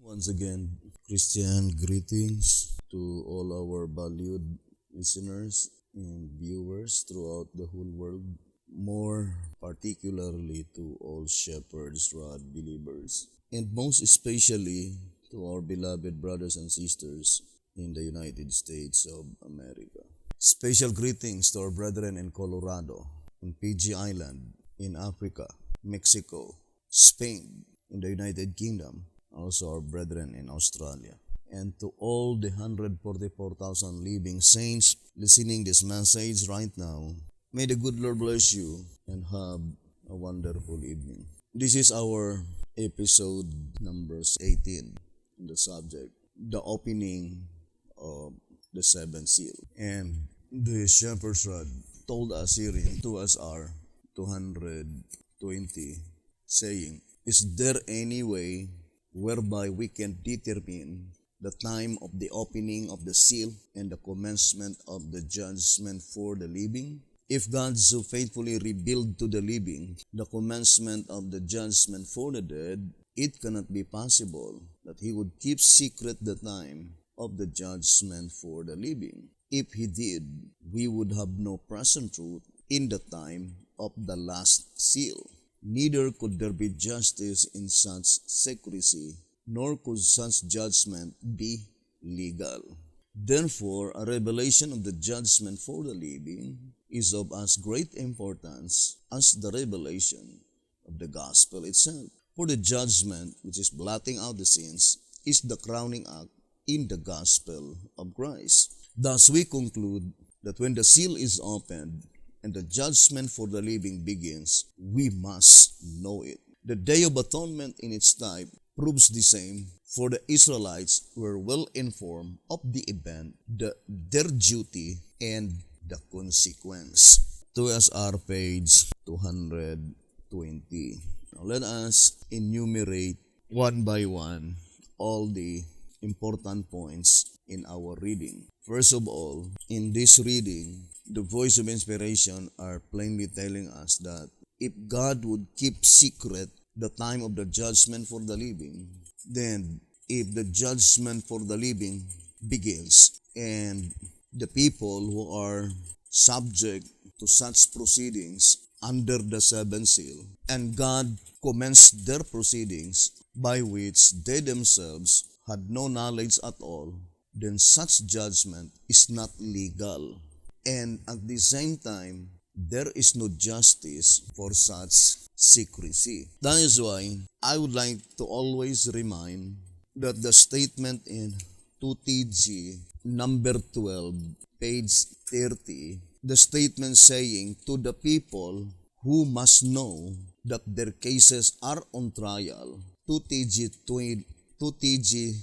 Once again, Christian greetings to all our valued listeners and viewers throughout the whole world, more particularly to all Shepherd's Rod believers, and most especially to our beloved brothers and sisters in the United States of America. Special greetings to our brethren in Colorado, in PG Island, in Africa, Mexico, Spain, in the United Kingdom, also our brethren in Australia, and to all the 144,000 living saints listening this message right now. May the good Lord bless you and have a wonderful evening. This is our episode number 18, the subject, the opening of the seventh seal. And the shepherd's rod told us here in 2SR 220, saying, "Is there any way whereby we can determine the time of the opening of the seal and the commencement of the judgment for the living? If God so faithfully revealed to the living the commencement of the judgment for the dead, it cannot be possible that He would keep secret the time of the judgment for the living. If He did, we would have no present truth in the time of the last seal. Neither could there be justice in such secrecy, nor could such judgment be legal. Therefore, a revelation of the judgment for the living is of as great importance as the revelation of the gospel itself. For the judgment, which is blotting out the sins, is the crowning act in the gospel of Christ. Thus we conclude that when the seal is opened, and the judgment for the living begins, we must know it. The Day of Atonement in its type proves the same, for the Israelites were well informed of the event, their duty, and the consequence." 2SR page 220. Now let us enumerate one by one all the important points in our reading. First of all, in this reading, the voice of inspiration are plainly telling us that if God would keep secret the time of the judgment for the living, then if the judgment for the living begins and the people who are subject to such proceedings under the seventh seal, and God commenced their proceedings by which they themselves had no knowledge at all, then such judgment is not legal. And at the same time, there is no justice for such secrecy. That is why I would like to always remind that the statement in 2TG number 12, page 30, the statement saying, "To the people who must know that their cases are on trial," 2TG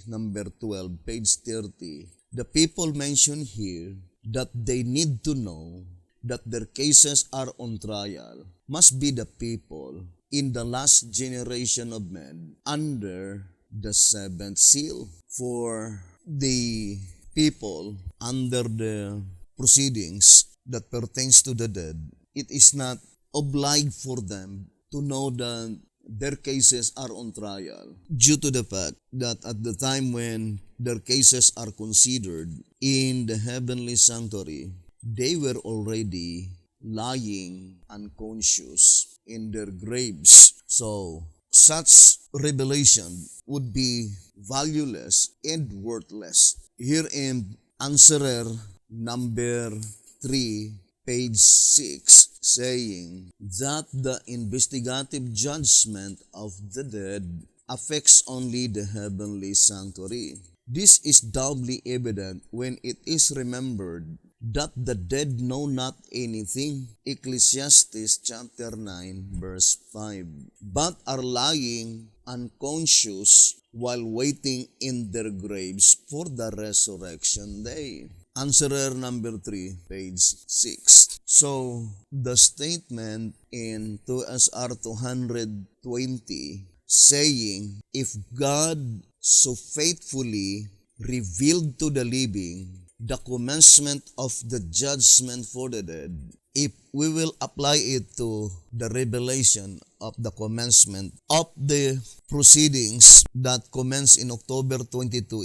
number 12, page 30, the people mentioned here that they need to know that their cases are on trial must be the people in the last generation of men under the seventh seal. For the people under the proceedings that pertains to the dead, it is not obliged for them to know that their cases are on trial, due to the fact that at the time when their cases are considered in the heavenly sanctuary, they were already lying unconscious in their graves. So, such revelation would be valueless and worthless. Here in Answerer number 3, page 6, saying that the investigative judgment of the dead affects only the heavenly sanctuary. This is doubly evident when it is remembered that the dead know not anything, Ecclesiastes chapter 9, verse 5, but are lying unconscious while waiting in their graves for the resurrection day. Answerer number 3, page 6. So, the statement in 2SR 220 saying, "If God so faithfully revealed to the living the commencement of the judgment for the dead," if we will apply it to the revelation of the commencement of the proceedings that commenced in October 22,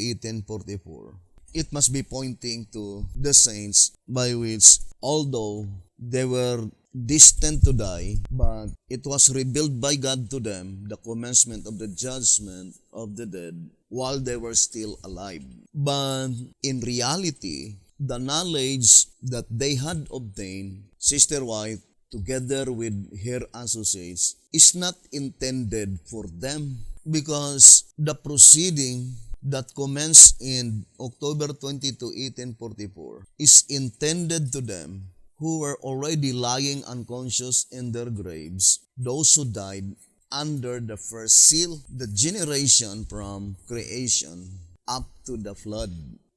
1844. It must be pointing to the saints by which, although they were destined to die, but it was revealed by God to them, the commencement of the judgment of the dead, while they were still alive. But in reality, the knowledge that they had obtained, Sister White, together with her associates, is not intended for them, because the proceeding that commenced in October 22, 1844 is intended to them who were already lying unconscious in their graves, those who died under the first seal, the generation from creation up to the flood,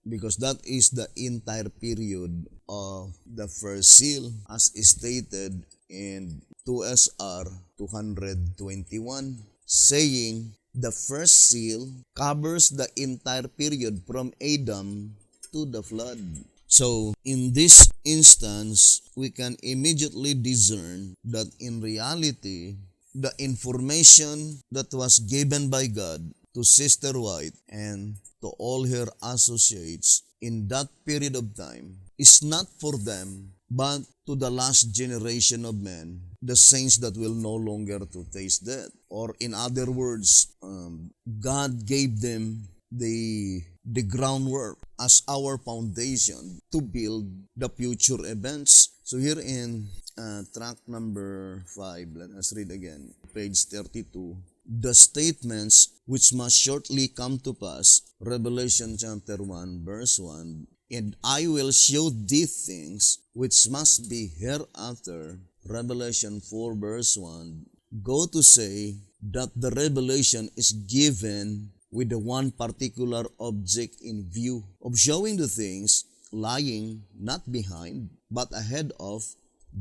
because that is the entire period of the first seal as stated in 2SR 221, saying the first seal covers the entire period from Adam to the flood. So, in this instance, we can immediately discern that in reality, the information that was given by God to Sister White and to all her associates in that period of time is not for them, but to the last generation of men, the saints that will no longer to taste death. Or in other words, God gave them the groundwork as our foundation to build the future events. So here in track number 5, let us read again, page 32. The statements which must shortly come to pass, Revelation chapter 1, verse 1, and I will show thee things which must be hereafter, Revelation 4, verse 1, go to say that the revelation is given with the one particular object in view of showing the things lying not behind but ahead of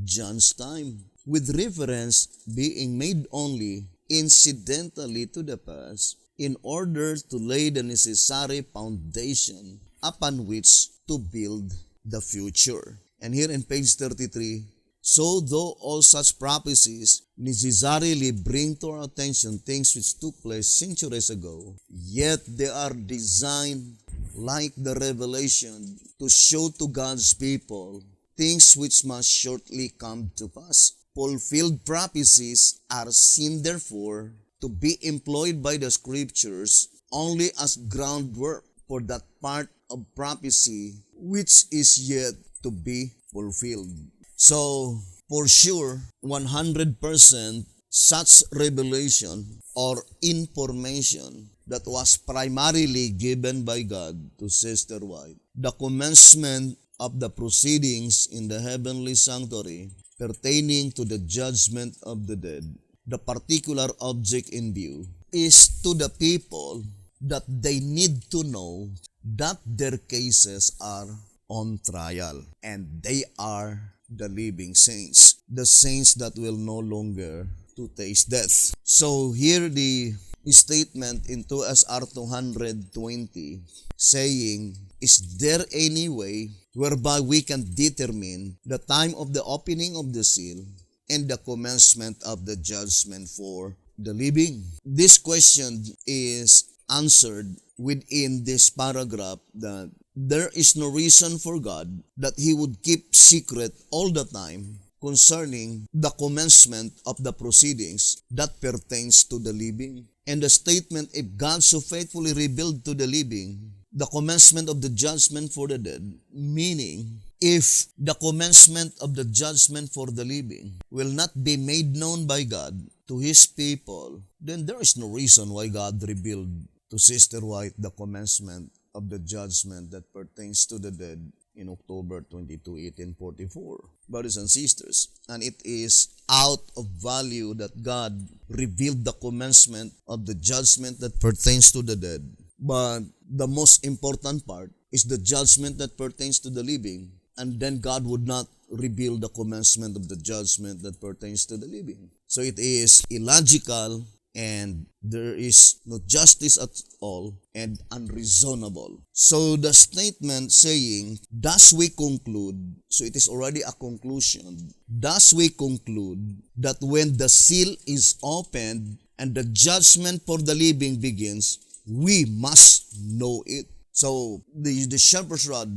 John's time, with reference being made only incidentally to the past, in order to lay the necessary foundation upon which to build the future. And here in page 33, so though all such prophecies necessarily bring to our attention things which took place centuries ago, yet they are designed, like the revelation, to show to God's people things which must shortly come to pass. Fulfilled prophecies are seen, therefore, to be employed by the Scriptures only as groundwork for that part of prophecy which is yet to be fulfilled. So, for sure, 100% such revelation or information that was primarily given by God to Sister White, the commencement of the proceedings in the heavenly sanctuary pertaining to the judgment of the dead, the particular object in view, is to the people that they need to know that their cases are on trial, and they are the living saints, the saints that will no longer to taste death. So here the statement in 2SR 220 saying, is there any way whereby we can determine the time of the opening of the seal and the commencement of the judgment for the living? This question is answered within this paragraph that there is no reason for God that He would keep secret all the time concerning the commencement of the proceedings that pertains to the living. And the statement, if God so faithfully revealed to the living the commencement of the judgment for the dead, meaning if the commencement of the judgment for the living will not be made known by God to His people, then there is no reason why God revealed to Sister White the commencement of the judgment that pertains to the dead in October 22, 1844. Brothers and sisters, and it is out of value that God revealed the commencement of the judgment that pertains to the dead. But the most important part is the judgment that pertains to the living, and then God would not reveal the commencement of the judgment that pertains to the living. So it is illogical and there is no justice at all, and unreasonable. So the statement saying, thus we conclude, so it is already a conclusion, thus we conclude that when the seal is opened and the judgment for the living begins, we must know it. So the shepherd's rod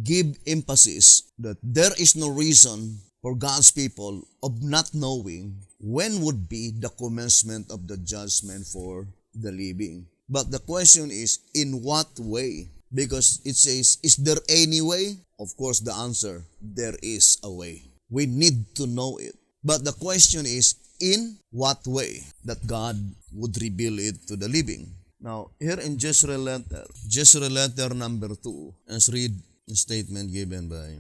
give emphasis that there is no reason for God's people of not knowing when would be the commencement of the judgment for the living. But the question is, in what way? Because it says, is there any way? Of course, the answer, there is a way. We need to know it. But the question is, in what way that God would reveal it to the living? Now, here in Jezreel letter number 2, let's read the statement given by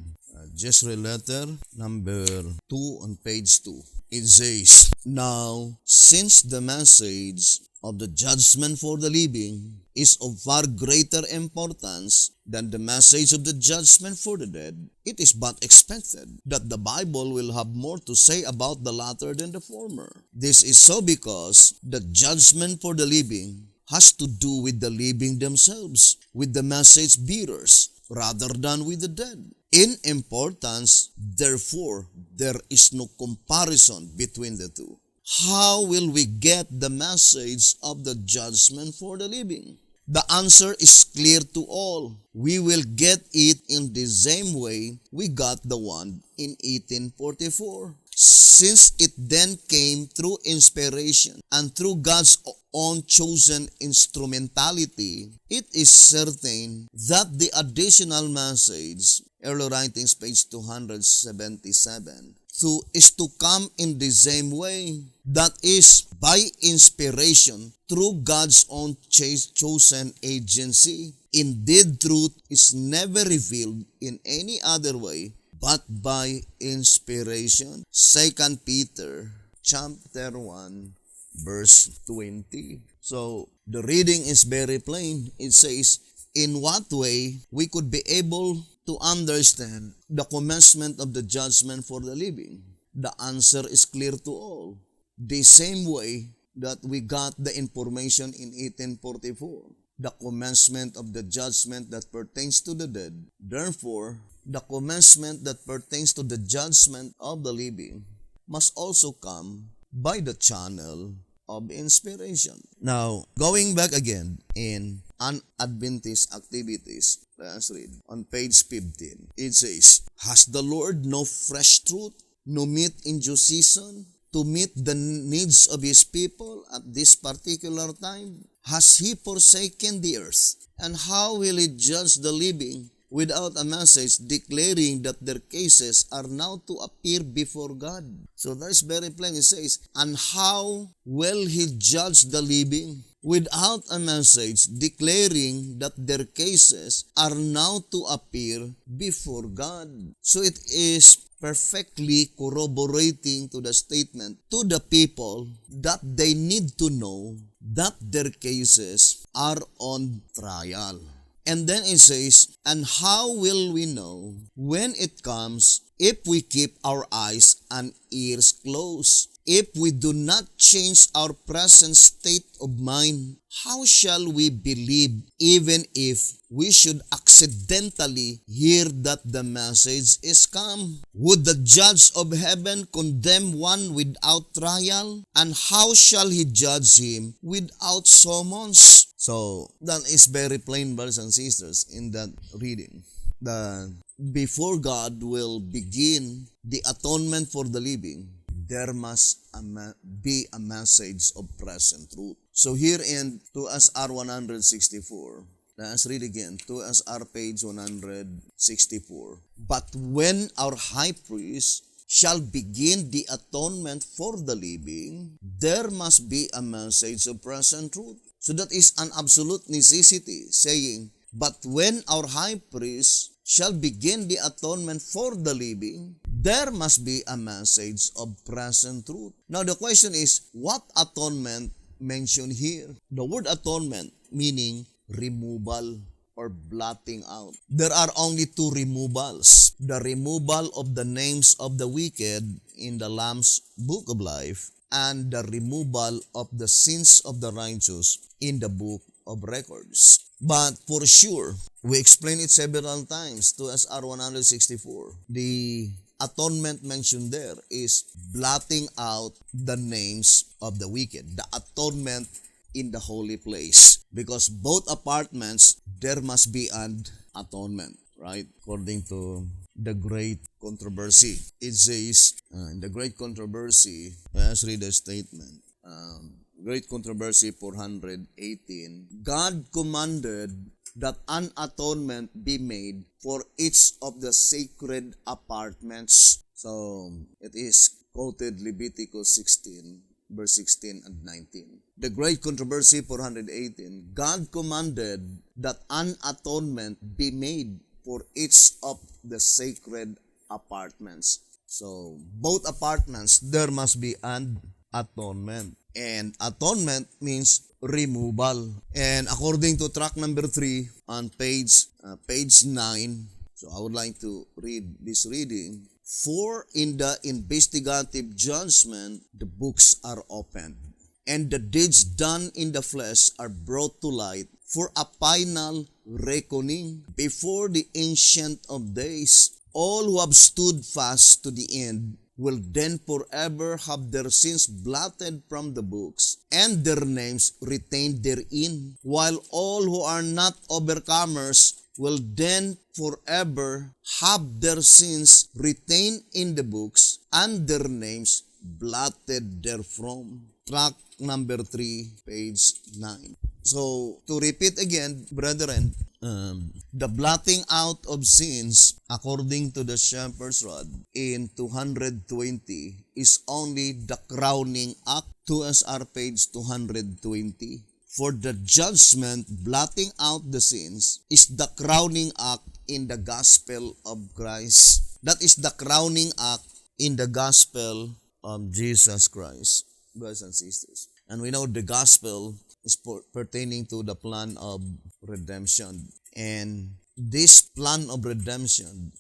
Jezreel letter number 2 on page 2. It says, now, since the message of the judgment for the living is of far greater importance than the message of the judgment for the dead, it is but expected that the Bible will have more to say about the latter than the former. This is so because the judgment for the living has to do with the living themselves, with the message bearers, rather than with the dead. In importance, therefore, there is no comparison between the two. How will we get the message of the judgment for the living? The answer is clear to all. We will get it in the same way we got the one in 1844. Since it then came through inspiration and through God's own chosen instrumentality, it is certain that the additional message, Early Writings, page 277, is to come in the same way, that is, by inspiration through God's own chosen agency. Indeed, truth is never revealed in any other way but by inspiration. 2 Peter chapter 1 verse 20. So the reading is very plain. It says, in what way we could be able to understand the commencement of the judgment for the living? The answer is clear to all. The same way that we got the information in 1844, the commencement of the judgment that pertains to the dead. Therefore, the commencement that pertains to the judgment of the living must also come by the channel of inspiration. Now, going back again in Unadventist activities, let's read on page 15. It says, has the Lord no fresh truth, no meat in due season, to meet the needs of His people at this particular time? Has He forsaken the earth? And how will He judge the living without a message declaring that their cases are now to appear before God? So that is very plain. It says, and how will He judge the living without a message declaring that their cases are now to appear before God? So it is perfectly corroborating to the statement to the people that they need to know that their cases are on trial. And then it says, and how will we know when it comes if we keep our eyes and ears closed? If we do not change our present state of mind, how shall we believe even if we should accidentally hear that the message is come? Would the judge of heaven condemn one without trial? And how shall he judge him without summons? So, that is very plain, brothers and sisters, in that reading. Before God will begin the atonement for the living, there must be a message of present truth. So here in 2SR 164, let us read again, 2SR page 164. But when our high priest shall begin the atonement for the living, there must be a message of present truth. So that is an absolute necessity, saying, but when our high priest shall begin the atonement for the living, there must be a message of present truth. Now the question is, what atonement mentioned here? The word atonement meaning removal or blotting out. There are only two removals. The removal of the names of the wicked in the Lamb's Book of Life, and the removal of the sins of the righteous in the book of records. But for sure, we explained it several times to SR 164. The atonement mentioned there is blotting out the names of the wicked. The atonement in the holy place. Because both apartments, there must be an atonement, right? According to the great controversy. It says, in the great controversy, let's read the statement. Great controversy 418. God commanded that an atonement be made for each of the sacred apartments. So, it is quoted Leviticus 16, verse 16 and 19. The Great Controversy 418. God commanded that an atonement be made for each of the sacred apartments. So, both apartments, there must be an atonement. And atonement means removal. And according to track number 3 on page 9, so I would like to read this reading. For in the investigative judgment, the books are opened, and the deeds done in the flesh are brought to light for a final reckoning before the Ancient of Days. All who have stood fast to the end will then forever have their sins blotted from the books, and their names retained therein, while all who are not overcomers will then forever have their sins retained in the books, and their names blotted therefrom. Track number 3, page 9. So, to repeat again, brethren, the blotting out of sins, according to the Shepherd's Rod in 220, is only the crowning act, 2SR page 220. For the judgment, blotting out the sins, is the crowning act in the gospel of Christ. That is the crowning act in the gospel of Jesus Christ, brothers and sisters. And we know the gospel is pertaining to the plan of redemption. And this plan of redemption,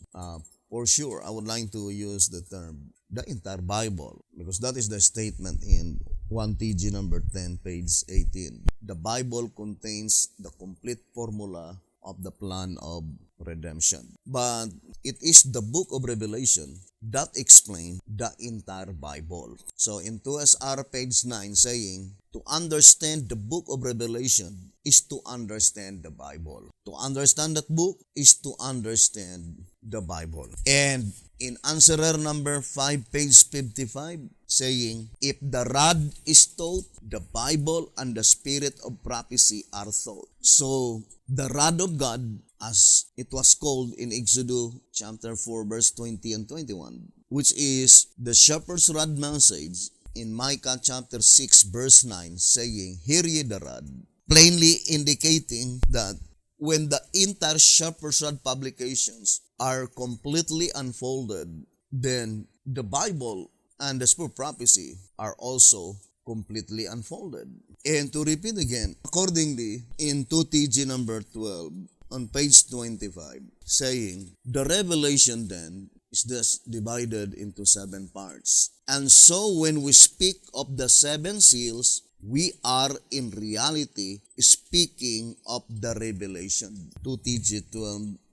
for sure, I would like to use the term, the entire Bible, because that is the statement in 1 TG number 10, page 18. The Bible contains the complete formula of the plan of redemption. But it is the book of Revelation that explains the entire Bible. So in 2SR page 9 saying, to understand the book of Revelation is to understand the Bible. To understand that book is to understand the Bible. And in answerer number 5, page 55, saying, if the rod is taught, the Bible and the spirit of prophecy are taught. So, the rod of God, as it was called in Exodus chapter 4, verse 20 and 21, which is the shepherd's rod message in Micah chapter 6, verse 9, saying, hear ye the rod, plainly indicating that when the entire shepherd's rod publications are completely unfolded, then the Bible and the spirit of prophecy are also completely unfolded. And to repeat again, accordingly, in 2TG number 12, on page 25, saying, the revelation then is thus divided into 7 parts. And so when we speak of the 7 seals, we are in reality speaking of the revelation. 2TG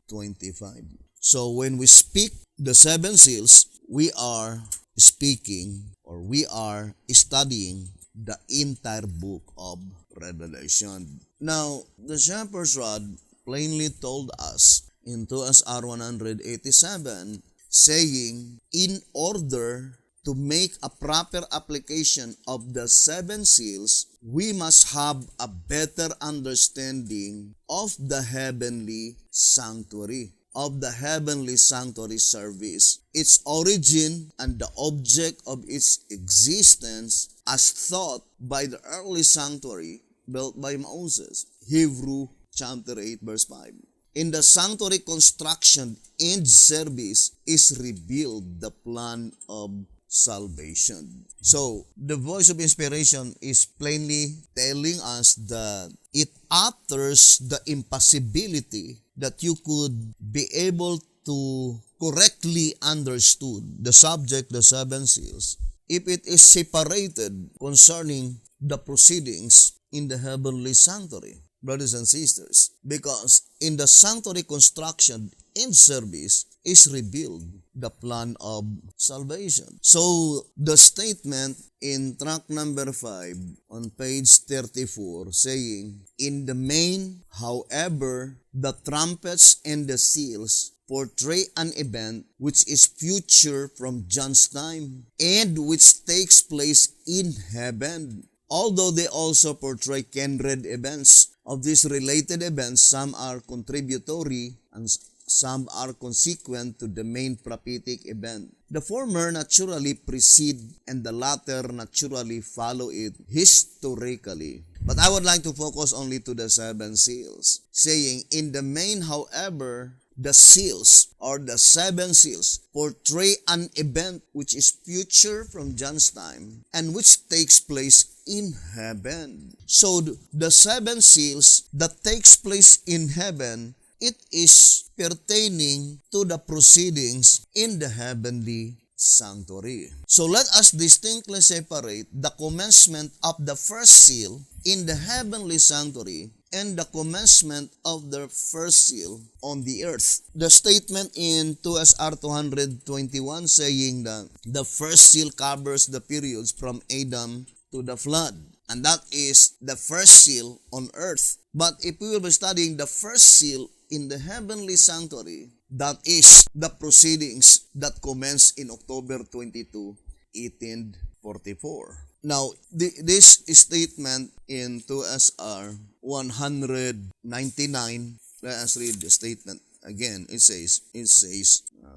12:25. So when we speak the 7 seals, we are speaking or we are studying the entire book of Revelation. Now, the shepherd's rod plainly told us in 2SR 187, saying, in order to make a proper application of the 7 seals, we must have a better understanding of the heavenly sanctuary, of the heavenly sanctuary service, its origin and the object of its existence as taught by the early sanctuary built by Moses. Hebrew chapter 8, verse 5. In the sanctuary construction and service is revealed the plan of salvation. So, the voice of inspiration is plainly telling us that it utters the impossibility that you could be able to correctly understood the subject, the 7 seals, if it is separated concerning the proceedings in the heavenly sanctuary, brothers and sisters, because in the sanctuary construction and service is revealed the plan of salvation. So, the statement in track number 5 on page 34 saying, in the main, however, the trumpets and the seals portray an event which is future from John's time and which takes place in heaven. Although they also portray kindred events. Of these related events, some are contributory and some are consequent to the main prophetic event. The former naturally precede and the latter naturally follow it historically. But I would like to focus only to the 7 seals, saying, in the main, however, the seals or the 7 seals portray an event which is future from John's time and which takes place in heaven. So the 7 seals that takes place in heaven, it is pertaining to the proceedings in the heavenly sanctuary. So let us distinctly separate the commencement of the first seal in the heavenly sanctuary and the commencement of the first seal on the earth. The statement in 2SR 221 saying that the first seal covers the periods from Adam to the flood, and that is the first seal on earth. But if we will be studying the first seal in the heavenly sanctuary, that is the proceedings that commenced in October 22, 1844. Now, this statement in 2SR 199, let us read the statement again. It says,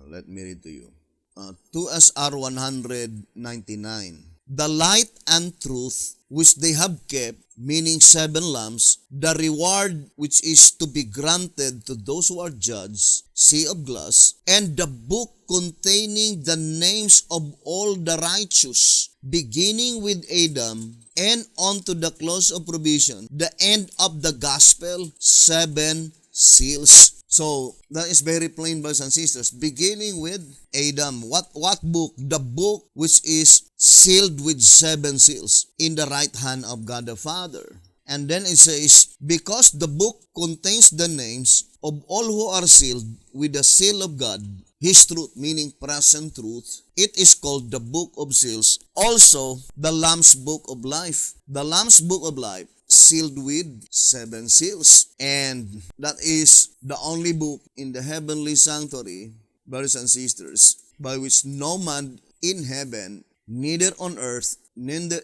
let me read to you. 2SR 199. The light and truth which they have kept, meaning 7 lamps, the reward which is to be granted to those who are judged, sea of glass, and the book containing the names of all the righteous, beginning with Adam, and on to the close of provision, the end of the gospel, 7 seals. So, that is very plain, brothers and sisters. Beginning with Adam. What book? The book which is sealed with 7 seals in the right hand of God the Father. And then it says, because the book contains the names of all who are sealed with the seal of God, His truth, meaning present truth, it is called the book of seals. Also, the Lamb's book of life. The Lamb's book of life sealed with 7 seals. And that is the only book in the heavenly sanctuary, brothers and sisters, by which no man in heaven, neither on earth, neither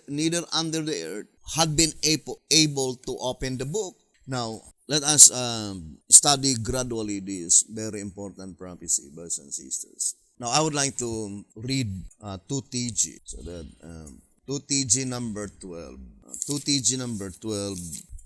under the earth, had been able to open the book. Now, let us study gradually this very important prophecy, brothers and sisters. Now, I would like to read 2TG, so that 2TG number 12. 2TG number 12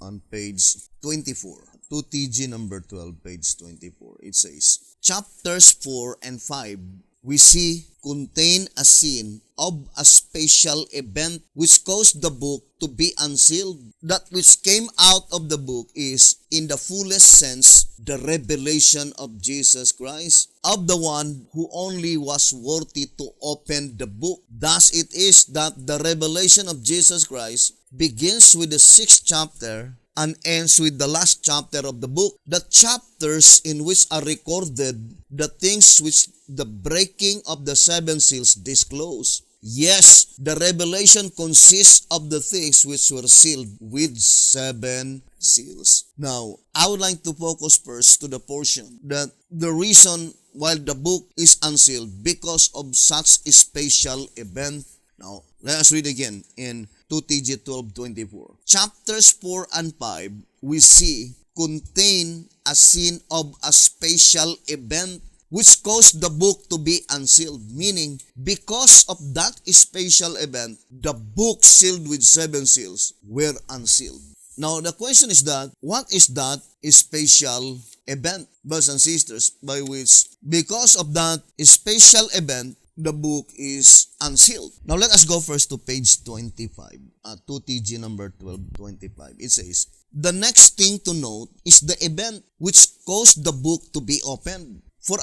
on page 24. 2TG number 12, page 24. It says, chapters 4 and 5, we see contain a scene of a special event which caused the book to be unsealed. That which came out of the book is, in the fullest sense, the revelation of Jesus Christ, of the one who only was worthy to open the book. Thus it is that the revelation of Jesus Christ begins with the 6th chapter and ends with the last chapter of the book. The chapters in which are recorded the things which the breaking of the 7 seals disclose. Yes, the revelation consists of the things which were sealed with 7 seals. Now, I would like to focus first to the portion that the reason why the book is unsealed because of such a special event. Now, let us read again in 2TG 12:24. Chapters 4 and 5, we see, contain a scene of a special event which caused the book to be unsealed, meaning because of that special event, the book sealed with 7 seals were unsealed. Now, the question is that, what is that special event, brothers and sisters, by which, because of that special event, the book is unsealed? Now, let us go first to page 25, 2TG number 12:25. It says, the next thing to note is the event which caused the book to be opened. for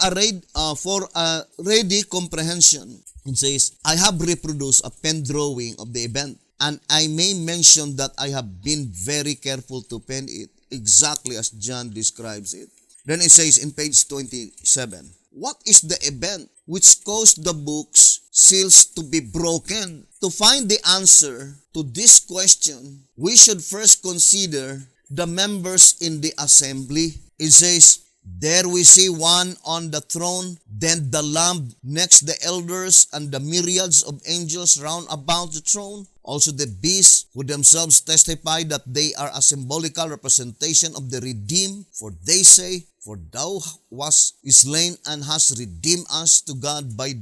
a ready comprehension. It says, I have reproduced a pen drawing of the event, and I may mention that I have been very careful to pen it exactly as John describes it. Then it says in page 27, what is the event which caused the book's seals to be broken? To find the answer to this question, we should first consider the members in the assembly. It says, there we see one on the throne, then the Lamb, next the elders and the myriads of angels round about the throne. Also the beasts, who themselves testify that they are a symbolical representation of the redeemed. For they say, for thou wast slain and hast redeemed us to God by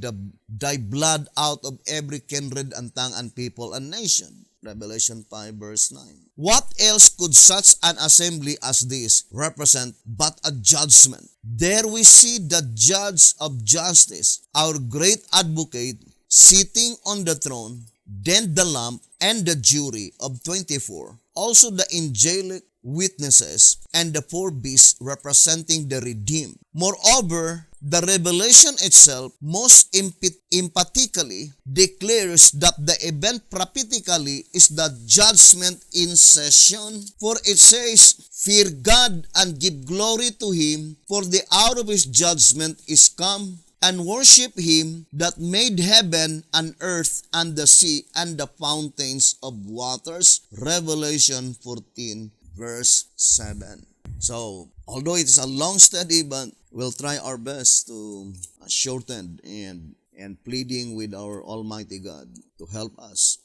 thy blood out of every kindred and tongue and people and nation. Revelation 5 verse 9. What else could such an assembly as this represent but a judgment? There we see the judge of justice, our great advocate, sitting on the throne, then the Lamb and the jury of 24, also the angelic witnesses and the four beasts representing the redeemed. Moreover, the revelation itself most emphatically declares that the event prophetically is the judgment in session. For it says, fear God and give glory to Him, for the hour of His judgment is come, and worship Him that made heaven and earth and the sea and the fountains of waters. Revelation 14 verse 7. So, although it is a long study, but we'll try our best to shorten and pleading with our Almighty God to help us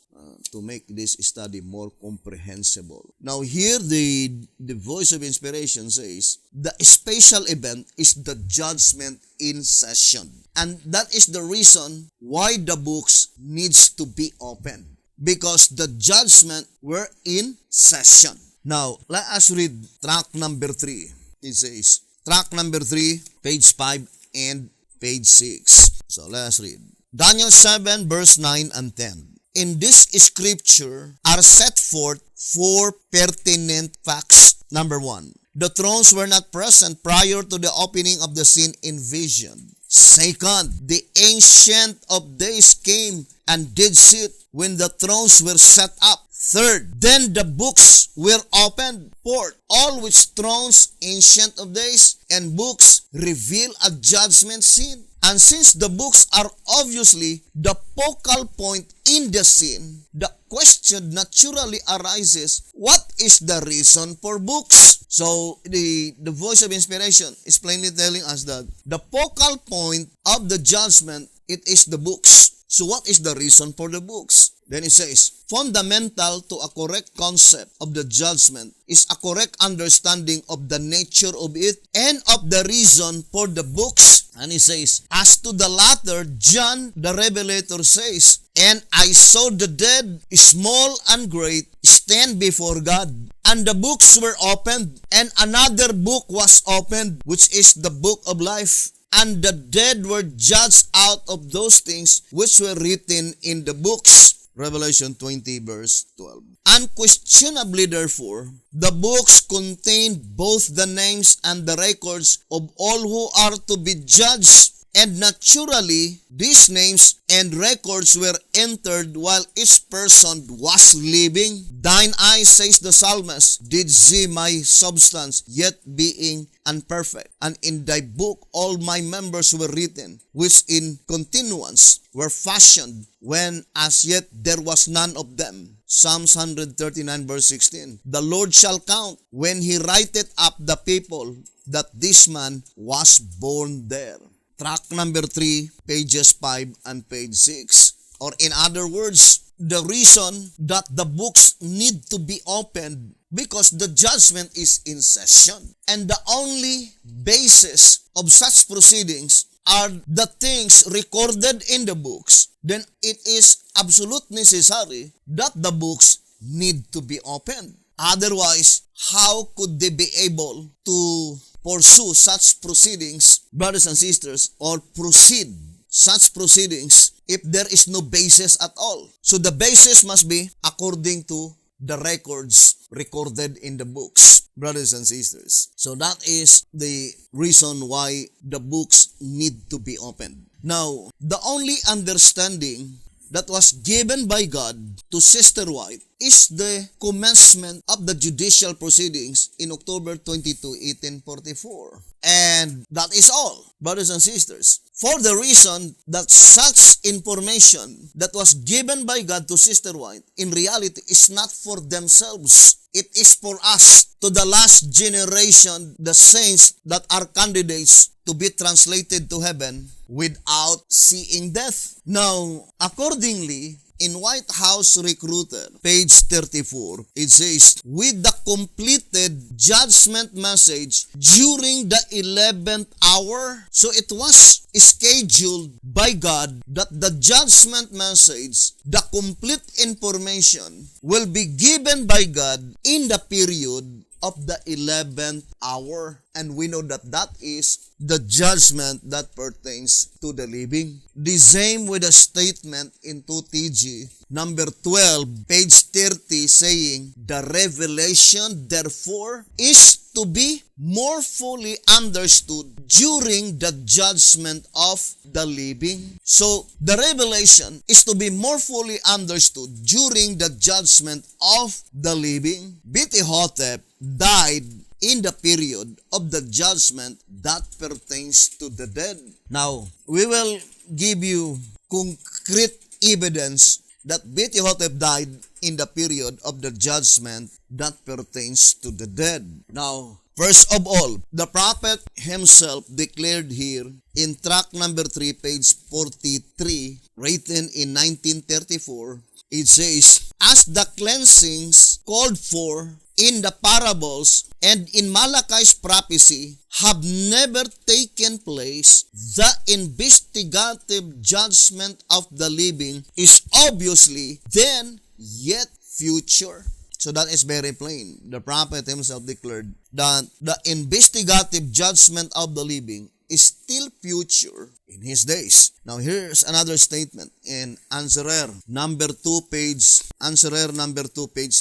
to make this study more comprehensible. Now here the voice of inspiration says, the special event is the judgment in session. And that is the reason why the books needs to be opened. Because the judgment were in session. Now, let us read track number 3. It says, track number 3, page 5 and page 6. So, let us read. Daniel 7 verse 9 and 10. In this scripture are set forth 4 pertinent facts. Number 1, the thrones were not present prior to the opening of the scene in vision. Second, the Ancient of Days came and did sit when the thrones were set up. Third, then the books were opened. Fourth, all which thrones, Ancient of Days, and books reveal a judgment scene. And since the books are obviously the focal point in the scene, the question naturally arises, what is the reason for books? So, the voice of inspiration is plainly telling us that the focal point of the judgment, it is the books. So, what is the reason for the books? Then it says, fundamental to a correct concept of the judgment is a correct understanding of the nature of it and of the reason for the books. And it says, as to the latter, John the Revelator says, and I saw the dead, small and great, stand before God. And the books were opened, and another book was opened, which is the book of life. And the dead were judged out of those things which were written in the books. Revelation 20 verse 12. Unquestionably, therefore, the books contain both the names and the records of all who are to be judged. And naturally, these names and records were entered while each person was living. Thine eyes, says the psalmist, did see my substance, yet being unperfect. And in thy book all my members were written, which in continuance were fashioned, when as yet there was none of them. Psalms 139 verse 16. The Lord shall count when he writeth up the people, that this man was born there. Track number 3, pages 5 and page 6. Or in other words, the reason that the books need to be opened because the judgment is in session. And the only basis of such proceedings are the things recorded in the books. Then it is absolutely necessary that the books need to be opened. Otherwise, how could they be able to pursue such proceedings, brothers and sisters, or proceed such proceedings if there is no basis at all? So the basis must be according to the records recorded in the books, brothers and sisters. So that is the reason why the books need to be opened. Now, the only understanding that was given by God to Sister White is the commencement of the judicial proceedings in October 22, 1844. And that is all, brothers and sisters. For the reason that such information that was given by God to Sister White in reality is not for themselves. It is for us, to the last generation, the saints that are candidates to be translated to heaven without seeing death. Now, accordingly, in White House Recruiter, page 34, it says, with the completed judgment message during the 11th hour. So it was scheduled by God that the judgment message, the complete information, will be given by God in the period of the 11th hour. And we know that that is the judgment that pertains to the living. The same with a statement in 2TG, number 12, page 30, saying, the revelation, therefore, is to be more fully understood during the judgment of the living. So, the revelation is to be more fully understood during the judgment of the living. B.T. Hotep died in the period of the judgment that pertains to the dead. Now, we will give you concrete evidence that B.T. Hotep died in the period of the judgment that pertains to the dead. Now, first of all, the prophet himself declared here in tract number 3, page 43, written in 1934, it says, as the cleansings called for in the parables and in Malachi's prophecy have never taken place, the investigative judgment of the living is obviously then yet future. So that is very plain. The prophet himself declared that the investigative judgment of the living is still future in his days. Now here's another statement in Answerer number 2, page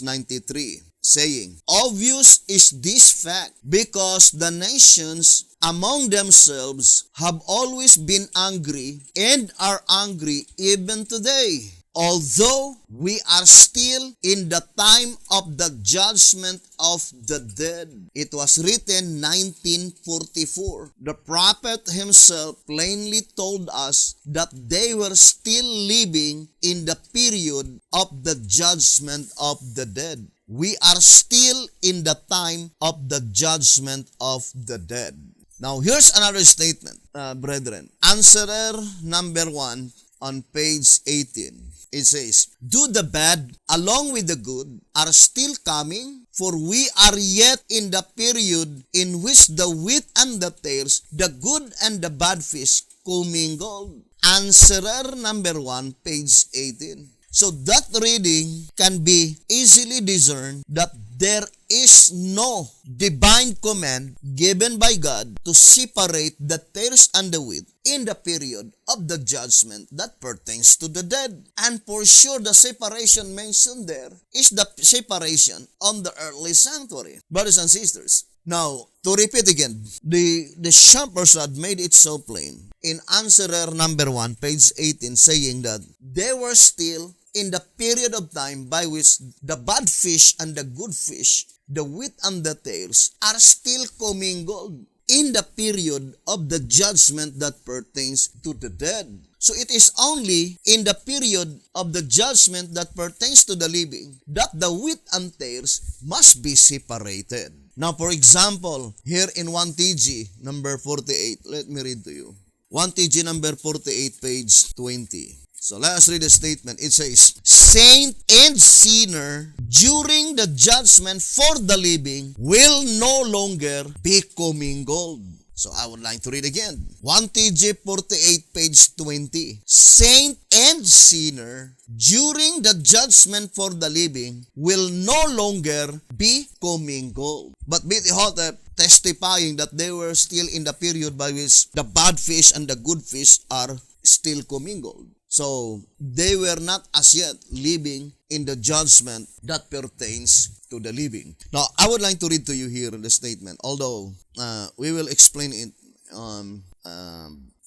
93. Saying, obvious is this fact because the nations among themselves have always been angry and are angry even today. Although we are still in the time of the judgment of the dead. It was written 1944. The prophet himself plainly told us that they were still living in the period of the judgment of the dead. We are still in the time of the judgment of the dead. Now, here's another statement, brethren. Answerer number 1 on page 18. It says, do the bad along with the good are still coming, for we are yet in the period in which the wheat and the tares, the good and the bad fish commingled. Answerer number 1, page 18. So that reading can be easily discerned that there is no divine command given by God to separate the tares and the wheat in the period of the judgment that pertains to the dead. And for sure, the separation mentioned there is the separation on the earthly sanctuary. Brothers and sisters, now, to repeat again, the Shepherd's Rod made it so plain in Answerer number 1, page 18, saying that they were still in the period of time by which the bad fish and the good fish, the wheat and the tares, are still commingled in the period of the judgment that pertains to the dead. So it is only in the period of the judgment that pertains to the living that the wheat and tares must be separated. Now, for example, here in 1TG number 48, let me read to you. 1TG number 48, page 20. So let us read the statement. It says, saint and sinner during the judgment for the living will no longer be commingled. So I would like to read again. 1TG 48, page 20. Saint and sinner during the judgment for the living will no longer be commingled. But B.T. Hotep testifying that they were still in the period by which the bad fish and the good fish are still commingled. So, they were not as yet living in the judgment that pertains to the living. Now, I would like to read to you here the statement, although we will explain it on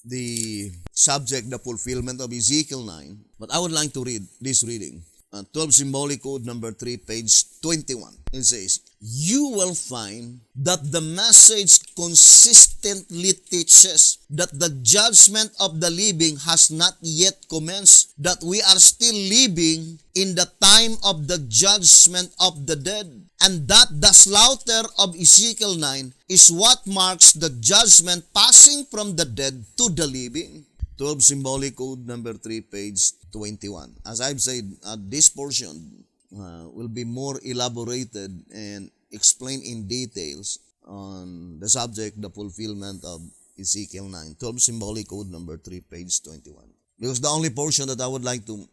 the subject, the fulfillment of Ezekiel 9. But I would like to read this reading. 12 Symbolic Code number 3, page 21. It says, you will find that the message consistently teaches that the judgment of the living has not yet commenced, that we are still living in the time of the judgment of the dead, and that the slaughter of Ezekiel 9 is what marks the judgment passing from the dead to the living. 12 Symbolic Code number 3, page 21. As I've said, this portion will be more elaborated and explained in details on the subject, the fulfillment of Ezekiel 9. 12 Symbolic Code number 3, page 21. Because the only portion that I would like to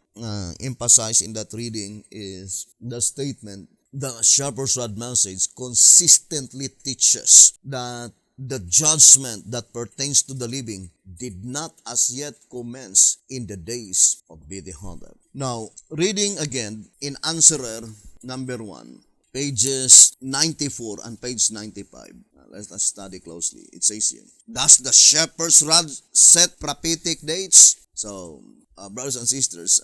emphasize in that reading is the statement, the shepherd's rod message consistently teaches that the judgment that pertains to the living did not as yet commence in the days of BT-Hotep. Now, reading again in Answerer number 1, pages 94 and page 95. Let's study closely. It says here, does the shepherd's rod set prophetic dates? So, brothers and sisters,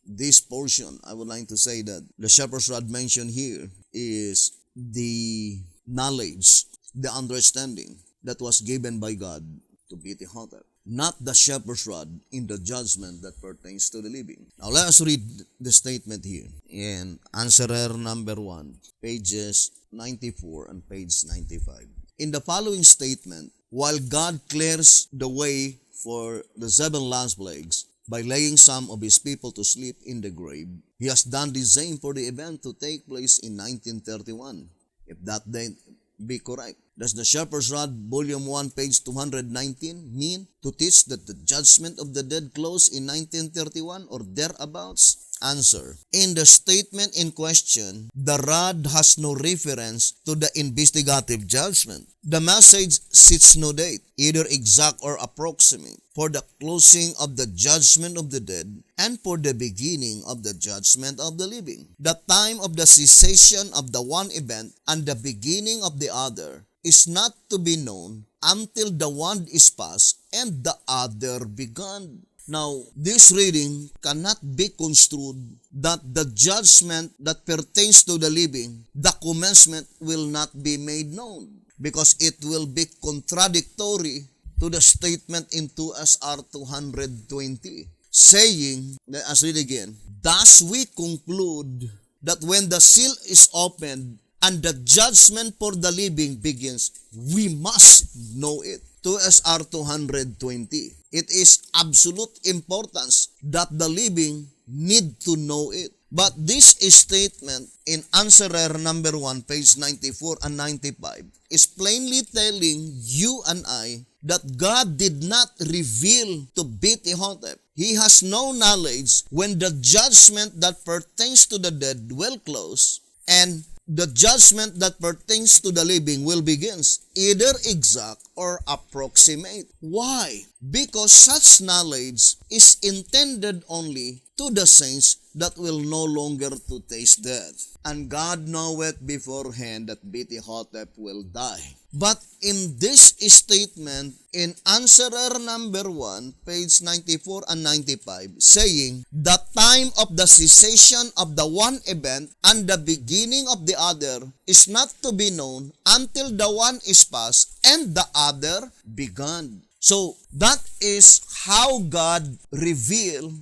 this portion, I would like to say that the shepherd's rod mentioned here is the knowledge, the understanding that was given by God to BT-Hotep, not the shepherd's rod in the judgment that pertains to the living. Now let us read the statement here in Answerer number 1, pages 94 and page 95. In the following statement, while God clears the way for the 7 last plagues by laying some of his people to sleep in the grave, he has done the same for the event to take place in 1931. If that then be correct, does the Shepherd's Rod, Volume 1, page 219 mean to teach that the judgment of the dead closed in 1931 or thereabouts? Answer. In the statement in question, the rod has no reference to the investigative judgment. The message sets no date, either exact or approximate, for the closing of the judgment of the dead and for the beginning of the judgment of the living. The time of the cessation of the one event and the beginning of the other is not to be known until the one is past and the other begun. Now, this reading cannot be construed that the judgment that pertains to the living, the commencement will not be made known, because it will be contradictory to the statement in 2SR 220, saying, let us read again, thus we conclude that when the seal is opened and the judgment for the living begins, we must know it. 2SR 220. It is absolute importance that the living need to know it. But this statement in Answerer number 1, page 94 and 95 is plainly telling you and I that God did not reveal to BT-Hotep. He has no knowledge when the judgment that pertains to the dead will close and the judgment that pertains to the living will begin, either exact or approximate. Why? Because such knowledge is intended only to the saints that will no longer to taste death. And God knoweth beforehand that BT-Hotep will die. But in this statement, in Answerer number 1, page 94 and 95, saying, the time of the cessation of the one event and the beginning of the other is not to be known until the one is past and the other begun. So, that is how God reveal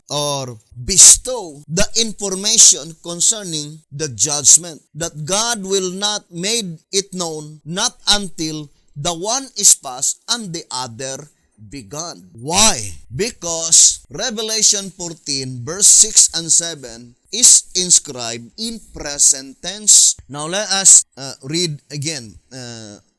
or bestow the information concerning the judgment. That God will not made it known not until the one is past and the other begun. Why? Because Revelation 14 verse 6 and 7 is inscribed in present tense. Now let us read again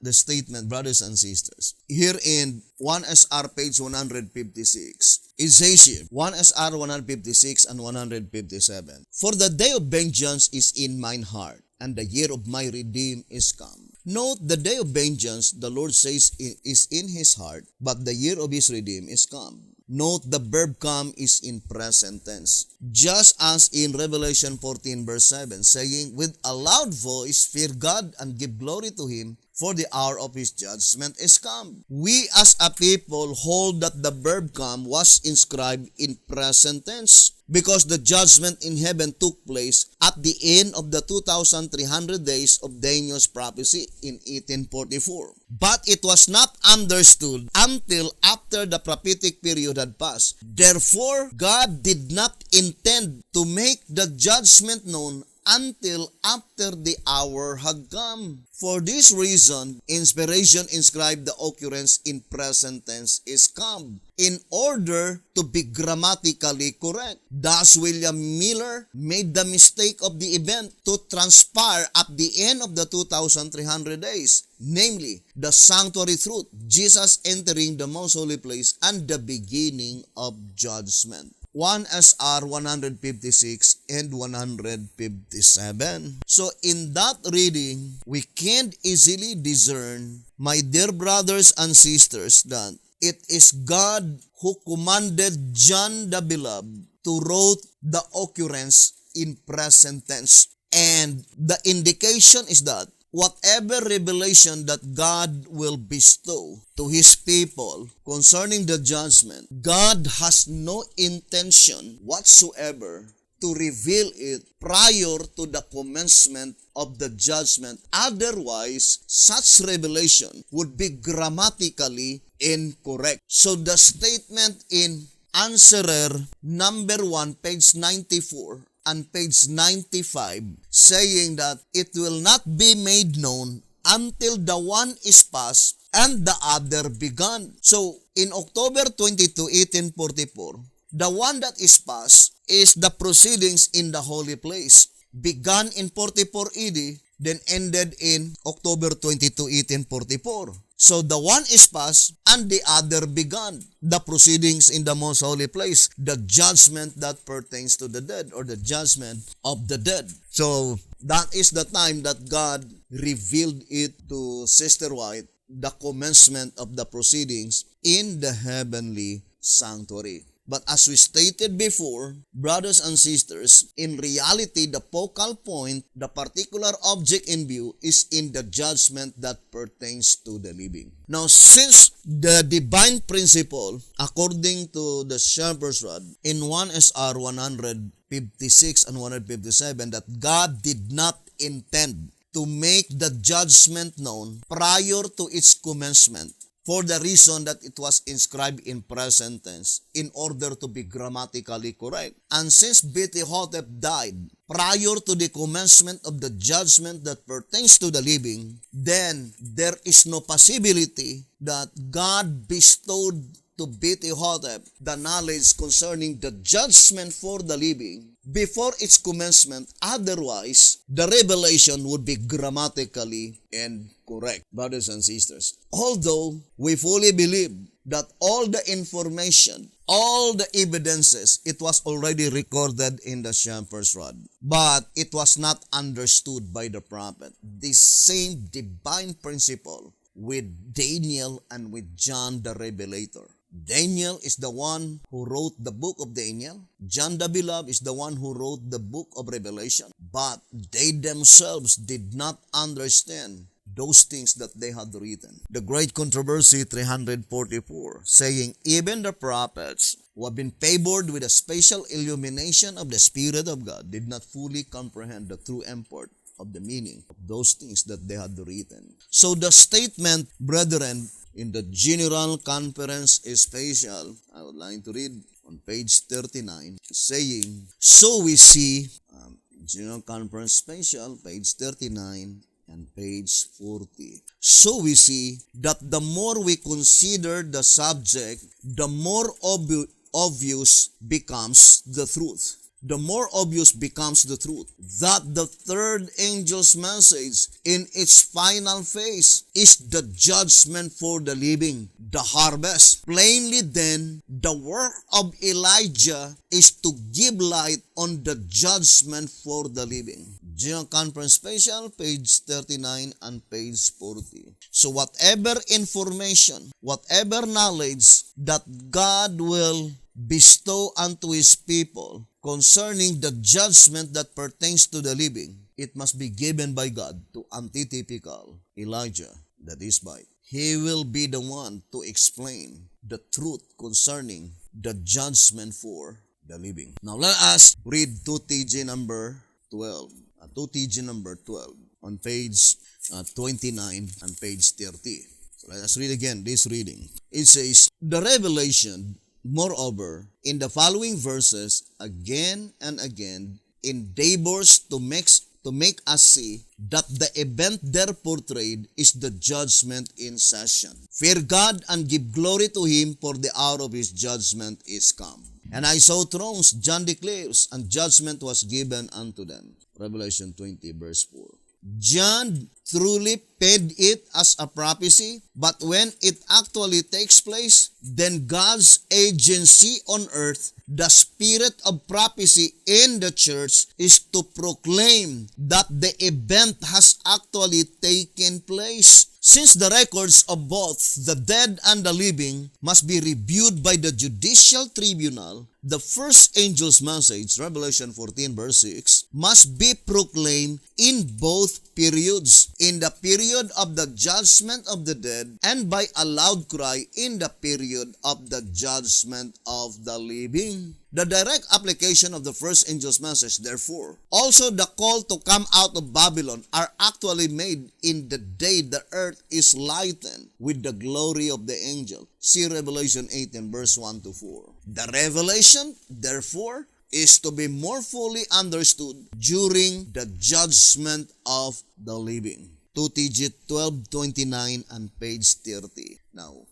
the statement, brothers and sisters. Here in 1SR page 156, it says here, 1SR 156 and 157, for the day of vengeance is in mine heart, and the year of my redeem is come. Note, the day of vengeance, the Lord says, is in his heart, but the year of his redeem is come. Note the verb come is in present tense. Just as in Revelation 14 verse 7, saying, with a loud voice, fear God and give glory to Him, for the hour of His judgment is come. We as a people hold that the verb come was inscribed in present tense because the judgment in heaven took place at the end of the 2,300 days of Daniel's prophecy in 1844. But it was not understood until after the prophetic period had passed. Therefore, God did not intend to make the judgment known until after the hour had come. For this reason, inspiration inscribed the occurrence in present tense is come, in order to be grammatically correct. Thus, William Miller made the mistake of the event to transpire at the end of the 2,300 days, namely, the sanctuary truth, Jesus entering the most holy place, and the beginning of judgment. 1 SR 156 and 157. So in that reading, we can easily discern, my dear brothers and sisters, that it is God who commanded John the Beloved to write the occurrence in present tense. And the indication is that whatever revelation that God will bestow to His people concerning the judgment, God has no intention whatsoever to reveal it prior to the commencement of the judgment. Otherwise, such revelation would be grammatically incorrect. So the statement in Answerer number 1, page 94, and page 95, saying that it will not be made known until the one is past and the other begun. So, in October 22, 1844, the one that is past is the proceedings in the holy place, began in 44 AD, then ended in October 22, 1844. So the one is past and the other began, the proceedings in the most holy place, the judgment that pertains to the dead, or the judgment of the dead. So that is the time that God revealed it to Sister White, the commencement of the proceedings in the heavenly sanctuary. But as we stated before, brothers and sisters, in reality, the focal point, the particular object in view, is in the judgment that pertains to the living. Now, since the divine principle, according to the Shepherd's Rod, in 1 SR 156 and 157, that God did not intend to make the judgment known prior to its commencement, for the reason that it was inscribed in present tense in order to be grammatically correct. And since Betihotep died prior to the commencement of the judgment that pertains to the living, then there is no possibility that God bestowed to Betihotep the knowledge concerning the judgment for the living before its commencement. Otherwise, the revelation would be grammatically incorrect, brothers and sisters. Although we fully believe that all the information, all the evidences, it was already recorded in the Shepherd's Rod, but it was not understood by the prophet. The same divine principle with Daniel and with John the Revelator. Daniel is the one who wrote the book of Daniel. John the Beloved is the one who wrote the book of Revelation. But they themselves did not understand those things that they had written. The Great Controversy 344, saying, even the prophets who have been favored with a special illumination of the Spirit of God did not fully comprehend the true import of the meaning of those things that they had written. So the statement, brethren, in the General Conference Special, I would like to read on page 39, saying, so we see, General Conference Special, page 39 and page 40. So we see that the more we consider the subject, the more obvious becomes the truth. The more obvious becomes the truth that the third angel's message in its final phase is the judgment for the living, the harvest. Plainly then, the work of Elijah is to give light on the judgment for the living. General Conference Special, page 39 and page 40. So whatever information, whatever knowledge that God will bestow unto His people concerning the judgment that pertains to the living, it must be given by God to antitypical Elijah, that is by. He will be the one to explain the truth concerning the judgment for the living. Now let us read 2TG number 12. 2TG number 12 on page 29 and page 30. So let us read again this reading. It says, the revelation, moreover, in the following verses, again and again, endeavors to make us see that the event there portrayed is the judgment in session. Fear God and give glory to Him, for the hour of His judgment is come. And I saw thrones, John declares, and judgment was given unto them. Revelation 20 verse 4. John truly paid it as a prophecy, but when it actually takes place, then God's agency on earth, the spirit of prophecy in the church, is to proclaim that the event has actually taken place. Since the records of both the dead and the living must be reviewed by the judicial tribunal, the first angel's message, Revelation 14 verse 6, must be proclaimed in both periods. In the period of the judgment of the dead, and by a loud cry in the period of the judgment of the living. The direct application of the first angel's message, therefore, also the call to come out of Babylon, are actually made in the day the earth is lightened with the glory of the angel. See Revelation 18 verse 1 to 4. The revelation, therefore, is to be more fully understood during the judgment of the living. 2TG 1229 and page 30. Now,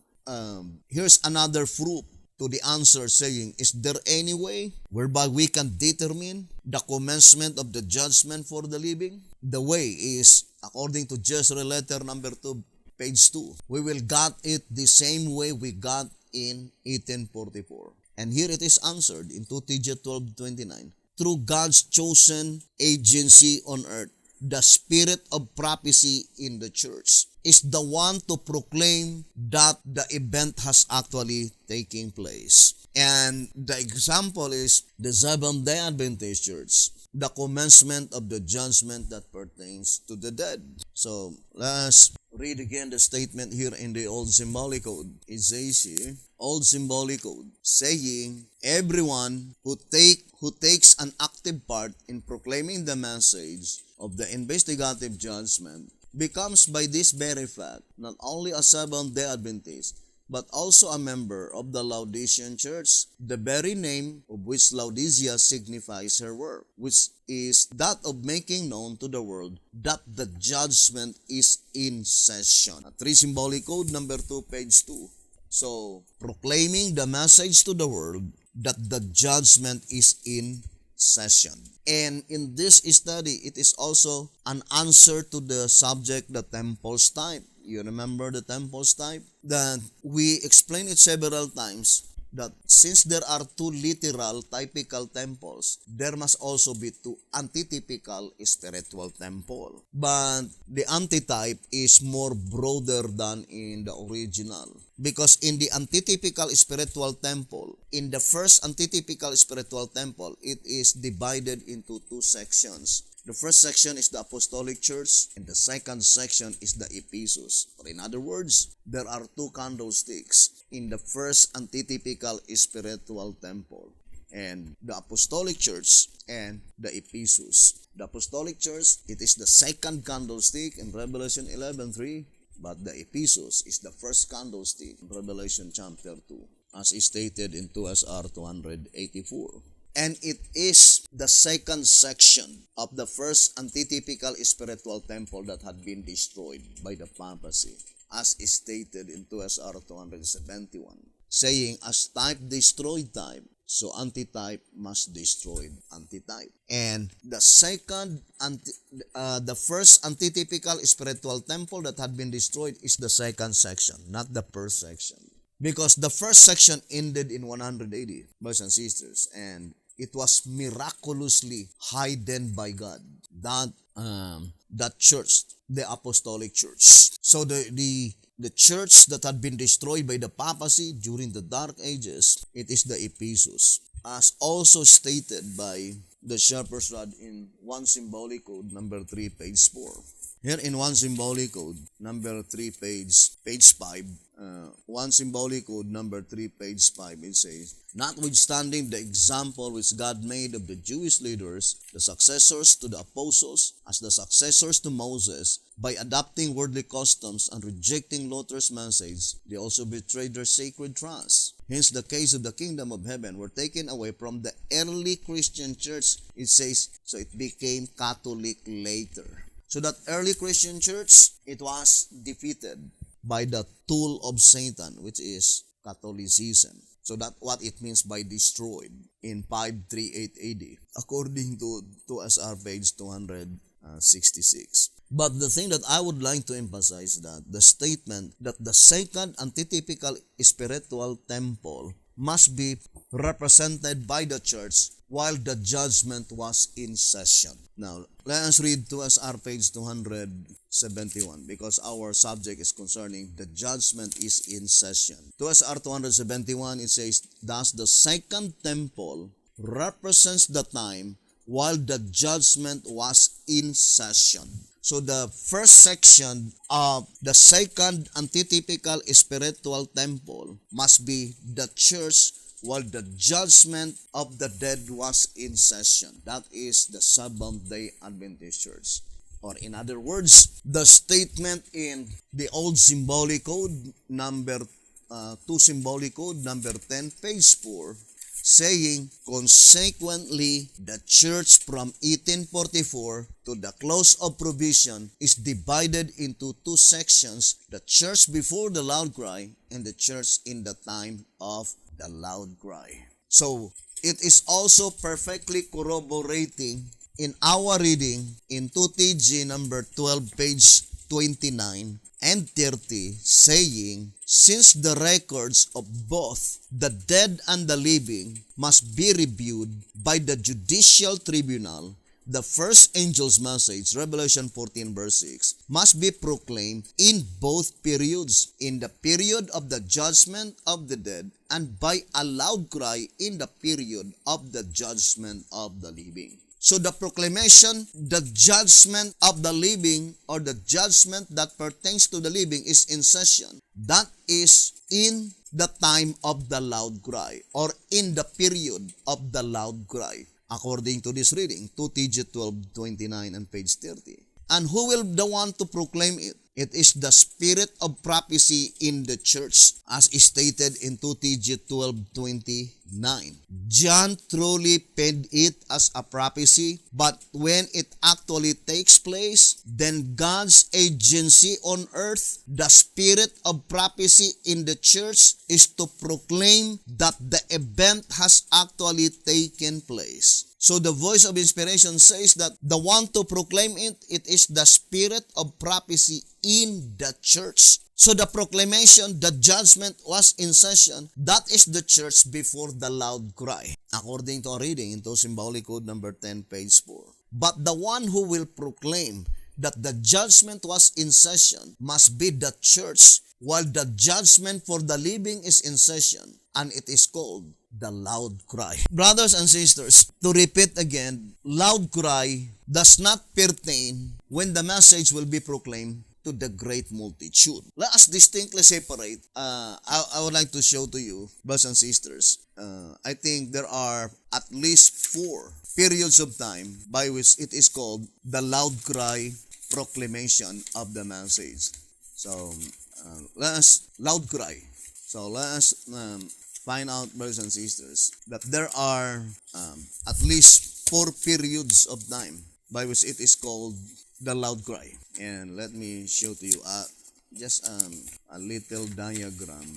here's another proof to the answer, saying, is there any way whereby we can determine the commencement of the judgment for the living? The way is, according to Jezreel letter number 2, page 2. We will got it the same way we got in 1844. And here it is answered in 2TG 1229. Through God's chosen agency on earth, the spirit of prophecy in the church is the one to proclaim that the event has actually taken place. And the example is the Seventh-day Adventist Church, the commencement of the judgment that pertains to the dead. So let's read again the statement here in the Old Symbolic Code. It says here, Old Symbolic Code, saying, everyone who takes an active part in proclaiming the message of the investigative judgment becomes by this very fact not only a Seventh-day Adventist, but also a member of the Laodicean Church, the very name of which Laodicea signifies her work, which is that of making known to the world that the judgment is in session. 3 Symbolic Code number 2, page 2. So, proclaiming the message to the world that the judgment is in session. And in this study, it is also an answer to the subject, the temple's type. You remember the temple's type? That we explained it several times, that since there are two literal typical temples, there must also be two antitypical spiritual temple. But the antitype is more broader than in the original. Because in the antitypical spiritual temple, in the first antitypical spiritual temple, it is divided into two sections. The first section is the Apostolic Church, and the second section is the Ephesus. Or in other words, there are two candlesticks in the first antitypical spiritual temple, and the Apostolic Church and the Ephesus. The Apostolic Church, it is the second candlestick in Revelation 11:3, but the Ephesus is the first candlestick in Revelation chapter 2, as is stated in 2SR 284. And it is the second section of the first antitypical spiritual temple that had been destroyed by the papacy, as is stated in 2SR 271, saying, as type destroyed type, so antitype must destroy antitype. And the first antitypical spiritual temple that had been destroyed is the second section, not the first section. Because the first section ended in 180, brothers and sisters, and it was miraculously hidden by God, that church, the Apostolic Church. So the the church that had been destroyed by the papacy during the Dark Ages, it is the Ephesus, as also stated by the Shepherd's Rod in 1 Symbolic Code, number 3, page 4. Here in 1 Symbolic Code, number 3, page 5, 1 Symbolic Code, number 3, page 5, it says, notwithstanding the example which God made of the Jewish leaders, the successors to the apostles, as the successors to Moses, by adopting worldly customs and rejecting Luther's message, they also betrayed their sacred trust. Hence, the case of the kingdom of heaven were taken away from the early Christian church, it says, so it became Catholic later. So that early Christian church, it was defeated by the tool of Satan, which is Catholicism. So that's what it means by destroyed in 538 AD, according to SR page 266. But the thing that I would like to emphasize that the statement that the second antitypical spiritual temple must be represented by the church while the judgment was in session. Now, let us read 2SR page 271 because our subject is concerning the judgment is in session. 2SR 271, it says, thus the second temple represents the time while the judgment was in session. So the first section of the second antitypical spiritual temple must be the church while the judgment of the dead was in session. That is the Seventh-day Adventist Church. Or in other words, the statement in the old Symbolic Code, number 2 Symbolic Code, number 10, page 4, saying, consequently, the church from 1844 to the close of provision is divided into two sections, the church before the loud cry and the church in the time of the loud cry. So, it is also perfectly corroborating in our reading in 2TG number 12, page 29 and 30, saying, since the records of both the dead and the living must be reviewed by the judicial tribunal, the first angel's message, Revelation 14 verse 6, must be proclaimed in both periods, in the period of the judgment of the dead and by a loud cry in the period of the judgment of the living. So the proclamation, the judgment of the living or the judgment that pertains to the living is in session. That is in the time of the loud cry or in the period of the loud cry. According to this reading, 2TG 12:29 and page 30. And who will the one to proclaim it? It is the spirit of prophecy in the church, as stated in 2TG 12:29. John truly penned it as a prophecy, but when it actually takes place, then God's agency on earth, the spirit of prophecy in the church, is to proclaim that the event has actually taken place. So the voice of inspiration says that the one to proclaim it, it is the spirit of prophecy in the church. So the proclamation, the judgment was in session. That is the church before the loud cry. According to our reading into Symbolic Code number 10, page 4. But the one who will proclaim that the judgment was in session must be the church, while the judgment for the living is in session, and it is called the loud cry. Brothers and sisters, to repeat again, loud cry does not pertain when the message will be proclaimed to the great multitude. Let us distinctly separate. I would like to show to you, brothers and sisters, I think there are at least 4 periods of time by which it is called the loud cry proclamation of the message. So, let us loud cry. So, let us find out, brothers and sisters, that there are at least 4 periods of time by which it is called the loud cry. And let me show to you just a little diagram,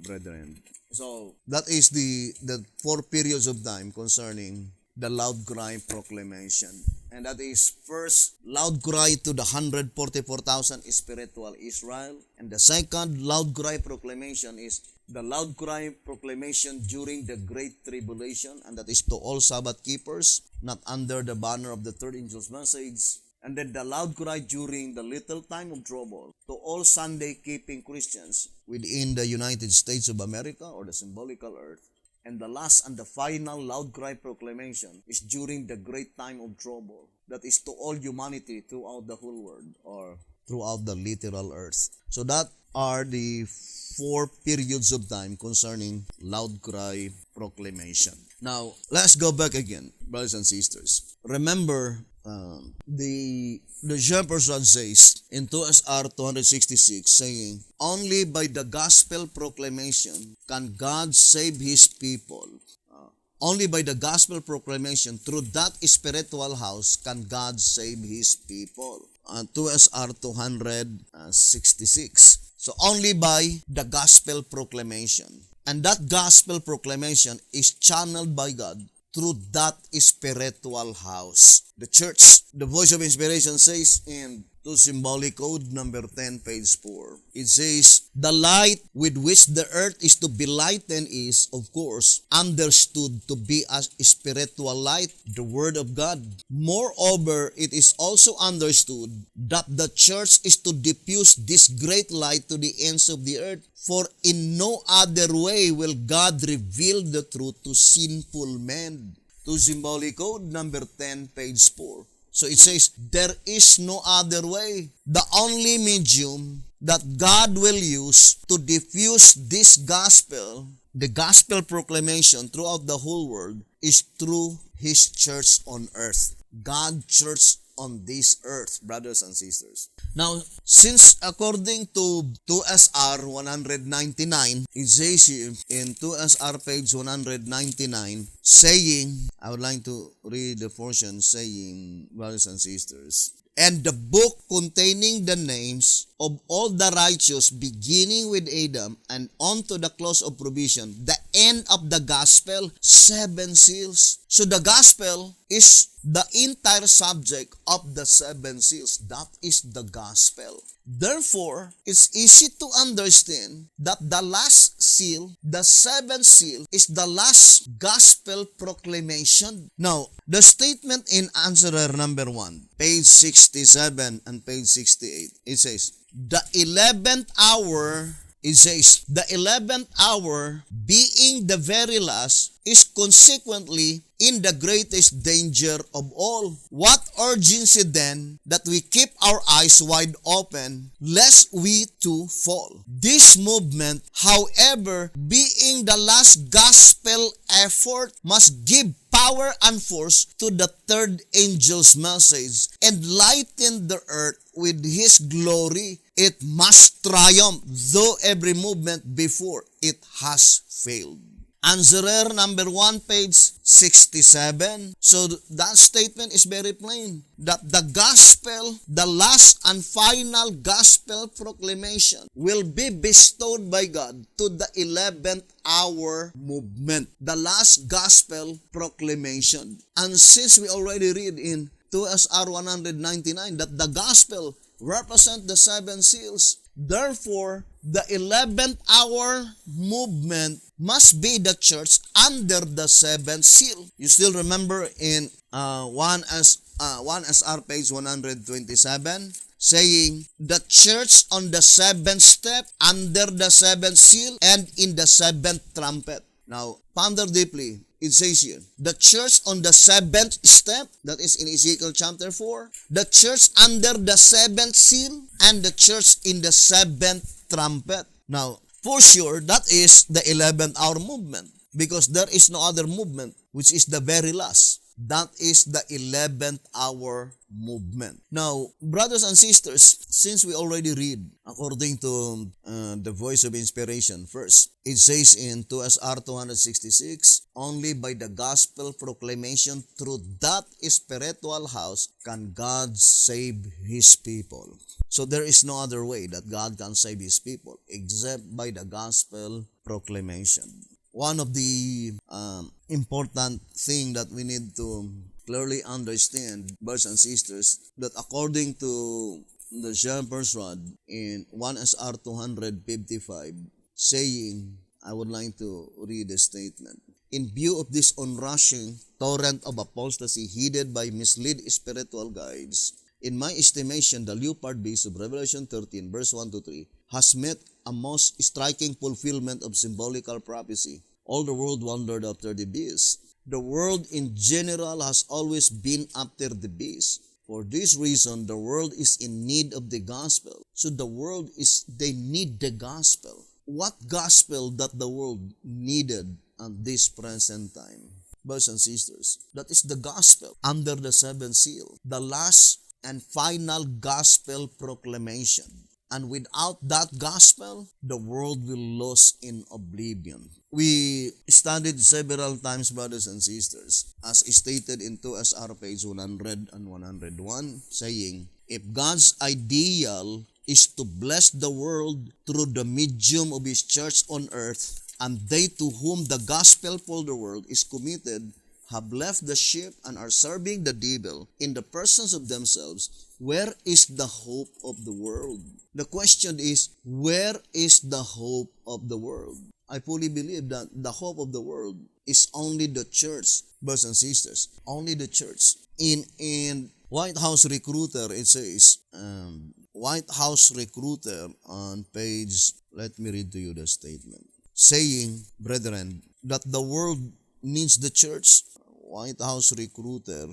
brethren. So that is the 4 periods of time concerning the loud cry proclamation. And that is first, loud cry to the 144,000 spiritual Israel. And the second loud cry proclamation is the loud cry proclamation during the Great Tribulation, and that is to all Sabbath keepers, not under the banner of the third angel's message. And then the loud cry during the little time of trouble to all Sunday-keeping Christians within the United States of America or the symbolical earth. And the last and the final loud cry proclamation is during the great time of trouble. That is to all humanity throughout the whole world or throughout the literal earth. So that are the 4 periods of time concerning loud cry proclamation. Now, let's go back again, brothers and sisters. Remember, the shepherd's rod says in 2SR 266 saying, only by the gospel proclamation can God save His people. Only by the gospel proclamation through that spiritual house can God save His people. 2SR 266. So only by the gospel proclamation. And that gospel proclamation is channeled by God through that spiritual house. The church, the voice of inspiration says in to symbolic code number 10, page 4. It says, the light with which the earth is to be lightened is, of course, understood to be a spiritual light, the Word of God. Moreover, it is also understood that the church is to diffuse this great light to the ends of the earth. For in no other way will God reveal the truth to sinful men. To symbolic code number 10, page 4. So it says, there is no other way. The only medium that God will use to diffuse this gospel, the gospel proclamation throughout the whole world, is through His church on earth. God's church on this earth, brothers and sisters. Now, since according to 2SR 199, it says here in 2SR page 199, saying, I would like to read the portion saying, brothers and sisters, and the book containing the names of all the righteous, beginning with Adam and on to the close of provision, the end of the gospel, 7 seals. So the gospel is the entire subject of the 7 seals. That is the gospel. Therefore, it's easy to understand that the last seal, the 7th seal, is the last gospel proclamation. Now, the statement in answerer number 1, page 67 and page 68, it says, the 11th hour, it says, the 11th hour, being the very last, is consequently in the greatest danger of all. What urgency then that we keep our eyes wide open, lest we too fall. This movement, however, being the last gospel effort, must give power and force to the third angel's message and lighten the earth with his glory. It must triumph, though every movement before it has failed. Answerer number 1, page 67. So that statement is very plain. That the gospel, the last and final gospel proclamation, will be bestowed by God to the 11th hour movement. The last gospel proclamation. And since we already read in 2SR 199 that the gospel represent the 7 seals, therefore, the 11th hour movement must be the church under the 7th seal. You still remember in 1SR page 127, saying, the church on the 7th step, under the 7th seal, and in the 7th trumpet. Now, ponder deeply. It says here, the church on the 7th step, that is in Ezekiel chapter 4, the church under the 7th seal, and the church in the 7th trumpet. Now, for sure, that is the 11th hour movement, because there is no other movement, which is the very last. That is the 11th hour movement. Now, brothers and sisters, since we already read according to the voice of inspiration first, it says in 2SR 266, only by the gospel proclamation through that spiritual house can God save His people. So there is no other way that God can save His people except by the gospel proclamation. One of the important thing that we need to clearly understand, brothers and sisters, that according to the shepherd's rod in 1SR 255, saying, I would like to read the statement. In view of this onrushing torrent of apostasy headed by misled spiritual guides, In my estimation, the leopard beast of Revelation 13, verse 1 to 3, has met a most striking fulfillment of symbolical prophecy. All the world wondered after the beast. The world in general has always been after the beast. For this reason, the world is in need of the gospel. So they need the gospel. What gospel that the world needed at this present time? Brothers and sisters, that is the gospel under the seventh seal, the last and final gospel proclamation. And without that gospel, the world will lose in oblivion. We studied several times, brothers and sisters, as stated in 2SR page 100 and 101, saying, if God's ideal is to bless the world through the medium of His church on earth, and they to whom the gospel for the world is committed have left the sheep and are serving the devil in the persons of themselves, where is the hope of the world? The question is, where is the hope of the world? I fully believe that the hope of the world is only the church, brothers and sisters, only the church. In White House Recruiter, it says, White House Recruiter on page, let me read to you the statement, saying, brethren, that the world needs the church. White House Recruiter,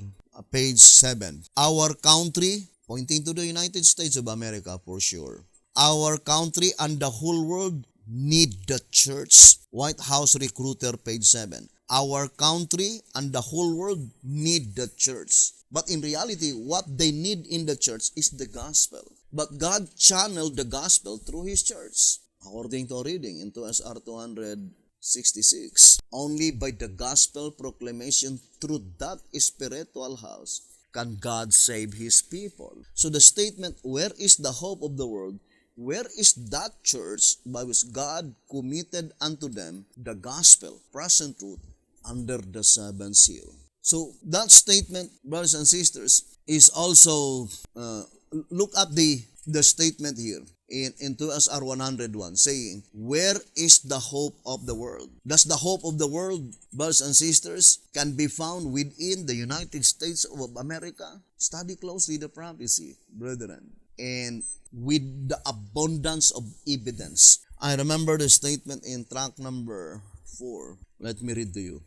page 7. Our country, pointing to the United States of America for sure, our country and the whole world need the church. White House Recruiter, page 7. Our country and the whole world need the church. But in reality, what they need in the church is the gospel. But God channeled the gospel through His church. According to our reading in 2SR 266, only by the gospel proclamation through that spiritual house can God save His people. So the statement, where is the hope of the world? Where is that church by which God committed unto them the gospel, present truth, under the seventh seal? So that statement, brothers and sisters, is also, look at the statement here in 2SR 101, saying, where is the hope of the world? Does the hope of the world, brothers and sisters, can be found within the United States of America? Study closely the prophecy, brethren, and with the abundance of evidence. I remember the statement in track number 4. Let me read to you.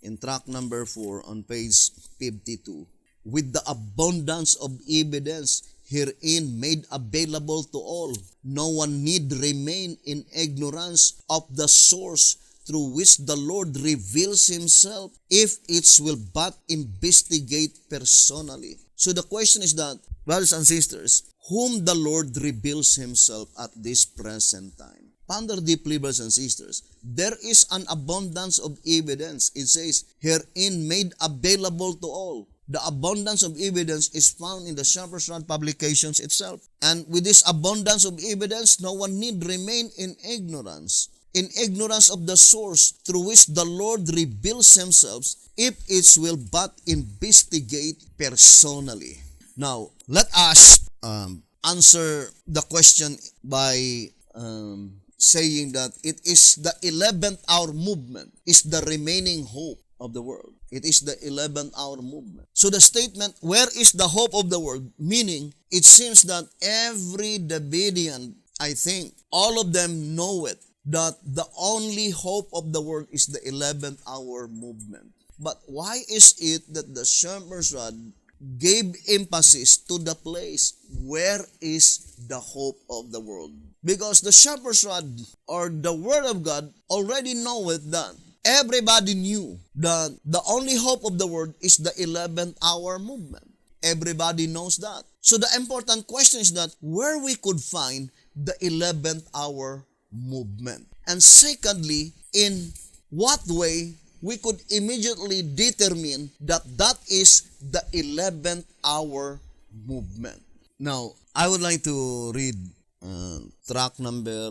In track number 4 on page 52. With the abundance of evidence herein made available to all, no one need remain in ignorance of the source through which the Lord reveals Himself, if it will but investigate personally. So the question is that, brothers and sisters, whom the Lord reveals Himself at this present time. Ponder deeply, brothers and sisters. There is an abundance of evidence. It says, herein made available to all. The abundance of evidence is found in the Shepherd's Rod publications itself. And with this abundance of evidence, no one need remain in ignorance. In ignorance of the source through which the Lord reveals Himself, if it will but investigate personally. Now, let us answer the question by saying that it is the 11th hour movement is the remaining hope of the world. It is the 11th hour movement. So the statement, where is the hope of the world? Meaning, it seems that every Davidian, I think, all of them know it, that the only hope of the world is the 11th hour movement. But why is it that the Shepherd's Rod gave emphasis to the place, where is the hope of the world? Because the Shepherd's Rod, or the Word of God, already knoweth that everybody knew that the only hope of the world is the 11th hour movement. Everybody knows that. So the important question is that where we could find the 11th hour movement. And secondly, in what way we could immediately determine that that is the 11th hour movement. Now, I would like to read track number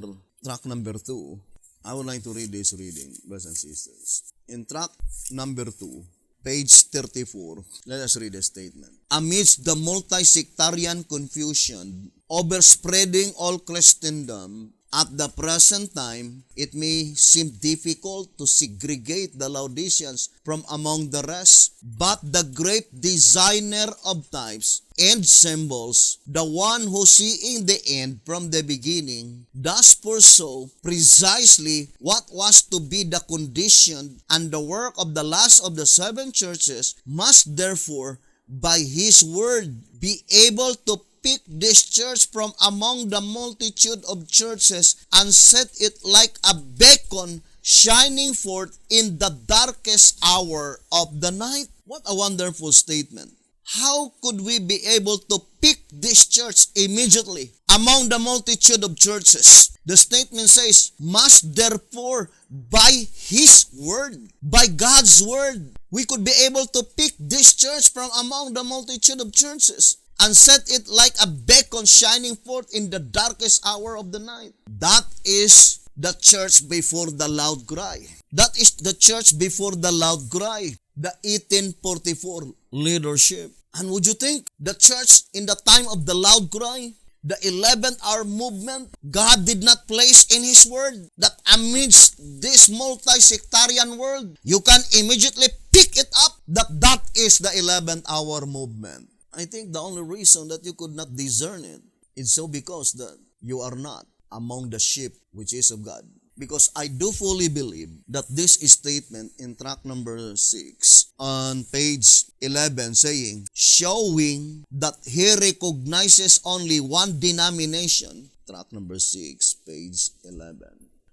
2. I would like to read this reading, brothers and sisters. In track number 2, page 34, let us read the statement. Amidst the multi-sectarian confusion overspreading all Christendom, At the present time, it may seem difficult to segregate the Laodiceans from among the rest, but the great designer of types and symbols, the one who seeing the end from the beginning, does foresaw precisely what was to be the condition and the work of the last of the seven churches, must therefore by his word be able to pick this church from among the multitude of churches and set it like a beacon shining forth in the darkest hour of the night. What a wonderful statement. How could we be able to pick this church immediately among the multitude of churches? The statement says, must therefore by his word, by God's word, we could be able to pick this church from among the multitude of churches and set it like a beacon shining forth in the darkest hour of the night. That is the church before the loud cry. That is the church before the loud cry. The 1844 leadership. And would you think the church in the time of the loud cry, the 11th hour movement, God did not place in His word that amidst this multi-sectarian world, you can immediately pick it up that is the 11th hour movement. I think the only reason that you could not discern it is so because that you are not among the sheep which is of God. Because I do fully believe that this statement in track number 6 on page 11 saying, showing that he recognizes only one denomination, track number 6, page 11.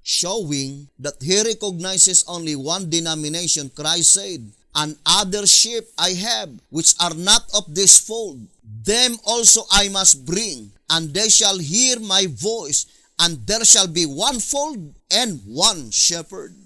Showing that he recognizes only one denomination, Christ said, and other sheep I have, which are not of this fold. Them also I must bring, and they shall hear my voice, and there shall be one fold and one shepherd.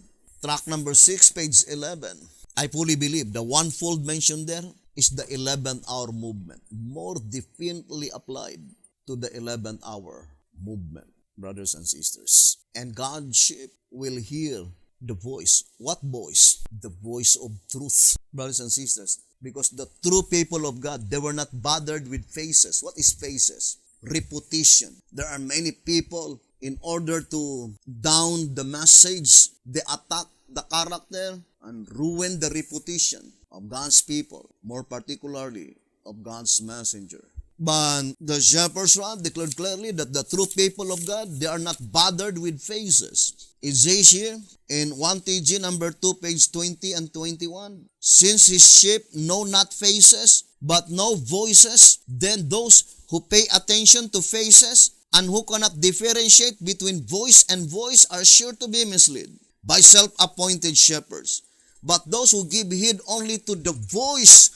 Track number 6, page 11. I fully believe the one fold mentioned there is the 11th hour movement. More definitely applied to the 11th hour movement, brothers and sisters. And God's sheep will hear the voice. What voice? The voice of truth, brothers and sisters. Because the true people of God, they were not bothered with faces. What is faces? Reputation. There are many people, in order to down the message, they attack the character and ruin the reputation of God's people, more particularly of God's messenger. But the shepherd's rod declared clearly that the true people of God, they are not bothered with faces. It says here in 1 TG number 2, page 20 and 21, since his sheep know not faces, but know voices, then those who pay attention to faces and who cannot differentiate between voice and voice are sure to be misled by self-appointed shepherds. But those who give heed only to the voice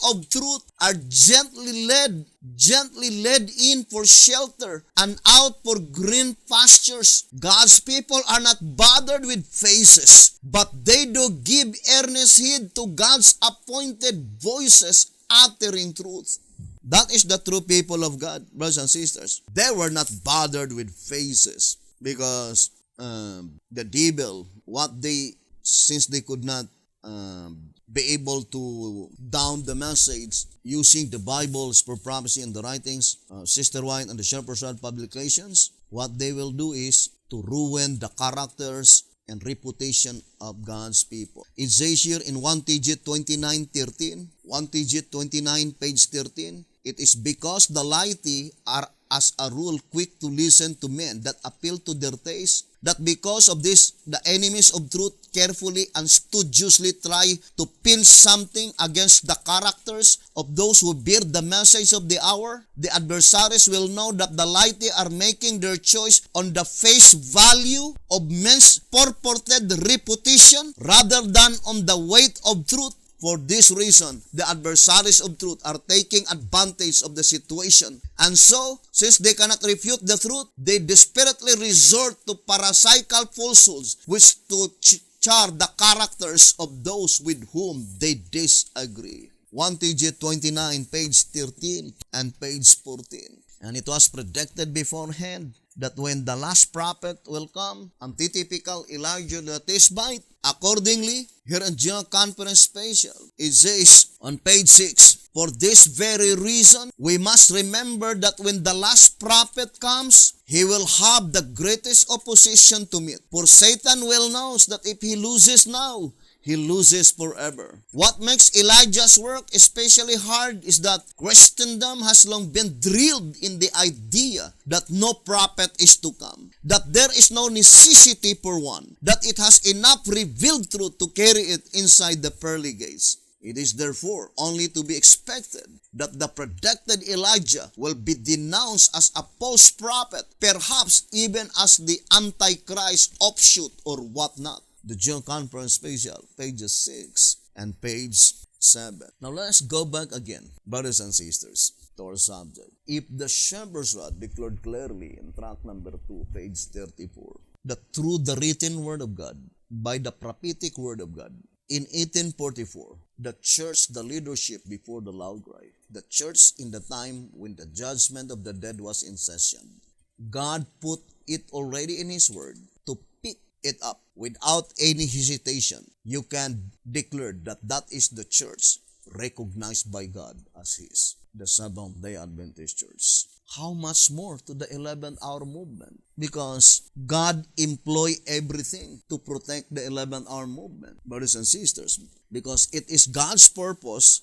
of truth, are gently led in for shelter and out for green pastures. God's people are not bothered with faces, but they do give earnest heed to God's appointed voices uttering truth. That is the true people of God, brothers and sisters. They were not bothered with faces because the devil, since they could not be able to down the message using the Bibles for prophecy and the writings, Sister White and the Shepherd's Rod publications, what they will do is to ruin the characters and reputation of God's people. It says here in 1 TG 29:13, 1 TG 29, page 13, it is because the laity are as a rule quick to listen to men that appeal to their taste, that because of this, the enemies of truth carefully and studiously try to pin something against the characters of those who bear the message of the hour. The adversaries will know that the laity are making their choice on the face value of men's purported reputation rather than on the weight of truth. For this reason, the adversaries of truth are taking advantage of the situation. And so, since they cannot refute the truth, they desperately resort to parasitical falsehoods which to char the characters of those with whom they disagree. 1 TG 29, page 13 and page 14. And it was predicted beforehand that when the last prophet will come, antitypical Elijah the Tishbite, accordingly, here in General Conference Special, it says on page 6, for this very reason, we must remember that when the last prophet comes, he will have the greatest opposition to meet. For Satan well knows that if he loses now, he loses forever. What makes Elijah's work especially hard is that Christendom has long been drilled in the idea that no prophet is to come, that there is no necessity for one, that it has enough revealed truth to carry it inside the pearly gates. It is therefore only to be expected that the predicted Elijah will be denounced as a false prophet, perhaps even as the Antichrist offshoot or whatnot. The General Conference Special, pages 6 and page 7. Now let's go back again, brothers and sisters, to our subject. If the shepherd's rod declared clearly in tract number 2, page 34, that through the written word of God, by the prophetic word of God, in 1844, the church, the leadership before the loud cry, the church in the time when the judgment of the dead was in session, God put it already in His word to pick it up without any hesitation. You can declare that that is the church recognized by God as His, the Seventh-day Adventist Church. How much more to the 11th hour movement? Because God employ everything to protect the 11th hour movement, brothers and sisters. Because it is God's purpose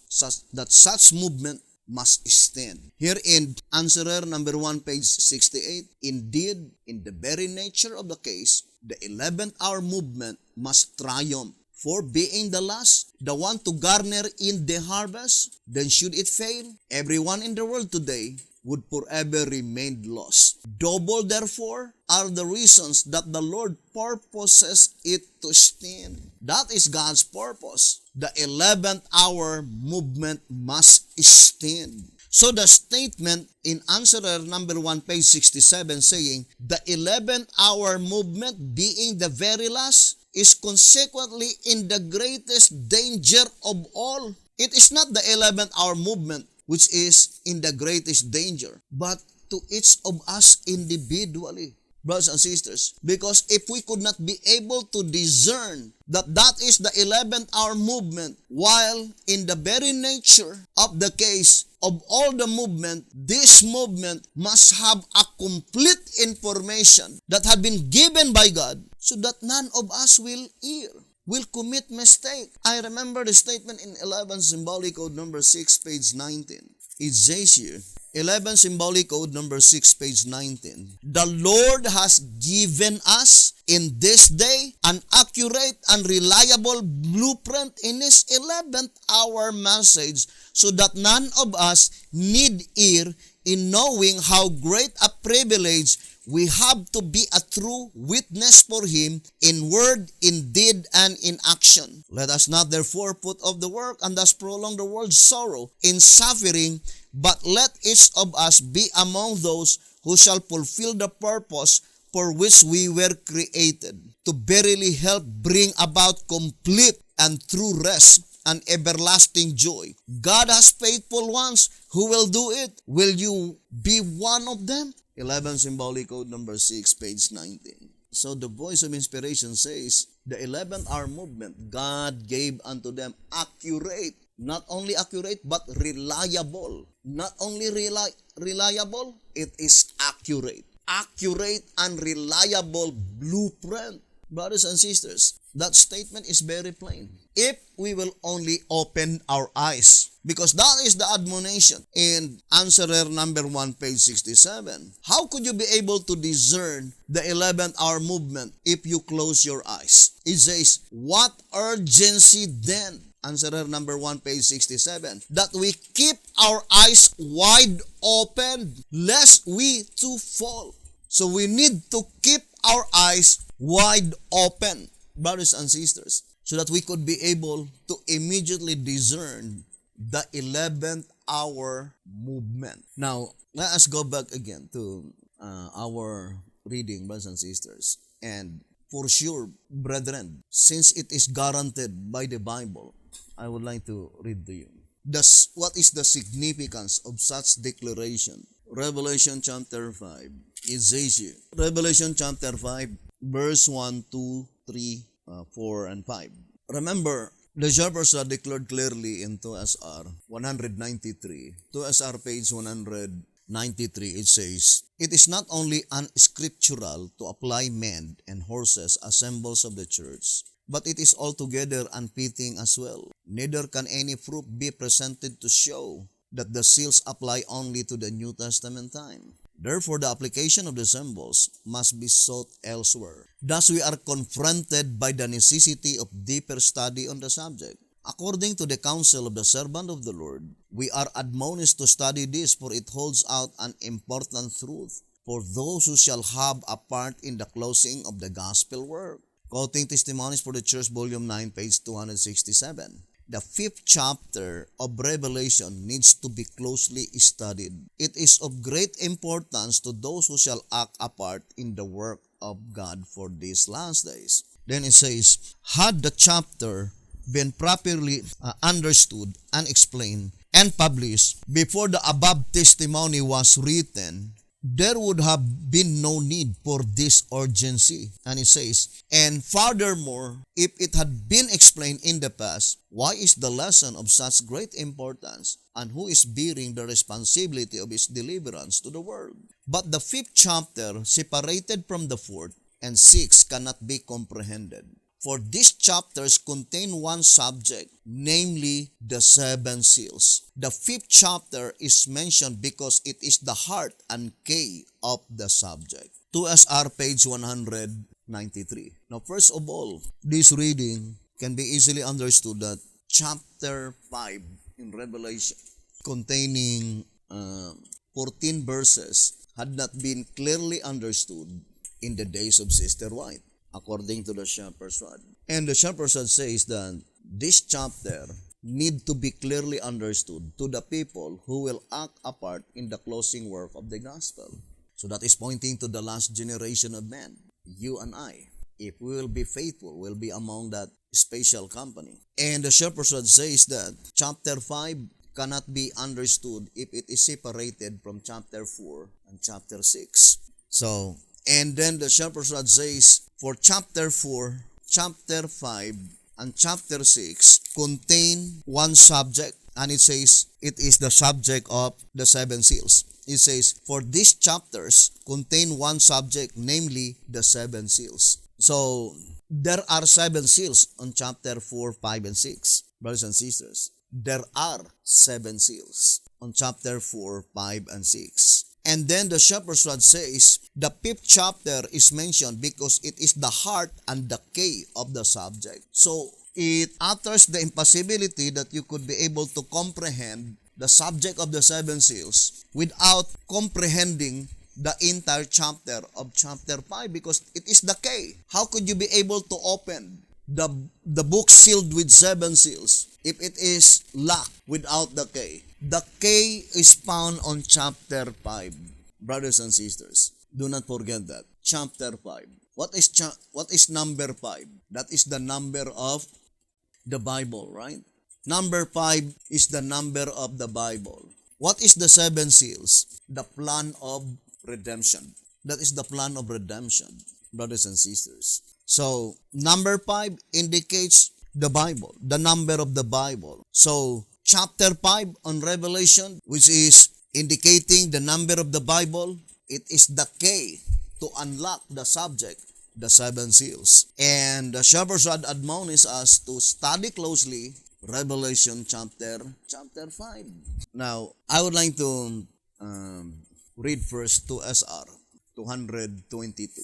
that such movement must stand. Here in Answerer number 1, page 68, indeed, in the very nature of the case, the 11th hour movement must triumph. For being the last, the one to garner in the harvest, then should it fail, everyone in the world today would forever remain lost. Double, therefore, are the reasons that the Lord purposes it to stand. That is God's purpose. The 11th hour movement must stand. So the statement in Answerer number 1, page 67, saying, the 11th hour movement being the very last, is consequently in the greatest danger of all. It is not the 11th hour movement which is in the greatest danger, but to each of us individually, brothers and sisters. Because if we could not be able to discern that that is the 11th hour movement, while in the very nature of the case of all the movement, this movement must have a complete information that had been given by God, so that none of us will err, will commit mistake. I remember the statement in 11 Symbolic Code number 6, page 19. It says here, 11 Symbolic Code number 6, page 19. The Lord has given us in this day an accurate and reliable blueprint in His 11th hour message, so that none of us need err in knowing how great a privilege we have to be a true witness for Him in word, in deed, and in action. Let us not therefore put off the work and thus prolong the world's sorrow in suffering, but let each of us be among those who shall fulfill the purpose for which we were created, to verily help bring about complete and true rest and everlasting joy. God has faithful ones who will do it. Will you be one of them? 11 Symbolic Code number 6, page 19. So the voice of inspiration says, the 11th hour movement, God gave unto them accurate, not only accurate, but reliable. Not only reliable, it is accurate. Accurate and reliable blueprint. Brothers and sisters, that statement is very plain. If we will only open our eyes, because that is the admonition in Answerer number 1, page 67. How could you be able to discern the 11th hour movement if you close your eyes? It says, what urgency then? Answerer number 1, page 67. That we keep our eyes wide open, lest we too fall. So we need to keep our eyes wide open, brothers and sisters, so that we could be able to immediately discern the 11th hour movement. Now, let us go back again to our reading, brothers and sisters. And for sure, brethren, since it is guaranteed by the Bible, I would like to read to you. What is the significance of such declaration? Revelation chapter 5. Ezekiel. Revelation chapter 5, verse 1, 2, 3, 4, and 5. Remember, the shepherds are declared clearly in 2SR 193. 2SR page 193, it says, "It is not only unscriptural to apply men and horses as symbols of the church, but it is altogether unfitting as well. Neither can any proof be presented to show that the seals apply only to the New Testament time. Therefore, the application of the symbols must be sought elsewhere. Thus, we are confronted by the necessity of deeper study on the subject. According to the counsel of the servant of the Lord, we are admonished to study this, for it holds out an important truth for those who shall have a part in the closing of the gospel work." Quoting Testimonies for the Church, Volume 9, page 267. The 5th chapter of Revelation needs to be closely studied. It is of great importance to those who shall act a part in the work of God for these last days. Then it says, "Had the chapter been properly understood and explained and published before the above testimony was written, there would have been no need for this urgency." And it says, "And furthermore, if it had been explained in the past, why is the lesson of such great importance, and who is bearing the responsibility of its deliverance to the world?" But the 5th chapter, separated from the 4th and 6th, cannot be comprehended. For these chapters contain one subject, namely the 7 seals. The 5th chapter is mentioned because it is the heart and key of the subject. 2SR page 193. Now, first of all, this reading can be easily understood that chapter 5 in Revelation, containing 14 verses, had not been clearly understood in the days of Sister White, according to the Shepherd's Rod. And the Shepherd's Rod says that this chapter need to be clearly understood to the people who will act a part in the closing work of the gospel. So that is pointing to the last generation of men, you and I. If we will be faithful, we'll be among that special company. And the Shepherd's Rod says that chapter 5 cannot be understood if it is separated from chapter 4 and chapter 6. So, and then the Shepherd's Rod says, for chapter 4, chapter 5, and chapter 6 contain one subject, and it says it is the subject of the 7 seals. It says, for these chapters contain one subject, namely the 7 seals. So, there are 7 seals on chapter 4, 5, and 6. Brothers and sisters, there are 7 seals on chapter 4, 5, and 6. And then the Shepherd's Rod says, the 5th chapter is mentioned because it is the heart and the key of the subject. So, it utters the impossibility that you could be able to comprehend the subject of the 7 seals without comprehending the entire chapter of chapter 5, because it is the key. How could you be able to open the book sealed with 7 seals if it is locked without the key? The key is found on chapter 5. Brothers and sisters, do not forget that. Chapter 5. What is number 5? That is the number of the Bible, right? Number 5 is the number of the Bible. What is the 7 seals? The plan of redemption. That is the plan of redemption, brothers and sisters. So, number 5 indicates the Bible, the number of the Bible. So, chapter 5 on Revelation, which is indicating the number of the Bible, it is the key to unlock the subject, the 7 seals. And the Shepherd's Rod admonishes us to study closely Revelation chapter 5. Now, I would like to read first 2SR 222.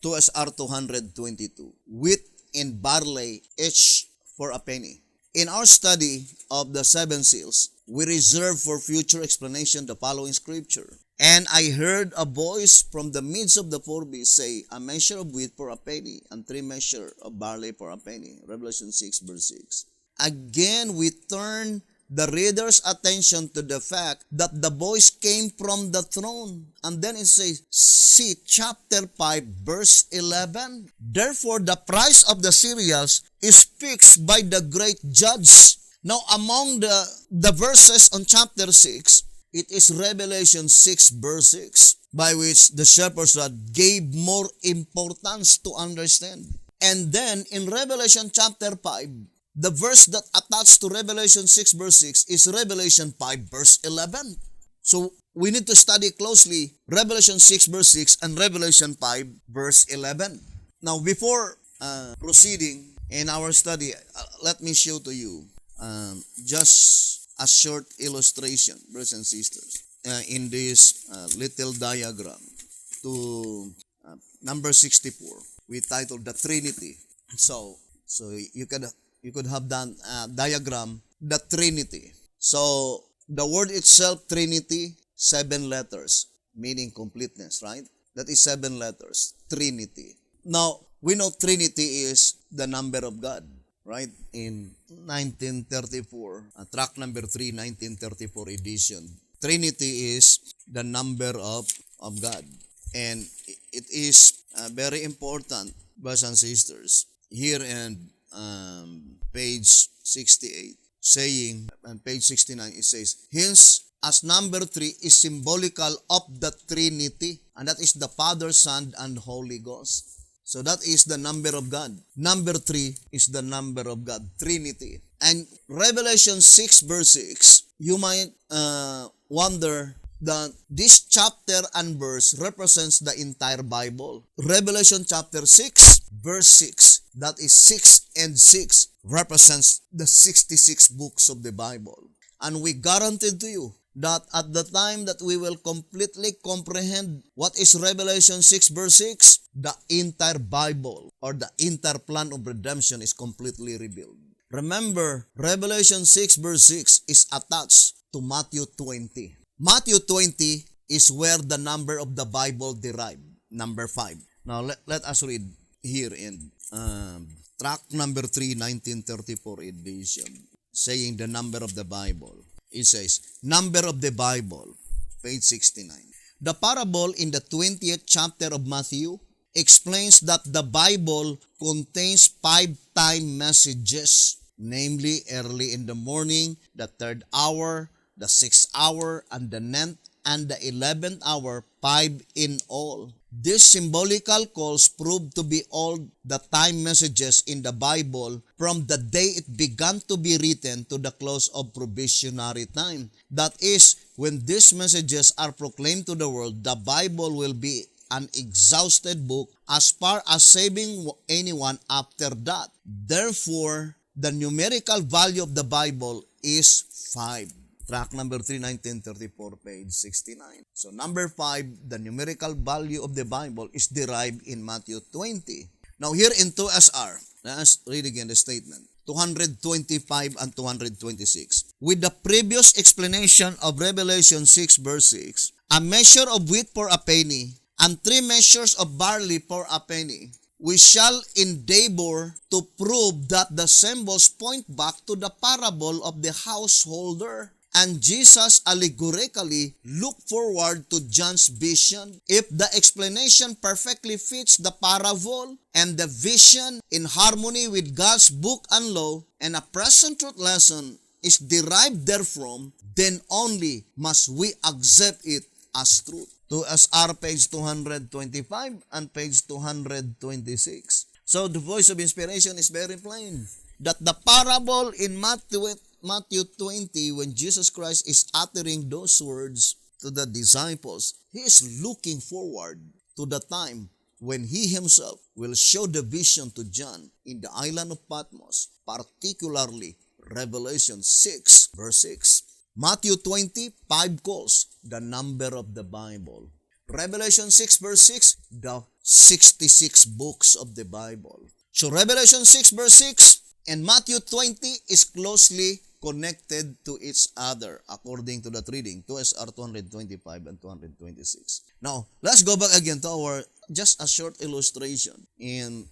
2SR 222. Wheat and barley, each for a penny. In our study of the 7 seals, we reserve for future explanation the following scripture. And I heard a voice from the midst of the 4 beasts say, a measure of wheat for a penny, and 3 measures of barley for a penny. Revelation 6 verse 6. Again, we turn the reader's attention to the fact that the voice came from the throne. And then it says, see chapter 5 verse 11. Therefore, the price of the cereals is fixed by the great judge. Now, among the verses on chapter 6, It is Revelation 6 verse 6, by which the shepherd's rod gave more importance to understand. And then in Revelation chapter 5, the verse that attached to Revelation 6 verse 6 is Revelation 5 verse 11. So we need to study closely Revelation 6 verse 6 and Revelation 5 verse 11. Now before proceeding in our study, let me show to you just a short illustration, brothers and sisters, in this little diagram to number 64. We titled the Trinity. So you could have done diagram the Trinity. So the word itself, Trinity, 7 letters, meaning completeness, right? That is 7 letters, Trinity. Now, we know Trinity is the number of God, right? In 1934, track number 3, 1934 edition, Trinity is the number of God. And it is very important, brothers and sisters, here in page 68, saying, on page 69, it says, hence, as number 3 is symbolical of the Trinity, and that is the Father, Son, and Holy Ghost. So that is the number of God. Number 3 is the number of God, Trinity. And Revelation 6 verse 6, you might wonder that this chapter and verse represents the entire Bible. Revelation chapter 6 verse 6, that is 6 and 6, represents the 66 books of the Bible. And we guaranteed to you that at the time that we will completely comprehend what is Revelation 6 verse 6, the entire Bible or the entire plan of redemption is completely revealed. Remember, Revelation 6 verse 6 is attached to Matthew 20. Matthew 20 is where the number of the Bible derived, number 5. Now let us read here in track number 3, 1934 edition, saying the number of the Bible. It says, number of the Bible, page 69. The parable in the 20th chapter of Matthew explains that the Bible contains 5 time messages, namely early in the morning, the 3rd hour, the 6th hour, and the 9th and the 11th hour, 5 in all. These symbolical calls prove to be all the time messages in the Bible from the day it began to be written to the close of probationary time. That is, when these messages are proclaimed to the world, the Bible will be an exhausted book as far as saving anyone after that. Therefore, the numerical value of the Bible is 5. Track number 3, 1934, page 69. So number 5, the numerical value of the Bible is derived in Matthew 20. Now here in 2SR, let's read again the statement. 225 and 226. With the previous explanation of Revelation 6 verse 6, a measure of wheat for a penny, and 3 measures of barley for a penny, we shall endeavor to prove that the symbols point back to the parable of the householder. And Jesus allegorically looked forward to John's vision. If the explanation perfectly fits the parable and the vision in harmony with God's book and law, and a present truth lesson is derived therefrom, then only must we accept it as truth. To SR page 225 and page 226. So the voice of inspiration is very plain. That the parable in Matthew 20, when Jesus Christ is uttering those words to the disciples, He is looking forward to the time when He Himself will show the vision to John in the island of Patmos, particularly Revelation 6, verse 6. Matthew 20, 5 calls the number of the Bible. Revelation 6, verse 6, the 66 books of the Bible. So Revelation 6, verse 6, and Matthew 20 is closely connected to each other according to that reading, 2SR 225 and 226. Now, let's go back again to our, just a short illustration in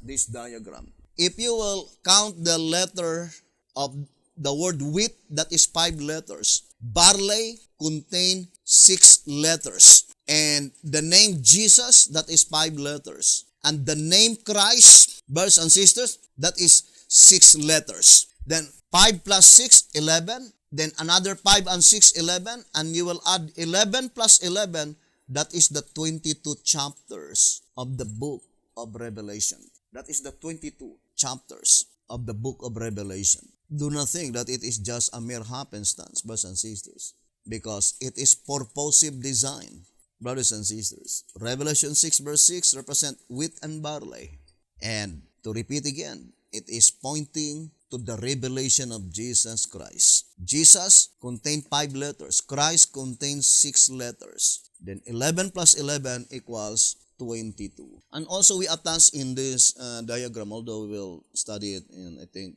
this diagram. If you will count the letter of the word wheat, that is 5 letters. Barley contain 6 letters. And the name Jesus, that is 5 letters. And the name Christ, brothers and sisters, that is 6 letters. Then 5 plus 6, 11. then another 5 and 6, 11, and you will add 11 plus 11, that is the 22 chapters of the book of Revelation. That is the 22 chapters of the book of Revelation. Do not think that it is just a mere happenstance, brothers and sisters, because it is purposive design, brothers and sisters. Revelation 6 verse 6 represent wheat and barley. And to repeat again, it is pointing to the revelation of Jesus Christ. Jesus contained 5 letters. Christ contains 6 letters. Then 11 plus 11 equals 22. And also we attach in this diagram, although we will study it in, I think,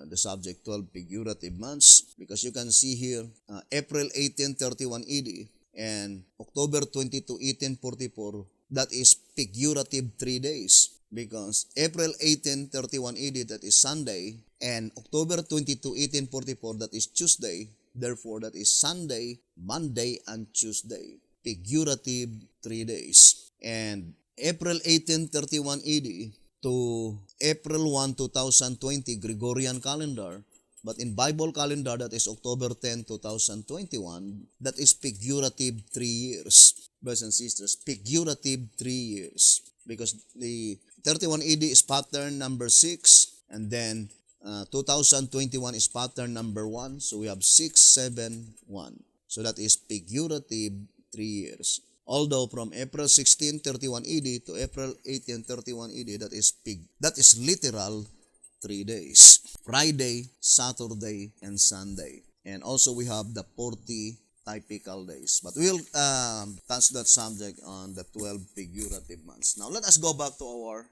the subject 12 figurative months, because you can see here April 1831 AD and October 22, 1844, that is figurative 3 days. Because April 1831 AD, that is Sunday, and October 22, 1844, that is Tuesday. Therefore, that is Sunday, Monday, and Tuesday. Figurative 3 days. And April 1831 AD to April 1, 2020, Gregorian calendar. But in Bible calendar, that is October 10, 2021, that is figurative 3 years. Brothers and sisters, figurative 3 years. Because the 31 AD is pattern number 6, and then 2021 is pattern number 1. So we have 6, 7, 1. So that is figurative 3 years. Although from April 16, 31 AD to April 18, 31 AD, that is literal 3 days. Friday, Saturday, and Sunday. And also we have the 40 typical days. But we'll touch that subject on the 12 figurative months. Now let us go back to our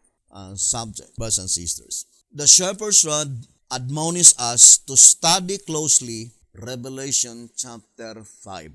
subject, brothers and sisters. The shepherd's rod admonishes us to study closely Revelation chapter 5.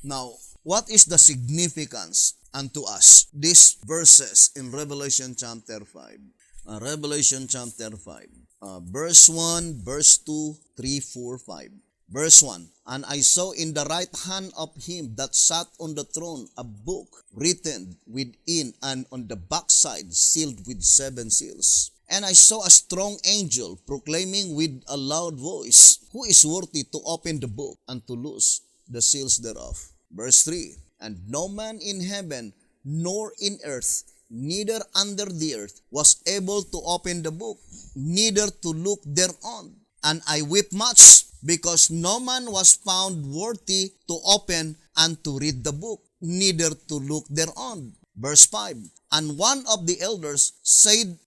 Now, what is the significance unto us? These verses in Revelation chapter 5. Revelation chapter 5. Verse 1, verse 2, 3, 4, 5. Verse 1, and I saw in the right hand of him that sat on the throne a book written within and on the backside sealed with 7 seals. And I saw a strong angel proclaiming with a loud voice, who is worthy to open the book and to loose the seals thereof. Verse 3, and no man in heaven nor in earth, neither under the earth, was able to open the book, neither to look thereon. And I wept much, because no man was found worthy to open and to read the book, neither to look thereon. Verse 5, and one of the elders said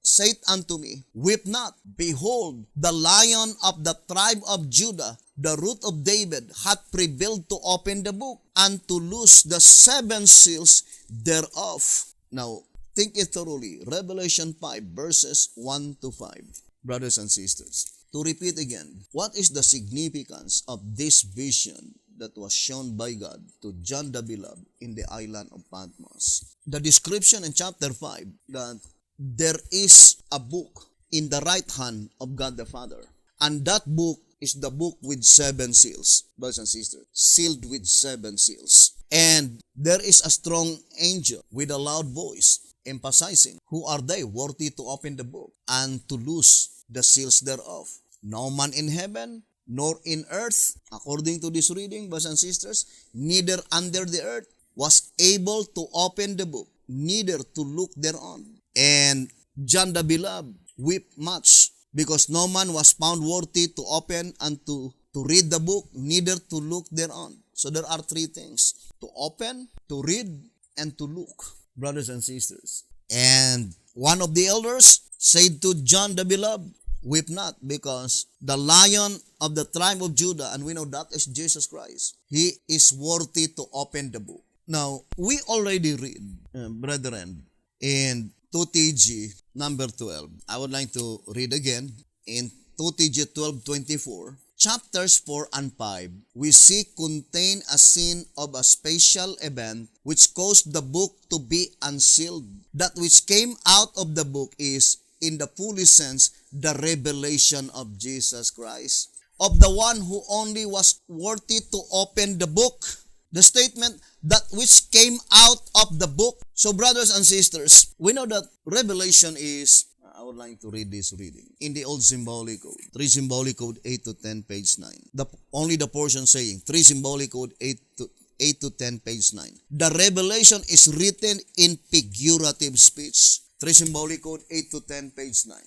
unto me, weep not, behold, the Lion of the tribe of Judah, the root of David, hath prevailed to open the book, and to loose the 7 seals thereof. Now, think it thoroughly. Revelation 5, verses 1 to 5. Brothers and sisters, to repeat again, what is the significance of this vision that was shown by God to John the Beloved in the island of Patmos? The description in chapter 5 that there is a book in the right hand of God the Father, and that book is the book with 7 seals, brothers and sisters, sealed with 7 seals. And there is a strong angel with a loud voice emphasizing, who are they worthy to open the book and to loose the seals thereof? No man in heaven, nor in earth, according to this reading, brothers and sisters, neither under the earth was able to open the book, neither to look thereon. And John the Beloved wept much, because no man was found worthy to open and to read the book, neither to look thereon. So there are 3 things: to open, to read, and to look, brothers and sisters. And one of the elders said to John the Beloved, weep not, because the Lion of the tribe of Judah, and we know that is Jesus Christ, he is worthy to open the book. Now, we already read, brethren, in 2TG number 12. I would like to read again in 2TG 12:24. Chapters 4 and 5, we see contain a scene of a special event which caused the book to be unsealed. That which came out of the book is, in the fullest sense, the revelation of Jesus Christ, of the one who only was worthy to open the book. The statement, that which came out of the book. So brothers and sisters, we know that revelation is I would like to read this reading. In the old symbolic code, 3 symbolic code 8 to 10, page 9. Only the portion saying 3 symbolic code 8 to 10, page 9. The revelation is written in figurative speech. 3 symbolic code 8 to 10, page 9.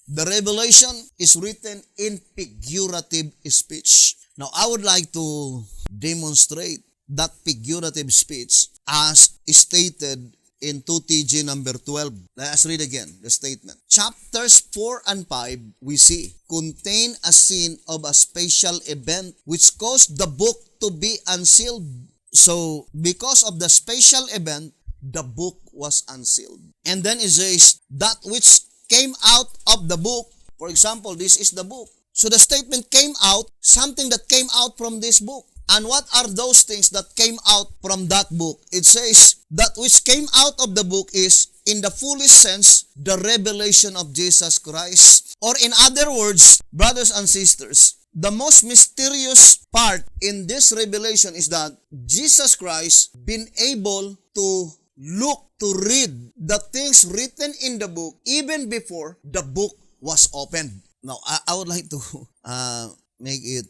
The revelation is written in figurative speech. Now, I would like to demonstrate that figurative speech as stated in 2TG number 12. Let us read again the statement. Chapters 4 and 5, we see, contain a scene of a special event which caused the book to be unsealed. So, because of the special event, the book was unsealed. And then it says, that which came out of the book, for example, this is the book. So the statement came out, something that came out from this book. And what are those things that came out from that book? It says, that which came out of the book is, in the fullest sense, the revelation of Jesus Christ. Or in other words, brothers and sisters, the most mysterious part in this revelation is that Jesus Christ been able to look, to read the things written in the book even before the book was opened. Now, I would like to make it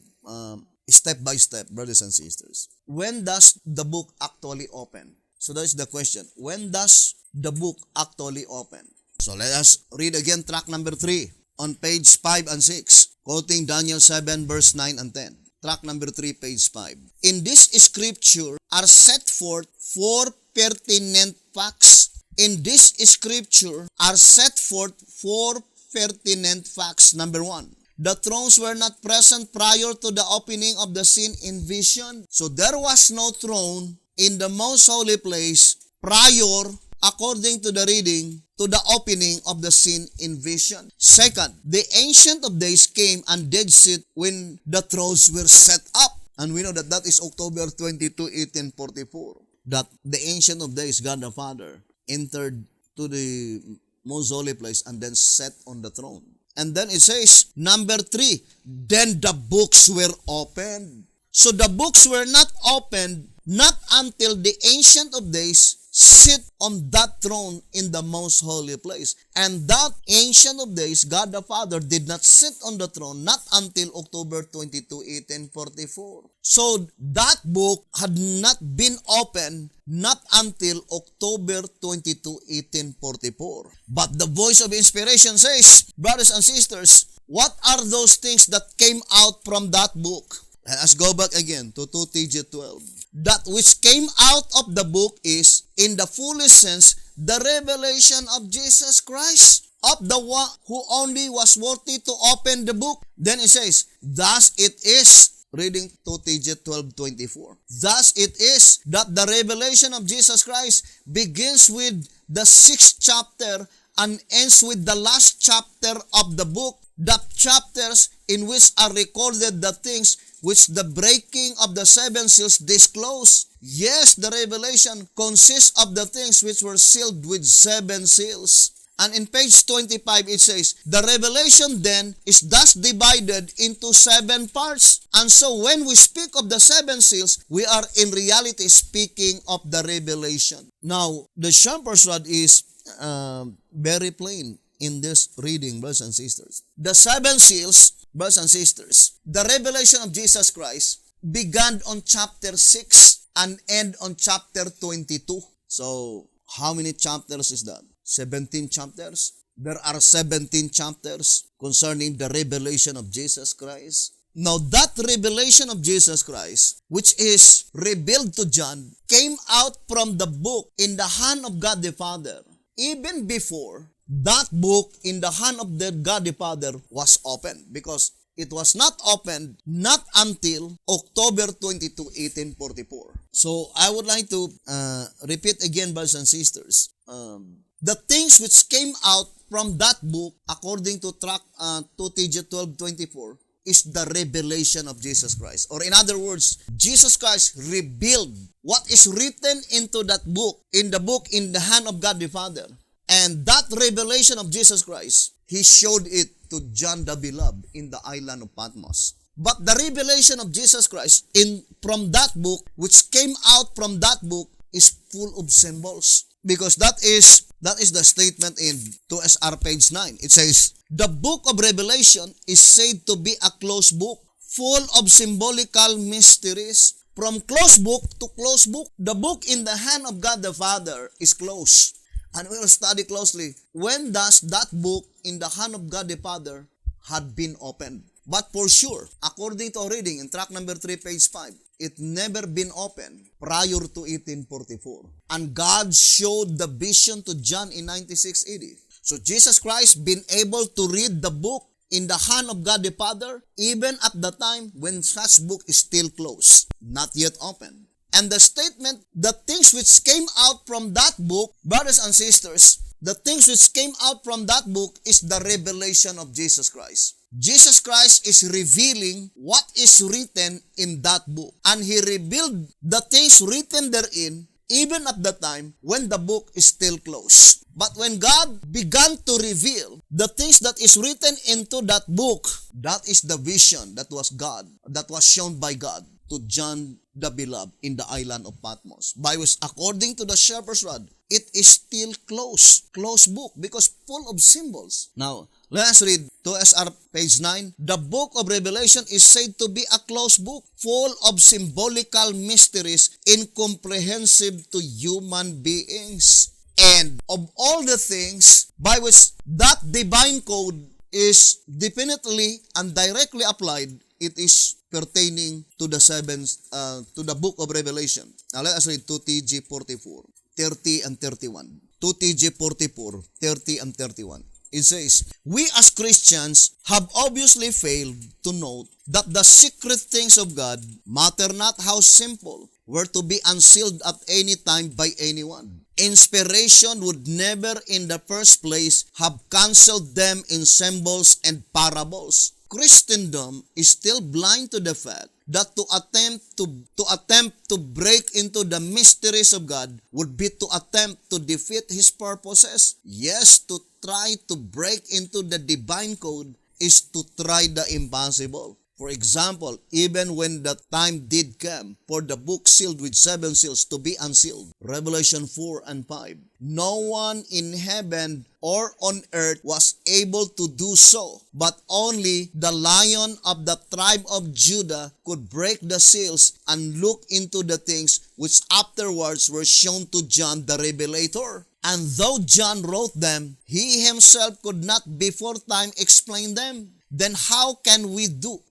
step by step, brothers and sisters. When does the book actually open? So that is the question. When does the book actually open? So let us read again track number 3 on page 5 and 6, quoting Daniel 7 verse 9 and 10. Track number 3, page 5. In this scripture are set forth 4 pertinent facts. In this scripture are set forth 4 pertinent facts. Number 1. The thrones were not present prior to the opening of the scene in vision. So there was no throne in the most holy place prior, according to the reading, to the opening of the scene in vision. Second, the Ancient of Days came and did sit when the thrones were set up. And we know that that is October 22, 1844. That the Ancient of Days, God the Father, entered to the most holy place and then sat on the throne. And then it says, number 3, then the books were opened. So the books were not opened not until the Ancient of Days sit on that throne in the most holy place. And that Ancient of Days, God the Father, did not sit on the throne not until October 22, 1844. So that book had not been opened not until October 22, 1844. But the voice of inspiration says, brothers and sisters, what are those things that came out from that book? Let us go back again to 2TG12. That which came out of the book is, in the fullest sense, the revelation of Jesus Christ, of the one who only was worthy to open the book. Then it says, thus it is, reading 2TG 12:24. Thus it is that the revelation of Jesus Christ begins with the 6th chapter and ends with the last chapter of the book. The chapters in which are recorded the things which the breaking of the 7 seals disclose. Yes, the revelation consists of the things which were sealed with 7 seals. And in page 25 it says, the revelation then is thus divided into 7 parts. And so when we speak of the 7 seals, we are in reality speaking of the revelation. Now, the shepherd's rod is very plain in this reading, brothers and sisters. The 7 seals, brothers and sisters, the revelation of Jesus Christ began on chapter 6 and end on chapter 22. So, how many chapters is that? 17 chapters. There are 17 chapters concerning the revelation of Jesus Christ. Now, that revelation of Jesus Christ, which is revealed to John, came out from the book in the hand of God the Father, even before that book in the hand of the God the Father was opened, because it was not opened not until October 22, 1844. So, I would like to repeat again, brothers and sisters. The things which came out from that book, according to track 2TG 12:24, is the revelation of Jesus Christ. Or in other words, Jesus Christ revealed what is written into that book, in the hand of God the Father. And that revelation of Jesus Christ, He showed it to John the Beloved in the island of Patmos. But the revelation of Jesus Christ from that book, which came out from that book, is full of symbols. Because that is the statement in 2SR page 9. It says, the book of Revelation is said to be a closed book, full of symbolical mysteries. From closed book to closed book, the book in the hand of God the Father is closed. And we will study closely, when does that book in the hand of God the Father had been opened? But for sure, according to our reading in track number 3, page 5, it never been opened prior to 1844. And God showed the vision to John in 96 AD. So Jesus Christ been able to read the book in the hand of God the Father, even at the time when such book is still closed, not yet open. And the statement, the things which came out from that book, brothers and sisters, the things which came out from that book is the revelation of Jesus Christ. Jesus Christ is revealing what is written in that book. And He revealed the things written therein even at the time when the book is still closed. But when God began to reveal the things that is written into that book, that is the vision that was shown by God to John the Beloved in the island of Patmos. By which, according to the shepherd's rod, it is still closed book, because full of symbols. Now, let us read 2SR page 9. The book of Revelation is said to be a closed book, full of symbolical mysteries incomprehensible to human beings. And of all the things by which that divine code is definitely and directly applied, it is pertaining to the book of Revelation. Now let us read 2TG 44, 30 and 31. 2TG 44, 30 and 31. It says, we as Christians have obviously failed to note that the secret things of God matter not how simple were to be unsealed at any time by anyone. Inspiration would never in the first place have canceled them in symbols and parables. Christendom is still blind to the fact that to attempt to break into the mysteries of God would be to attempt to defeat His purposes. Yes, to try to break into the divine code is to try the impossible. For example, even when the time did come for the book sealed with 7 seals to be unsealed, Revelation 4 and 5, no one in heaven or on earth was able to do so, but only the Lion of the tribe of Judah could break the seals and look into the things which afterwards were shown to John the Revelator. And though John wrote them, he himself could not before time explain them. Then how can we do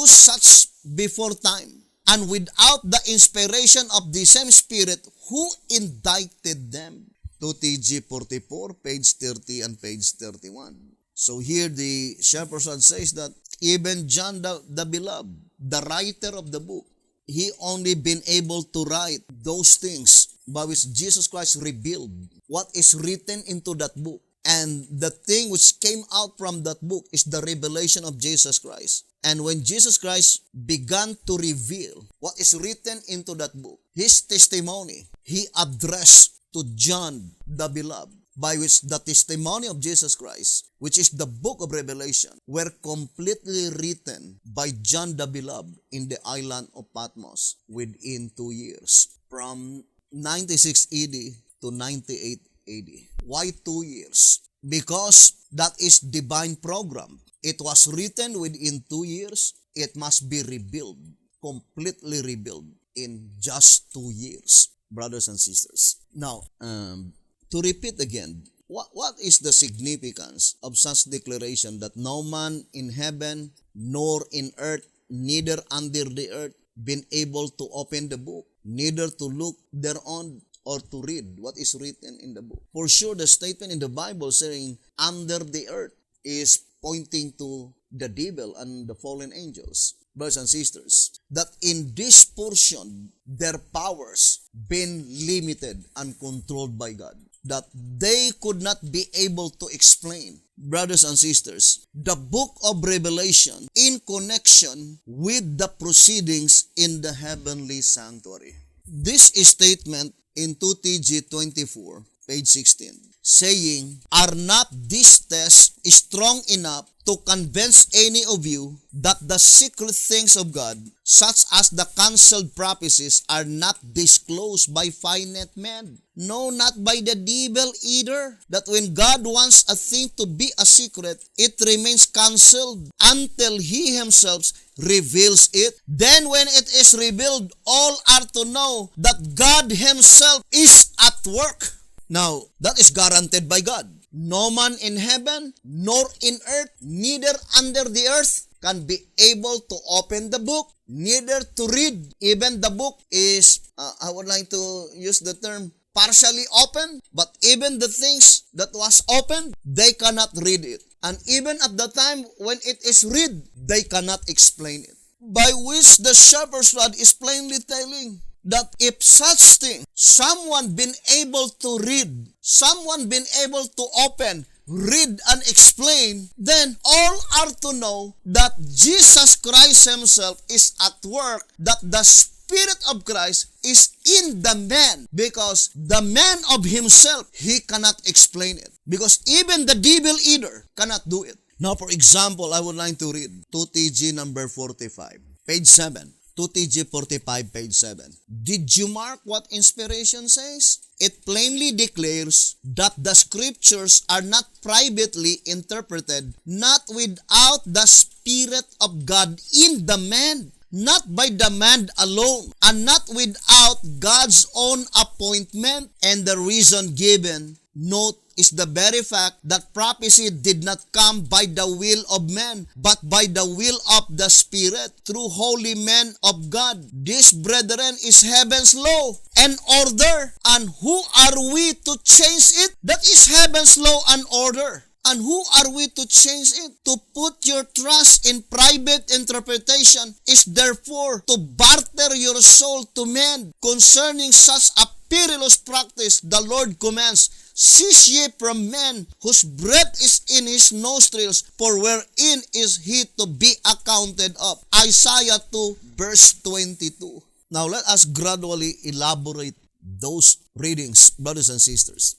such before time? And without the inspiration of the same Spirit, who indicted them? 2TG 44, page 30 and page 31. So here the shepherd's rod says that even John the Beloved, the writer of the book, he only been able to write those things by which Jesus Christ revealed what is written into that book. And the thing which came out from that book is the revelation of Jesus Christ. And when Jesus Christ began to reveal what is written into that book, His testimony, He addressed to John the Beloved, by which the testimony of Jesus Christ, which is the book of Revelation, were completely written by John the Beloved in the island of Patmos within 2 years, from 96 AD to 98 AD. Why 2 years? Because that is divine program. It was written within 2 years. It must be rebuilt, completely rebuilt in just 2 years, brothers and sisters. Now, to repeat again, what is the significance of such declaration that no man in heaven nor in earth, neither under the earth, been able to open the book, neither to look thereon, or to read what is written in the book? For sure, the statement in the Bible saying under the earth is pointing to the devil and the fallen angels. Brothers and sisters, that in this portion, their powers been limited and controlled by God, that they could not be able to explain, brothers and sisters, the book of Revelation in connection with the proceedings in the heavenly sanctuary. This statement in 2TG 24 page 16, saying, "Are not these tests strong enough to convince any of you that the secret things of God, such as the cancelled prophecies, are not disclosed by finite men? No, not by the devil either. That when God wants a thing to be a secret, it remains cancelled until He Himself reveals it. Then when it is revealed, all are to know that God Himself is at work." Now, that is guaranteed by God. No man in heaven, nor in earth, neither under the earth, can be able to open the book, neither to read. Even the book is, I would like to use the term, partially open, but even the things that was opened, they cannot read it. And even at the time when it is read, they cannot explain it. By which the shepherd's rod is plainly telling that if such thing, someone been able to read, someone been able to open, read and explain, then all are to know that Jesus Christ Himself is at work, that the Spirit of Christ is in the man, because the man of himself, he cannot explain it. Because even the devil either cannot do it. Now, for example, I would like to read 2TG number 45, page 7. 2TG 45, page 7. Did you mark what inspiration says? It plainly declares that the scriptures are not privately interpreted, not without the Spirit of God in the man, not by the man alone, and not without God's own appointment. And the reason given, note, is the very fact that prophecy did not come by the will of man, but by the will of the Spirit, through holy men of God. This, brethren, is heaven's law and order. And who are we to change it? That is heaven's law and order. And who are we to change it? To put your trust in private interpretation is therefore to barter your soul to men. Concerning such a perilous practice, the Lord commands, "Cease ye from men whose breath is in his nostrils, for wherein is he to be accounted of." Isaiah 2 verse 22. Now let us gradually elaborate those readings, brothers and sisters.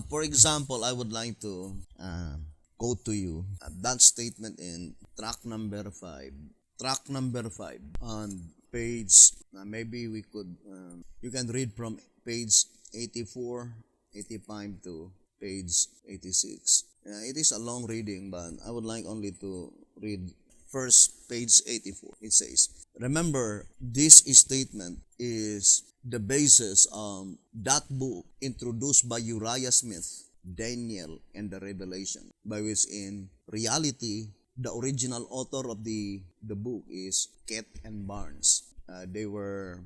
For example, I would like to quote to you that statement in track number 5. Track number 5 on page, maybe we could, you can read from page 84, 85 to page 86. It is a long reading, but I would like only to read first page 84. It says, "Remember, this statement is the basis of that book introduced by Uriah Smith, Daniel, and the Revelation, by which in reality, the original author of the book is Kate and Barnes. They were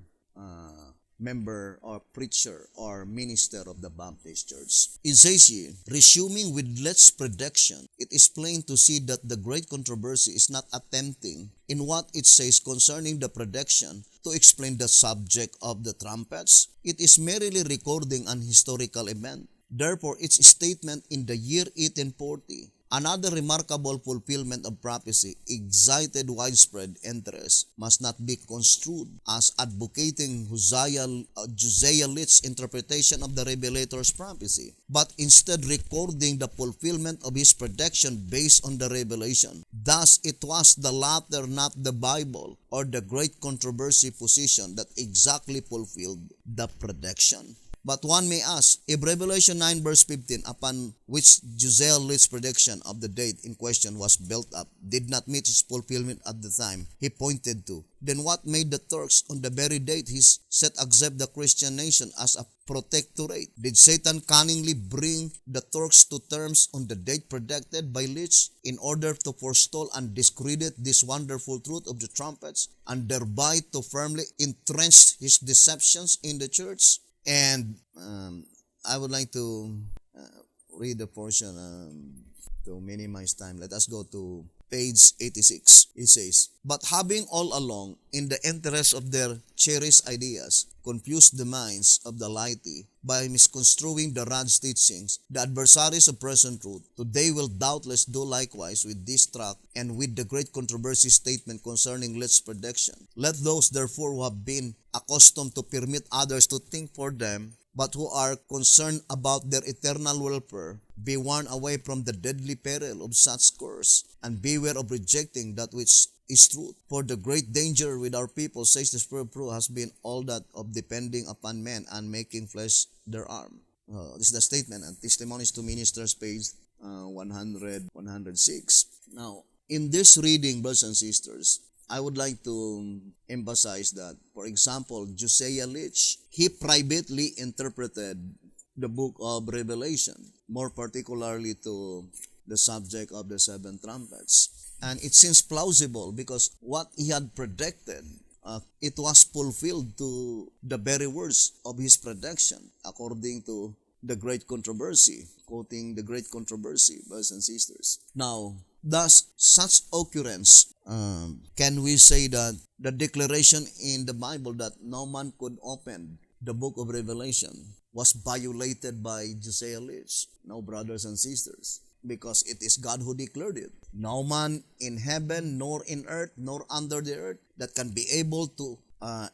member or preacher or minister of the Baptist Church." Ezekiel, resuming with Lett's prediction, it is plain to see that the great controversy is not attempting in what it says concerning the prediction to explain the subject of the trumpets. It is merely recording an historical event. Therefore, its statement in the year 1840, another remarkable fulfillment of prophecy, excited widespread interest, must not be construed as advocating Josiah Litt's interpretation of the Revelator's prophecy, but instead recording the fulfillment of his prediction based on the revelation. Thus, it was the latter, not the Bible, or the great controversy position that exactly fulfilled the prediction. But one may ask, if Revelation 9 verse 15, upon which Josiah Litt's prediction of the date in question was built up, did not meet its fulfillment at the time he pointed to, then what made the Turks on the very date he set accept the Christian nation as a protectorate? Did Satan cunningly bring the Turks to terms on the date predicted by Litch in order to forestall and discredit this wonderful truth of the trumpets, and thereby to firmly entrench his deceptions in the church? And I would like to read the portion to minimize time. Let us go to page 86. It says, "But having all along, in the interest of their cherished ideas, confused the minds of the laity by misconstruing the rod's teachings, the adversaries of present truth, today will doubtless do likewise with this tract and with the great controversy statement concerning Litt's prediction. Let those, therefore, who have been accustomed to permit others to think for them but who are concerned about their eternal welfare, be warned away from the deadly peril of such course, and beware of rejecting that which is truth. For the great danger with our people, says the Spirit of truth, has been all that of depending upon men and making flesh their arm. This is the statement and Testimonies to Ministers, page 106. Now, in this reading, brothers and sisters, I would like to emphasize that, for example, Josiah Leach, he privately interpreted the book of Revelation, more particularly to the subject of the seven trumpets. And it seems plausible because what he had predicted, it was fulfilled to the very words of his prediction, according to the great controversy, quoting the great controversy, brothers and sisters. Now, thus, such occurrence, can we say that the declaration in the Bible that no man could open the book of Revelation was violated by Josiah Leach? No, brothers and sisters, because it is God who declared it. No man in heaven, nor in earth, nor under the earth that can be able to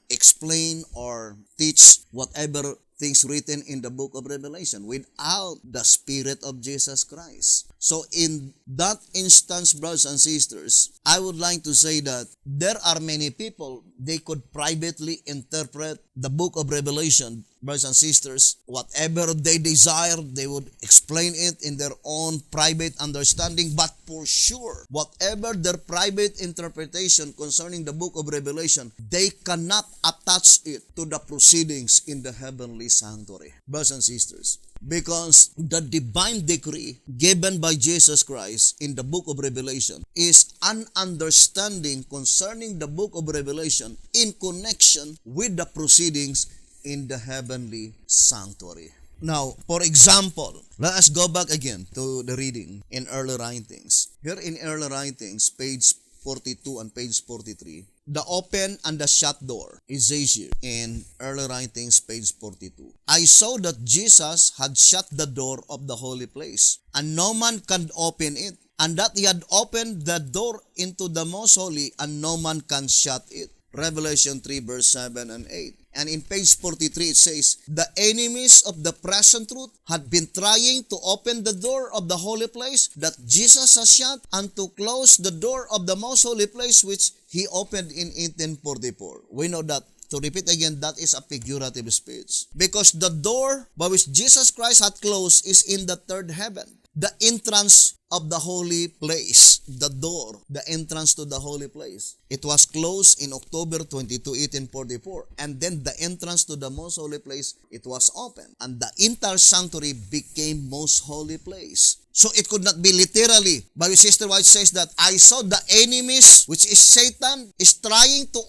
explain or teach whatever things written in the book of Revelation without the Spirit of Jesus Christ. So in that instance, brothers and sisters, I would like to say that there are many people, they could privately interpret the book of Revelation, brothers and sisters, whatever they desire, they would explain it in their own private understanding, but for sure, whatever their private interpretation concerning the book of Revelation, they cannot attach it to the proceedings in the heavenly sanctuary, brothers and sisters. Because the divine decree given by Jesus Christ in the book of Revelation is an understanding concerning the book of Revelation in connection with the proceedings in the heavenly sanctuary. Now, for example, let us go back again to the reading in early writings. Here in early writings, page 42 and page 43, the open and the shut door, Ezekiel, in early writings, page 42. I saw that Jesus had shut the door of the holy place, and no man can open it, and that he had opened the door into the most holy, and no man can shut it. Revelation 3 verse 7 and 8. And in page 43 it says, the enemies of the present truth had been trying to open the door of the holy place that Jesus has shut, and to close the door of the most holy place which he opened in 1844. We know that, to repeat again, that is a figurative speech. Because the door by which Jesus Christ had closed is in the third heaven. The entrance of the holy place, the door, the entrance to the holy place. It was closed in October 22, 1844. And then the entrance to the most holy place, it was open. And the entire sanctuary became most holy place. So it could not be literally. But Sister White says that I saw the enemies, which is Satan, is trying to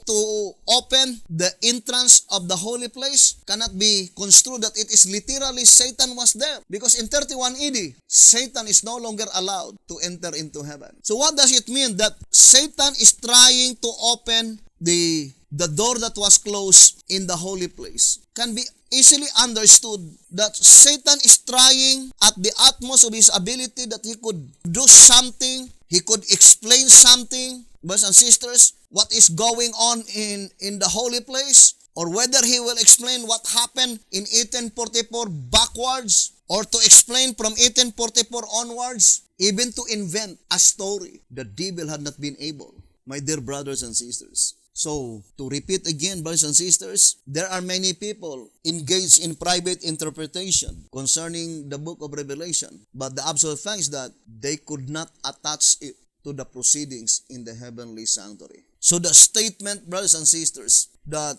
open the entrance of the holy place. Cannot be construed that it is literally Satan was there. Because in 31 AD, Satan is no longer allowed to enter into heaven. So what does it mean that Satan is trying to open the door that was closed in the holy place? Can be easily understood that Satan is trying at the utmost of his ability that he could do something, he could explain something, brothers and sisters, what is going on in the holy place, or whether he will explain what happened in 1844 backwards, or to explain from 1844 onwards, even to invent a story. The devil had not been able, my dear brothers and sisters. So, to repeat again, brothers and sisters, there are many people engaged in private interpretation concerning the book of Revelation. But the absolute fact is that they could not attach it to the proceedings in the heavenly sanctuary. So the statement, brothers and sisters, that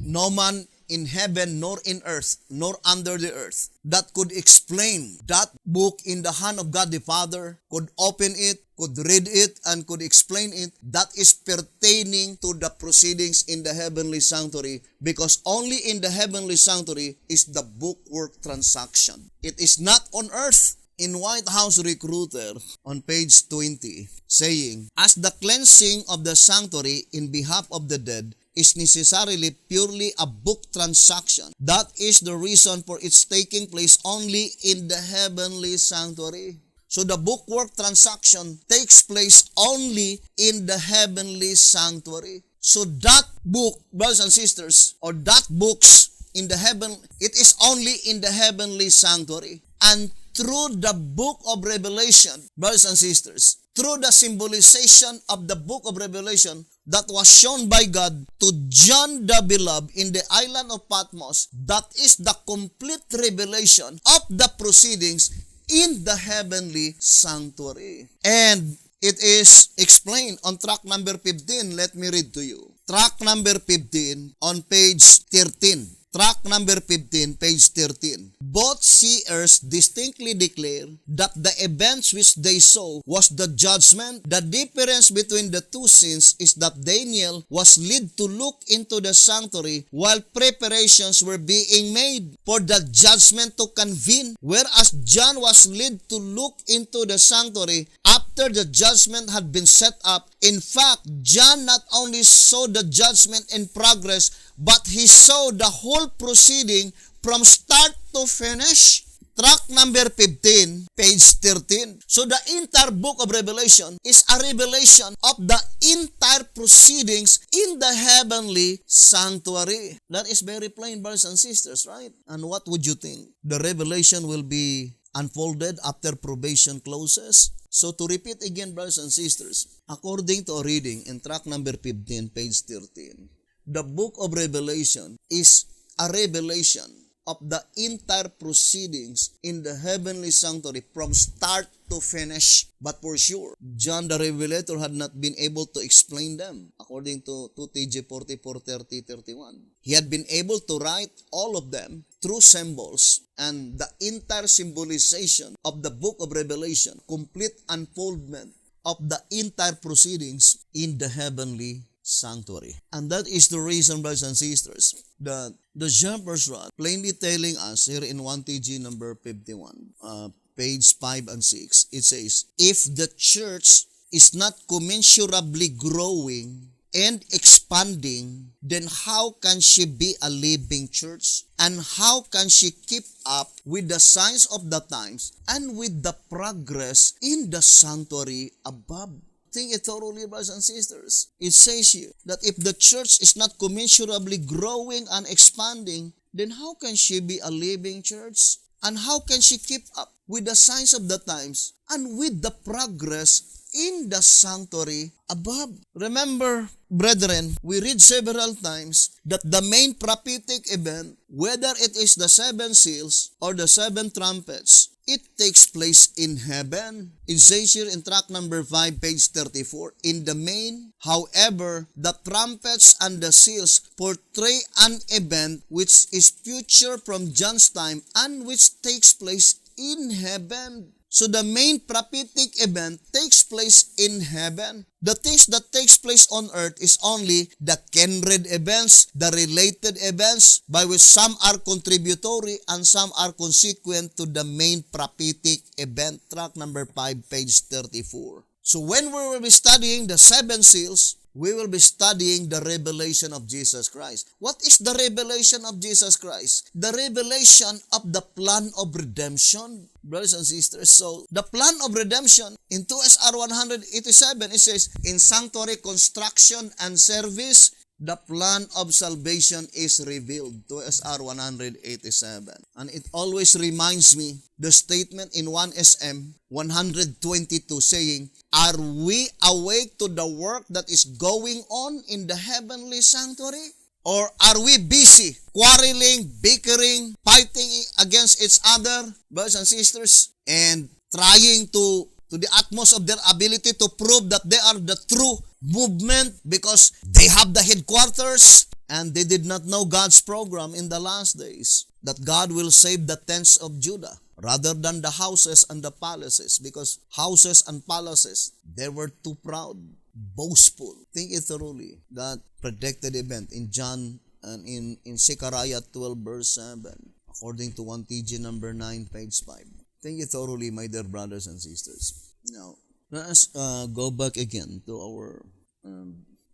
no man in heaven, nor in earth, nor under the earth, that could explain that book in the hand of God the Father, could open it, could read it, and could explain it, that is pertaining to the proceedings in the heavenly sanctuary, because only in the heavenly sanctuary is the bookwork transaction. It is not on earth. In White House Recruiter, on page 20, saying, as the cleansing of the sanctuary in behalf of the dead is necessarily purely a book transaction, that is the reason for its taking place only in the heavenly sanctuary. So the bookwork transaction takes place only in the heavenly sanctuary. So that book, brothers and sisters, or that books in the heaven, it is only in the heavenly sanctuary. And through the book of Revelation, brothers and sisters, through the symbolization of the book of Revelation that was shown by God to John the Beloved in the island of Patmos, that is the complete revelation of the proceedings in the heavenly sanctuary. And it is explained on track number 15. Let me read to you. Track number 15 on page 13. Track number 15, page 13. Both seers distinctly declare that the events which they saw was the judgment. The difference between the two scenes is that Daniel was led to look into the sanctuary while preparations were being made for the judgment to convene, whereas John was led to look into the sanctuary after the judgment had been set up. In fact, John not only saw the judgment in progress, but he saw the whole proceeding from start to finish. Track number 15, page 13. So the entire book of Revelation is a revelation of the entire proceedings in the heavenly sanctuary. That is very plain, brothers and sisters, right? And what would you think? The revelation will be unfolded after probation closes. So to repeat again, brothers and sisters, according to our reading in track number 15, page 13, the book of Revelation is a revelation of the entire proceedings in the heavenly sanctuary from start to finish. But for sure, John the Revelator had not been able to explain them according to 2 TG 44:30-31. He had been able to write all of them through symbols, and the entire symbolization of the book of Revelation, complete unfoldment of the entire proceedings in the heavenly sanctuary. And that is the reason, brothers and sisters, that the Shepherd's Rod plainly telling us here in 1 TG number 51, page 5 and 6, it says, if the church is not commensurably growing and expanding, then how can she be a living church? And how can she keep up with the signs of the times and with the progress in the sanctuary above? Think it thoroughly, brothers and sisters. It says here that if the church is not commensurably growing and expanding, then how can she be a living church? And how can she keep up with the signs of the times and with the progress in the sanctuary above? Remember, brethren, we read several times that the main prophetic event, whether it is the 7 seals or the 7 trumpets, it takes place in heaven. It says here in track number 5, page 34, in the main, however, the trumpets and the seals portray an event which is future from John's time and which takes place in heaven. So the main prophetic event takes place in heaven. The things that takes place on earth is only the kindred events, the related events, by which some are contributory and some are consequent to the main prophetic event. Track number 5, page 34. So when we will be studying the 7 seals, we will be studying the revelation of Jesus Christ. What is the revelation of Jesus Christ? The revelation of the plan of redemption, brothers and sisters. So, the plan of redemption in 2SR 187, it says, in sanctuary construction and service, the plan of salvation is revealed. 2SR 187. And it always reminds me the statement in 1SM 122 saying, are we awake to the work that is going on in the heavenly sanctuary? Or are we busy quarreling, bickering, fighting against each other, brothers and sisters, and trying to the utmost of their ability to prove that they are the true movement because they have the headquarters and they did not know God's program in the last days, that God will save the tents of Judah rather than the houses and the palaces, because houses and palaces, they were too proud, boastful. Think it thoroughly, that predicted event in John and in Zechariah 12 verse 7, according to 1 TG number 9, page 5. Think it thoroughly, my dear brothers and sisters. Now, let us go back again to our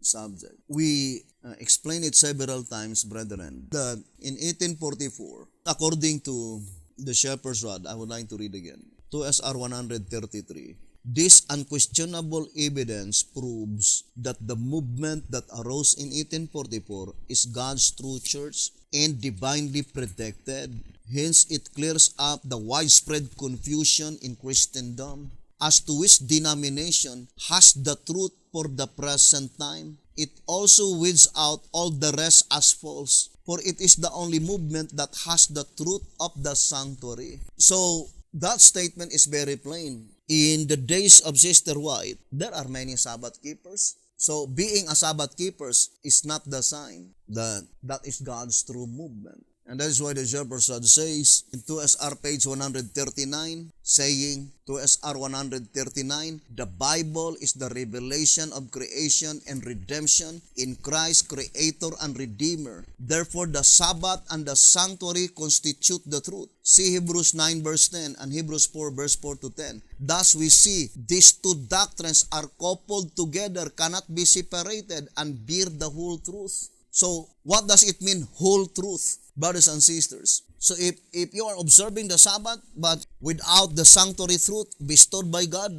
subject. We explained it several times, brethren, that in 1844, according to the Shepherd's Rod, I would like to read again, 2SR 133, this unquestionable evidence proves that the movement that arose in 1844 is God's true church. and divinely predicted. Hence, it clears up the widespread confusion in Christendom as to which denomination has the truth for the present time. It also weeds out all the rest as false, for it is the only movement that has the truth of the sanctuary. So, that statement is very plain. In the days of Sister White, there are many Sabbath keepers. So, being a Sabbath keepers is not the sign that that is God's true movement. And that is why the Shepherd says in 2SR page 139, saying, 2SR 139, the Bible is the revelation of creation and redemption in Christ, Creator and Redeemer. Therefore, the Sabbath and the sanctuary constitute the truth. See Hebrews 9 verse 10 and Hebrews 4 verse 4 to 10. Thus we see these two doctrines are coupled together, cannot be separated, and bear the whole truth. So, what does it mean, whole truth, brothers and sisters? So, if you are observing the Sabbath, but without the sanctuary truth bestowed by God,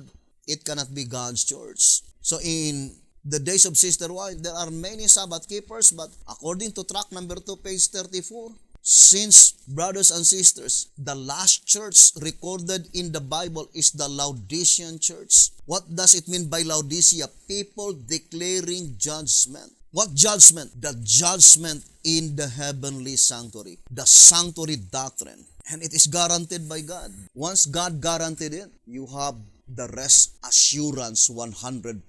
it cannot be God's church. So, in the days of Sister White, there are many Sabbath keepers, but according to track number 2, page 34, since, brothers and sisters, the last church recorded in the Bible is the Laodicean church. What does it mean by Laodicea? People declaring judgment. What judgment? The judgment in the heavenly sanctuary. The sanctuary doctrine. And it is guaranteed by God. Once God guaranteed it, you have the rest assurance 100%.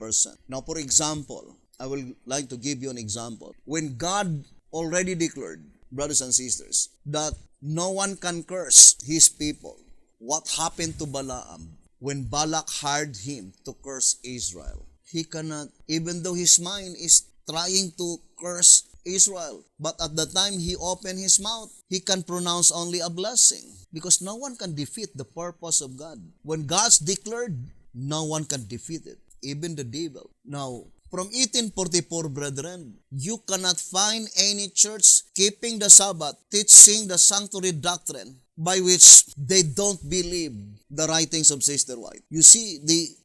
Now, for example, I will like to give you an example. When God already declared, brothers and sisters, that no one can curse his people, what happened to Balaam when Balak hired him to curse Israel? He cannot, even though his mind is trying to curse Israel. But at the time he opened his mouth, he can pronounce only a blessing. Because no one can defeat the purpose of God. When God's declared, no one can defeat it. Even the devil. Now, from 1844, brethren, you cannot find any church keeping the Sabbath, teaching the sanctuary doctrine, by which they don't believe the writings of Sister White. You see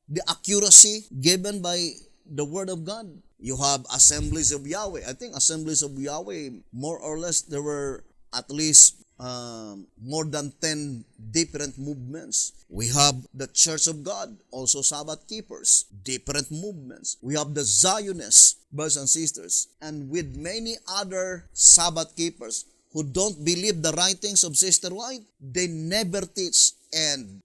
the accuracy given by the Word of God. You have Assemblies of Yahweh. I think Assemblies of Yahweh, more or less, there were at least more than 10 different movements. We have the Church of God, also Sabbath keepers, different movements. We have the Zionists, brothers and sisters, and with many other Sabbath keepers who don't believe the writings of Sister White. They never teach and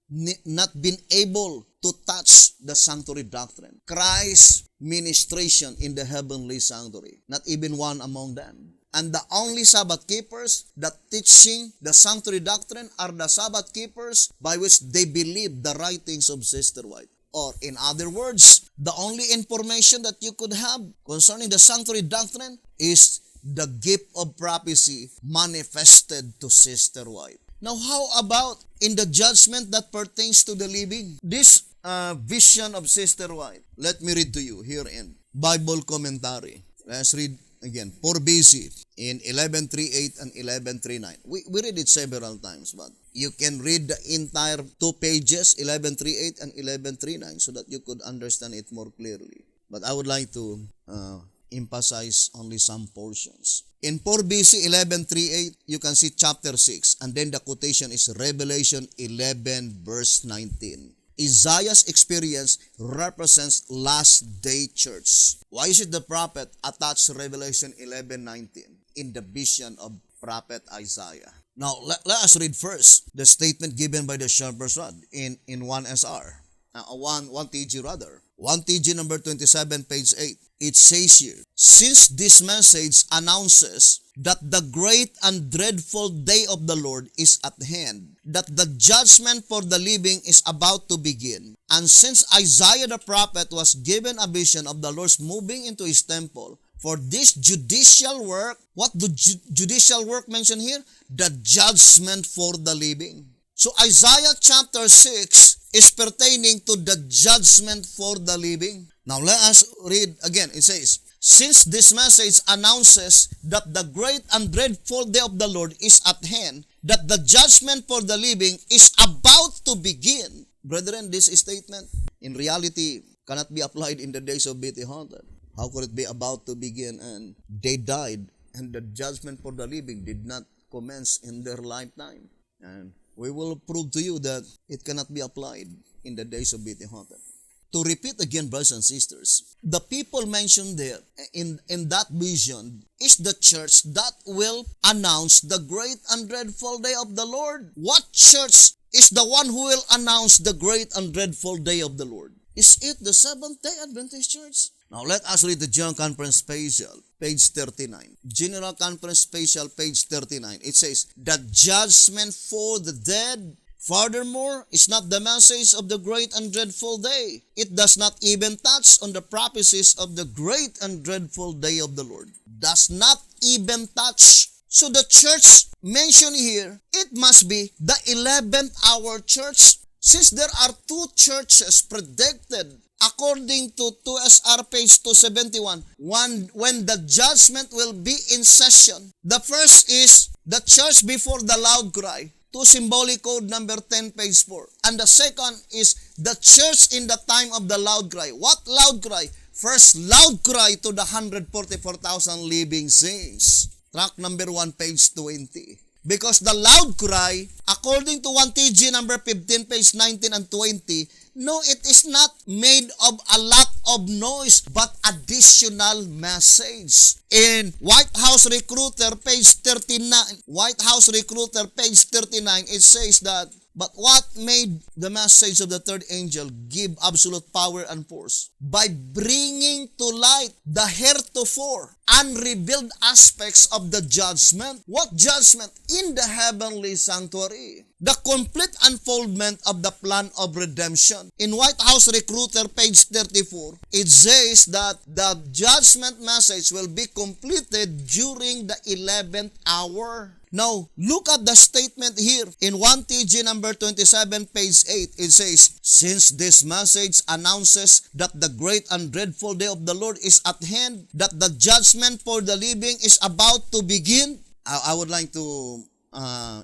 not been able to touch the sanctuary doctrine. Christ's ministration in the heavenly sanctuary. Not even one among them. And the only Sabbath keepers that teaching the sanctuary doctrine are the Sabbath keepers by which they believe the writings of Sister White. Or in other words, the only information that you could have concerning the sanctuary doctrine is the gift of prophecy manifested to Sister White. Now, how about in the judgment that pertains to the living? This vision of Sister White, let me read to you here in Bible commentary. Let's read again, 4 BC in 1138 and 1139. We read it several times, but you can read the entire 2 pages, 1138 and 1139, so that you could understand it more clearly. But I would like to emphasize only some portions. In 4 BC 1138, you can see chapter 6, and then the quotation is Revelation 11 verse 19. Isaiah's experience represents last day church. Why is it the prophet attached Revelation 11:19 in the vision of prophet Isaiah? Now, let us read first the statement given by the Shepherd's Rod in 1SR. 1TG rather. 1TG number 27, page 8. It says here, since this message announces that the great and dreadful day of the Lord is at hand, that the judgment for the living is about to begin, and since Isaiah the prophet was given a vision of the Lord's moving into his temple, for this judicial work, what do judicial work mention here? The judgment for the living. So Isaiah chapter 6 is pertaining to the judgment for the living. Now let us read again. It says, since this message announces that the great and dreadful day of the Lord is at hand, that the judgment for the living is about to begin. Brethren, this statement in reality cannot be applied in the days of Betty Hunter. How could it be about to begin and they died and the judgment for the living did not commence in their lifetime. And we will prove to you that it cannot be applied in the days of Bethlehem. To repeat again, brothers and sisters, the people mentioned there in that vision is the church that will announce the great and dreadful day of the Lord. What church is the one who will announce the great and dreadful day of the Lord? Is it the Seventh-day Adventist Church? Now let us read the General Conference Special, page 39. General Conference Special, page 39. It says, the judgment for the dead, furthermore, is not the message of the great and dreadful day. It does not even touch on the prophecies of the great and dreadful day of the Lord. Does not even touch. So the church mentioned here, it must be the 11th hour church. Since there are two churches predicted according to 2SR page 271, when the judgment will be in session. The first is the church before the loud cry, 2 symbolic code number 10 page 4. And the second is the church in the time of the loud cry. What loud cry? First loud cry to the 144,000 living saints. Track number 1 page 20. Because the loud cry, according to 1 TG number 15, page 19 and 20, no, it is not made of a lot of noise, but additional message. In White House Recruiter, page 39, White House Recruiter, page 39, it says that, but what made the message of the third angel give absolute power and force? By bringing to light the heretofore unrevealed aspects of the judgment. What judgment? In the heavenly sanctuary. The complete unfoldment of the plan of redemption. In White House Recruiter, page 34, it says that the judgment message will be completed during the 11th hour. Now, look at the statement here. In 1 TG number 27, page 8, it says, since this message announces that the great and dreadful day of the Lord is at hand, that the judgment for the living is about to begin, I would like to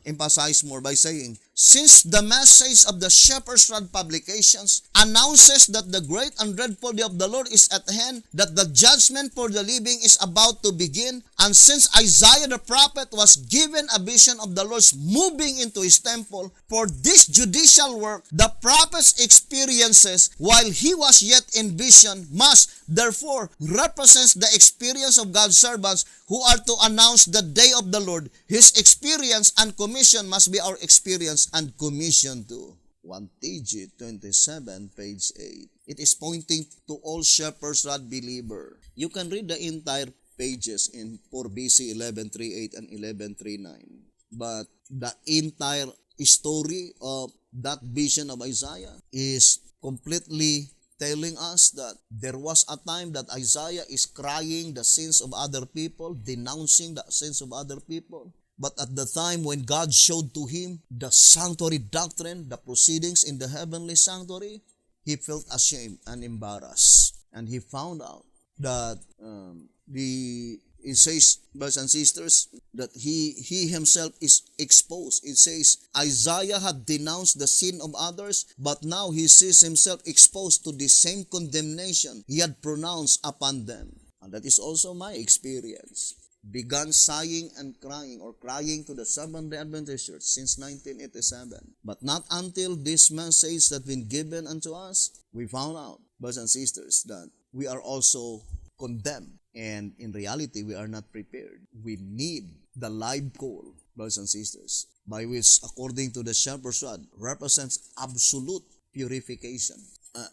emphasize more by saying, since the message of the Shepherd's Rod publications announces that the great and dreadful day of the Lord is at hand, that the judgment for the living is about to begin, and since Isaiah the prophet was given a vision of the Lord's moving into his temple, for this judicial work, the prophet's experiences while he was yet in vision must, therefore, represent the experience of God's servants who are to announce the day of the Lord. His experience and commission must be our experience and commission too. 1 TG 27, page 8. It is pointing to all Shepherd's Rod believer. You can read the entire pages in 4 BC 1138 and 1139. But the entire story of that vision of Isaiah is completely telling us that there was a time that Isaiah is crying the sins of other people, denouncing the sins of other people. But at the time when God showed to him the sanctuary doctrine, the proceedings in the heavenly sanctuary, he felt ashamed and embarrassed. And he found out that it says, brothers and sisters, that he himself is exposed. It says, Isaiah had denounced the sin of others, but now he sees himself exposed to the same condemnation he had pronounced upon them. And that is also my experience. Began sighing and crying or crying to the Seventh-day Adventist Church since 1987. But not until this message that been given unto us, we found out, brothers and sisters, that we are also condemned. And in reality, we are not prepared. We need the live coal, brothers and sisters, by which, according to the Shepherd's Rod, represents absolute purification.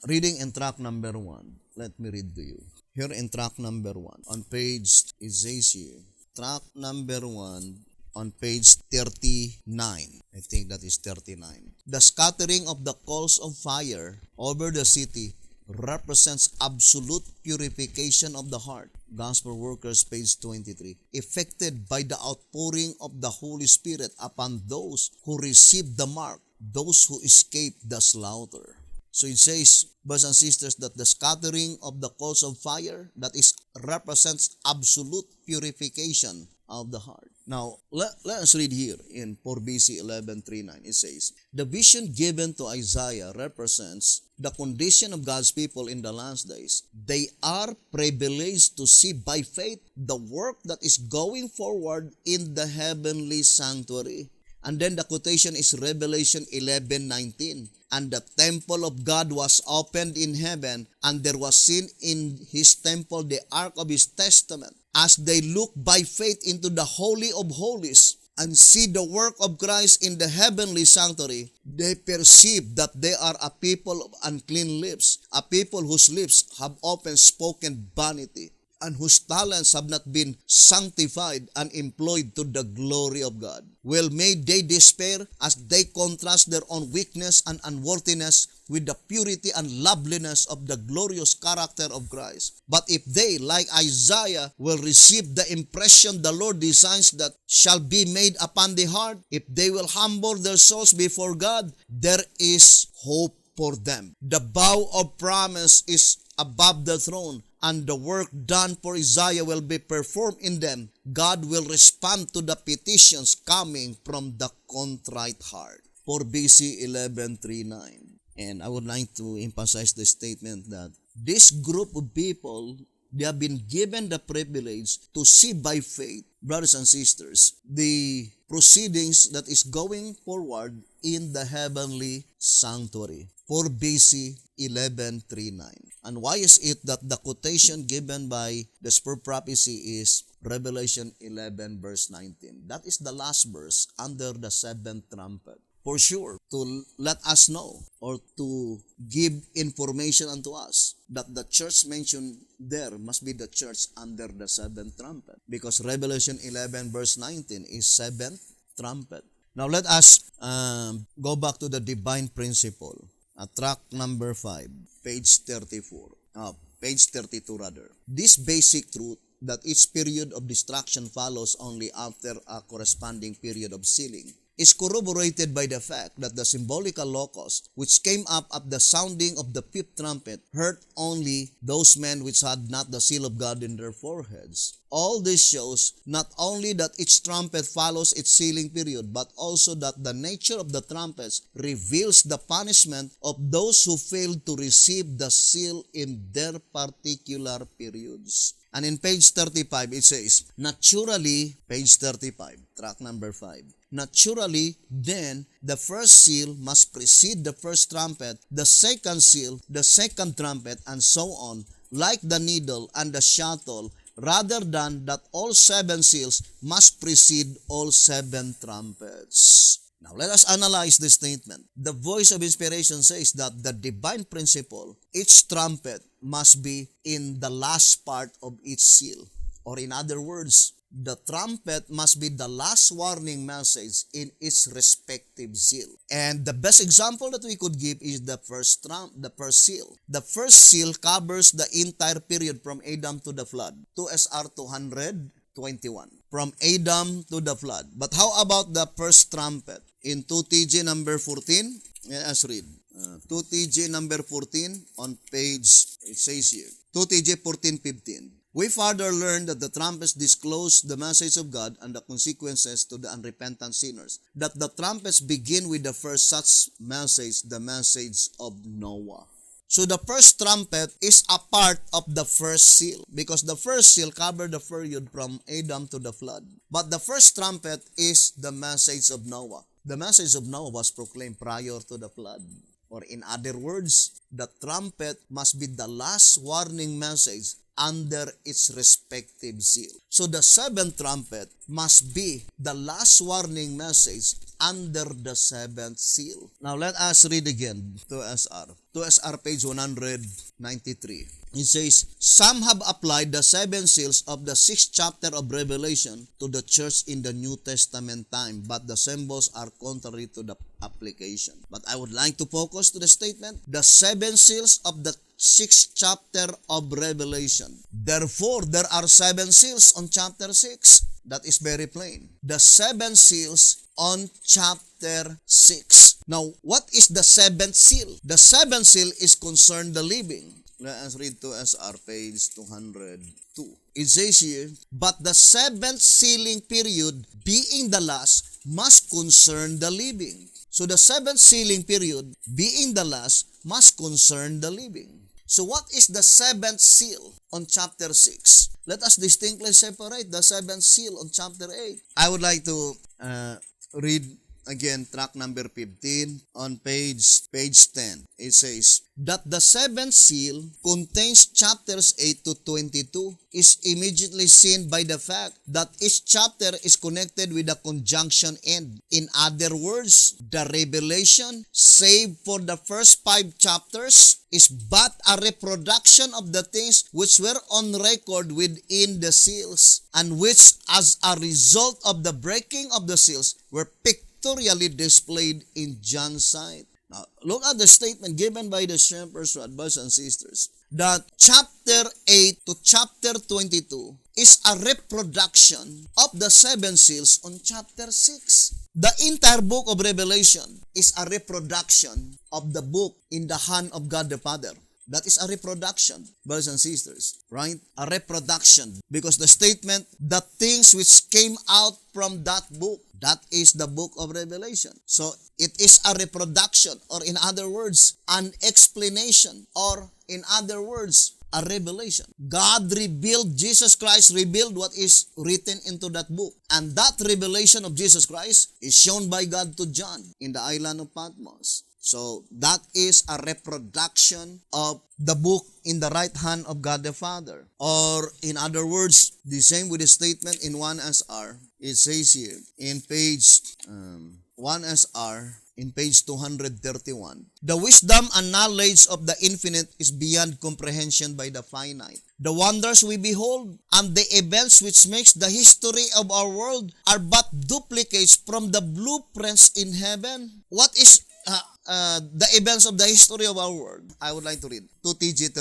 Reading in track number 1, let me read to you. Here in track number 1, on page Ezekiel, track number 1, on page 39. I think that is 39. The scattering of the coals of fire over the city represents absolute purification of the heart. Gospel Workers, page 23. Effected by the outpouring of the Holy Spirit upon those who receive the mark, those who escape the slaughter. So it says, brothers and sisters, that the scattering of the coals of fire, that is represents absolute purification of the heart. Now, let us read here in 4 BC 11:39. It says, the vision given to Isaiah represents the condition of God's people in the last days. They are privileged to see by faith the work that is going forward in the heavenly sanctuary. And then the quotation is Revelation 11:19. And the temple of God was opened in heaven, and there was seen in his temple the ark of his testament. As they look by faith into the Holy of Holies and see the work of Christ in the heavenly sanctuary, they perceive that they are a people of unclean lips, a people whose lips have often spoken vanity, and whose talents have not been sanctified and employed to the glory of God. Well, may they despair as they contrast their own weakness and unworthiness with the purity and loveliness of the glorious character of Christ. But if they, like Isaiah, will receive the impression the Lord designs that shall be made upon the heart, if they will humble their souls before God, there is hope for them. The bow of promise is above the throne, and the work done for Isaiah will be performed in them. God will respond to the petitions coming from the contrite heart. 4 BC 11:39. And I would like to emphasize the statement that this group of people, they have been given the privilege to see by faith, brothers and sisters, the proceedings that is going forward in the heavenly sanctuary. 4 BC 11:39. And why is it that the quotation given by the spur prophecy is Revelation 11 verse 19? That is the last verse under the seventh trumpet. For sure, to let us know or to give information unto us that the church mentioned there must be the church under the seventh trumpet, because Revelation 11 verse 19 is seventh trumpet. Now let us go back to the divine principle. Track number 5, page 34. Page 32 rather. This basic truth that each period of destruction follows only after a corresponding period of sealing is corroborated by the fact that the symbolical locust which came up at the sounding of the fifth trumpet hurt only those men which had not the seal of God in their foreheads. All this shows not only that each trumpet follows its sealing period, but also that the nature of the trumpets reveals the punishment of those who failed to receive the seal in their particular periods. And in page 35, it says, naturally, page 35, track number 5, naturally, then, the first seal must precede the first trumpet, the second seal, the second trumpet, and so on, like the needle and the shuttle, rather than that all 7 seals must precede all 7 trumpets. Now, let us analyze this statement. The voice of inspiration says that the divine principle, each trumpet must be in the last part of each seal. Or in other words, the trumpet must be the last warning message in its respective seal. And the best example that we could give is the first seal. The first seal covers the entire period from Adam to the flood. 2SR 221. From Adam to the flood. But how about the first trumpet? In 2TG number 14, let us read. 2TG number 14 on page, it says here, 2TG 14:15. We further learn that the trumpets disclose the message of God and the consequences to the unrepentant sinners. That the trumpets begin with the first such message, the message of Noah. So the first trumpet is a part of the first seal, because the first seal covered the period from Adam to the flood. But the first trumpet is the message of Noah. The message of Noah was proclaimed prior to the flood. Or in other words, the trumpet must be the last warning message under its respective seal. So the seventh trumpet must be the last warning message under the seventh seal. Now let us read again 2SR page 193. It says, some have applied the 7 seals of the 6th chapter of Revelation to the church in the New Testament time, but the symbols are contrary to the application. But I would like to focus to the statement, the 7 seals of the 6th chapter of Revelation. Therefore, there are 7 seals on chapter 6. That is very plain. The 7 seals on chapter 6. Now, what is the 7th seal? The 7th seal is concerned the living. Let us read to SR, page 202. It says here, but the seventh sealing period, being the last, must concern the living. So the seventh sealing period, being the last, must concern the living. So what is the seventh seal on chapter 6? Let us distinctly separate the seventh seal on chapter 8. I would like to read again track number 15 on page 10. It says that the seventh seal contains chapters 8 to 22 is immediately seen by the fact that each chapter is connected with a conjunction end. In other words, the revelation, save for the first 5 chapters, is but a reproduction of the things which were on record within the seals, and which, as a result of the breaking of the seals, were pictorially displayed in John's sight. Now, look at the statement given by the shepherds, brothers and sisters, that chapter 8 to chapter 22 is a reproduction of the 7 seals on chapter 6. The entire book of Revelation is a reproduction of the book in the hand of God the Father. That is a reproduction, brothers and sisters, right? A reproduction. Because the statement, the things which came out from that book, that is the book of Revelation. So it is a reproduction, or in other words, an explanation, or in other words, a revelation. God revealed, Jesus Christ revealed what is written into that book. And that revelation of Jesus Christ is shown by God to John in the island of Patmos. So that is a reproduction of the book in the right hand of God the Father. Or in other words, the same with the statement in 1SR. It says here in page 1SR, in page 231, the wisdom and knowledge of the infinite is beyond comprehension by the finite. The wonders we behold and the events which makes the history of our world are but duplicates from the blueprints in heaven. What is the events of the history of our world? I would like to read 2TG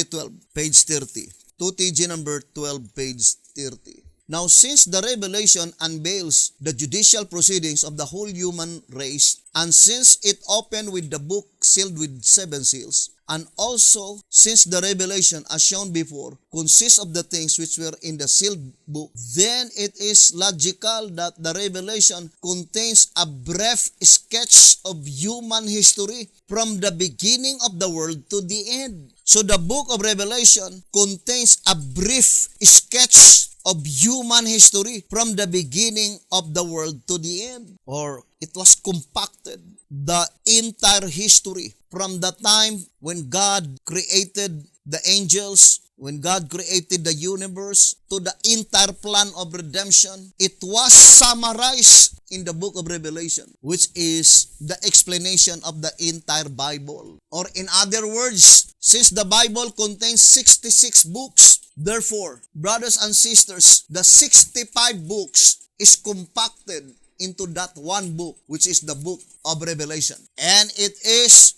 12, page 30. 2TG number 12, page 30. Now, since the revelation unveils the judicial proceedings of the whole human race, and since it opened with the book sealed with 7 seals, and also since the revelation, as shown before, consists of the things which were in the sealed book, then it is logical that the revelation contains a brief sketch of human history from the beginning of the world to the end. So the book of Revelation contains a brief sketch of human history from the beginning of the world to the end. Or it was compacted, the entire history from the time when God created the angels, when God created the universe, to the entire plan of redemption. It was summarized in the book of Revelation, which is the explanation of the entire Bible. Or in other words, since the Bible contains 66 books, therefore, brothers and sisters, the 65 books is compacted into that one book, which is the book of Revelation. And it is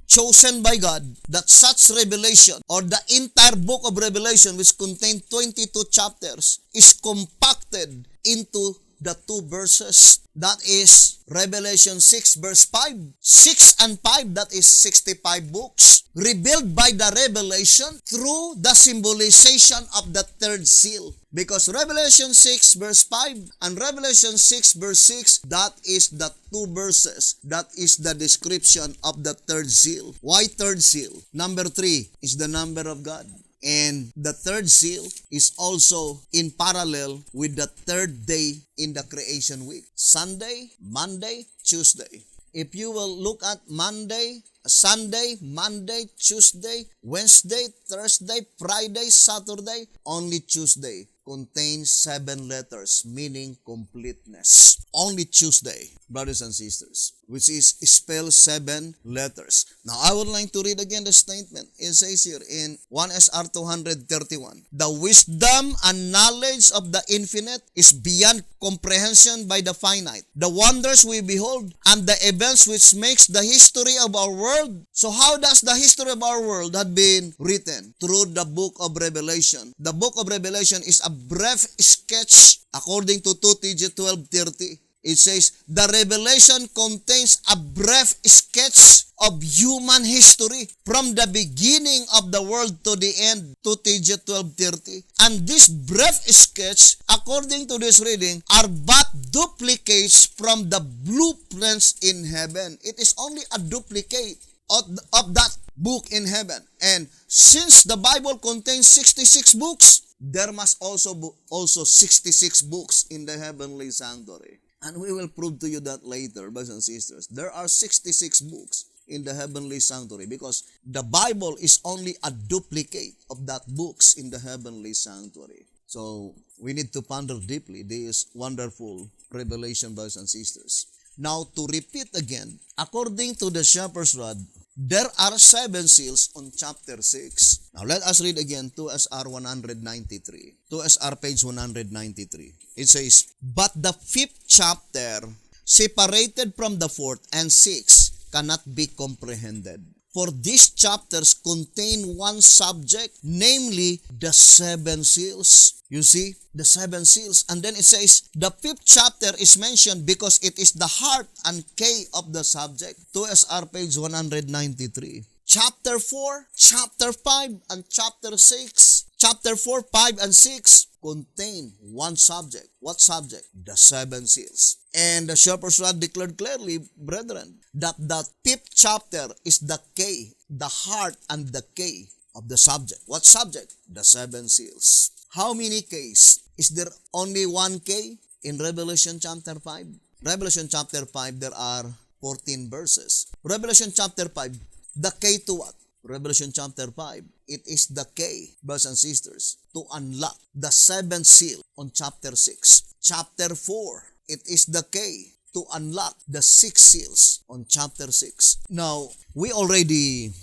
chosen by God that such revelation, or the entire book of Revelation, which contains 22 chapters, is compacted into the 2 verses. That is Revelation 6 verse 5. 6 and 5, that is 65 books, revealed by the revelation through the symbolization of the 3rd seal. Because Revelation 6 verse 5 and Revelation 6 verse 6, that is the 2 verses. That is the description of the 3rd seal. Why 3rd seal? Number 3 is the number of God. And the 3rd seal is also in parallel with the 3rd day in the creation week. Sunday, Monday, Tuesday. If you will look at Monday, Sunday, Monday, Tuesday, Wednesday, Thursday, Friday, Saturday, only Tuesday contains 7 letters, meaning completeness. Only Tuesday, brothers and sisters, which is spelled 7 letters. Now, I would like to read again the statement. It says here in 1SR 231, the wisdom and knowledge of the infinite is beyond comprehension by the finite. The wonders we behold and the events which makes the history of our world. So how does the history of our world have been written? Through the book of Revelation. The book of Revelation is a brief sketch, according to 2TG 12:30, It says, the revelation contains a brief sketch of human history from the beginning of the world to the end, 2 TJ 12:30. And this brief sketch, according to this reading, are but duplicates from the blueprints in heaven. It is only a duplicate of that book in heaven. And since the Bible contains 66 books, there must also 66 books in the heavenly sanctuary. And we will prove to you that later, brothers and sisters. There are 66 books in the heavenly sanctuary because the Bible is only a duplicate of that books in the heavenly sanctuary. So, we need to ponder deeply this wonderful revelation, brothers and sisters. Now, to repeat again, according to the shepherd's rod, there are 7 seals on chapter 6. Now, let us read again 2SR 193. 2SR page 193. It says, but the 5th chapter, separated from the 4th and 6th, cannot be comprehended. For these chapters contain one subject, namely the 7 seals. You see, the 7 seals. And then it says, the 5th chapter is mentioned because it is the heart and key of the subject. 2SR page 193. Chapter 4, chapter 5, and chapter 6. Chapter 4, 5, and 6 contain one subject. What subject? The 7 seals. And the shepherd's rod declared clearly, brethren, that the 5th chapter is the key, the heart and the key of the subject. What subject? The 7 seals. How many keys? Is there only one key in Revelation chapter 5? Revelation chapter 5, there are 14 verses. Revelation chapter 5, the key to what? Revelation chapter 5, it is the key, brothers and sisters, to unlock the 7th seal on chapter 6. Chapter 4, it is the key to unlock the 6 seals on chapter 6. Now, we already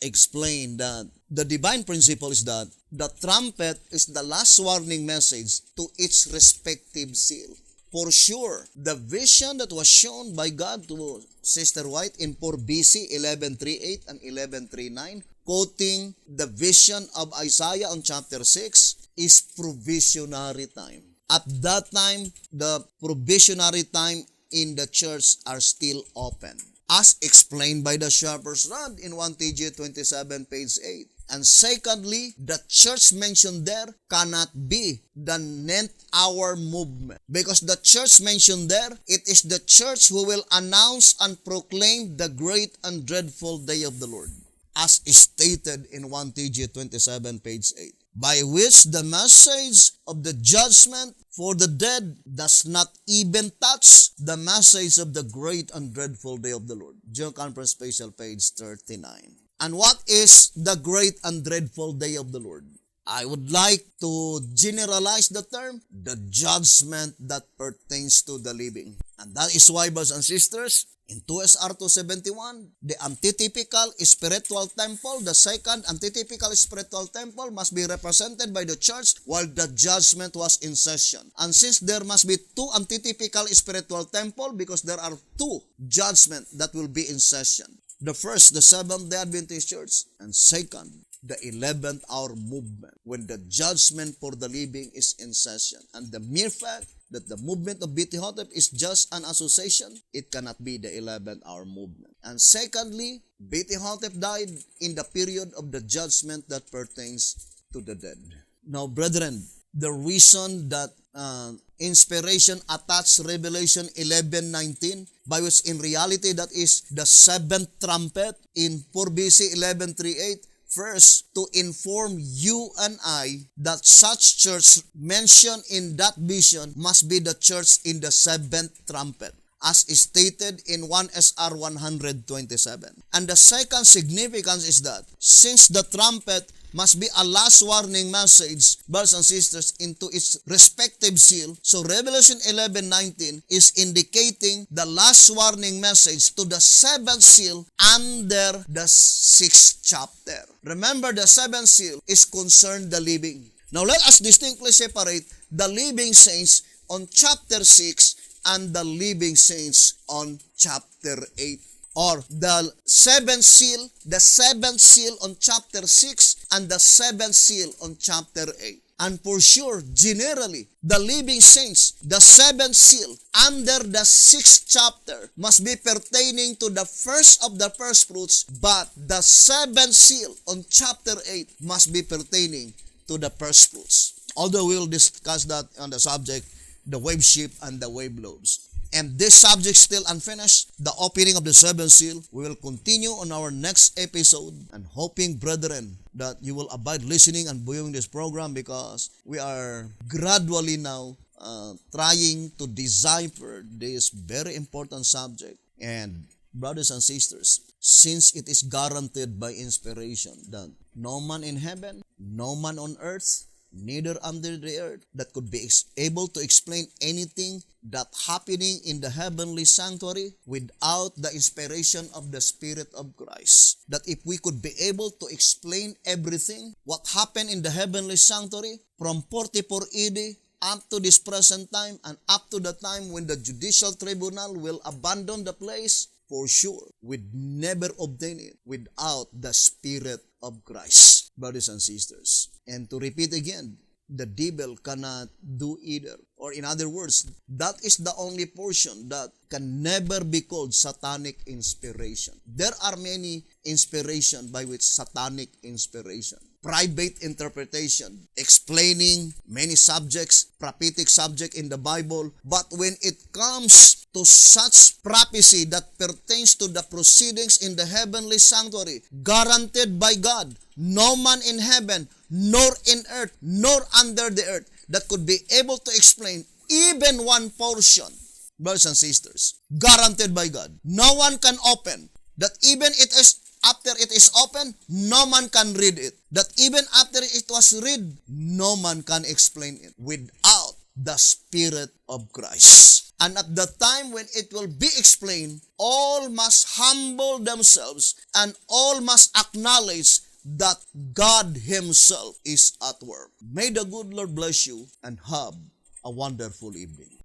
explained that the divine principle is that the trumpet is the last warning message to its respective seal. For sure, the vision that was shown by God to Sister White in 4 BC 11:3:8 and 11:3:9, quoting the vision of Isaiah on chapter 6, is provisionary time. At that time, the provisionary time in the church are still open, as explained by the shepherd's rod in 1 TJ 27 page 8. And secondly, the church mentioned there cannot be the 9th hour movement. Because the church mentioned there, it is the church who will announce and proclaim the great and dreadful day of the Lord, as stated in 1 TJ 27 page 8. By which the message of the judgment for the dead does not even touch the message of the great and dreadful day of the Lord. General Conference Special page 39. And what is the great and dreadful day of the Lord? I would like to generalize the term, the judgment that pertains to the living. And that is why, brothers and sisters, in 2SR 271, the antitypical spiritual temple, the second antitypical spiritual temple must be represented by the church while the judgment was in session. And since there must be 2 antitypical spiritual temple because there are 2 judgments that will be in session. The first, the Seventh-day Adventist Church, and second, the 11th hour movement, when the judgment for the living is in session. And the mere fact that the movement of BT Hotep is just an association, it cannot be the 11th hour movement. And secondly, BT Hotep died in the period of the judgment that pertains to the dead. Now, brethren, the reason that inspiration attached Revelation 11:19, by which in reality that is the 7th trumpet in 4 BC 11:3:8, first to inform you and I that such church mentioned in that vision must be the church in the 7th trumpet, as stated in 1 SR 127. And the second significance is that since the trumpet must be a last warning message, brothers and sisters, into its respective seal. So Revelation 11:19 is indicating the last warning message to the 7th seal under the 6th chapter. Remember, the 7th seal is concerned the living. Now let us distinctly separate the living saints on chapter 6 and the living saints on chapter 8. Or the 7th seal on chapter 6 and the 7th seal on chapter 8. and for sure, generally, the living saints, the seventh seal under the sixth chapter must be pertaining to the first of the first fruits, but the seventh seal on chapter 8 must be pertaining to the first fruits. Although we'll discuss that on the subject, the wave sheep and the wave lobes. And this subject still unfinished, the opening of the seventh seal, we will continue on our next episode, and hoping, brethren, that you will abide listening and viewing this program, because we are gradually now trying to decipher this very important subject. And brothers and sisters, since it is guaranteed by inspiration that no man in heaven, no man on earth, neither under the earth, that could be able to explain anything that happening in the heavenly sanctuary without the inspiration of the Spirit of Christ. That if we could be able to explain everything, what happened in the heavenly sanctuary from 44 AD up to this present time, and up to the time when the judicial tribunal will abandon the place, for sure, we'd never obtain it without the Spirit of Christ, brothers and sisters. And to repeat again, the devil cannot do either. Or in other words, that is the only portion that can never be called satanic inspiration. There are many inspiration by which satanic inspiration. Private interpretation, explaining many subjects, prophetic subject in the Bible. But when it comes to such prophecy that pertains to the proceedings in the heavenly sanctuary, guaranteed by God, no man in heaven, nor in earth, nor under the earth, that could be able to explain even one portion, brothers and sisters, guaranteed by God. No one can open, that even it is after it is open, no man can read it. That even after it was read, no man can explain it without the Spirit of Christ. And at the time when it will be explained, all must humble themselves and all must acknowledge that God Himself is at work. May the good Lord bless you and have a wonderful evening.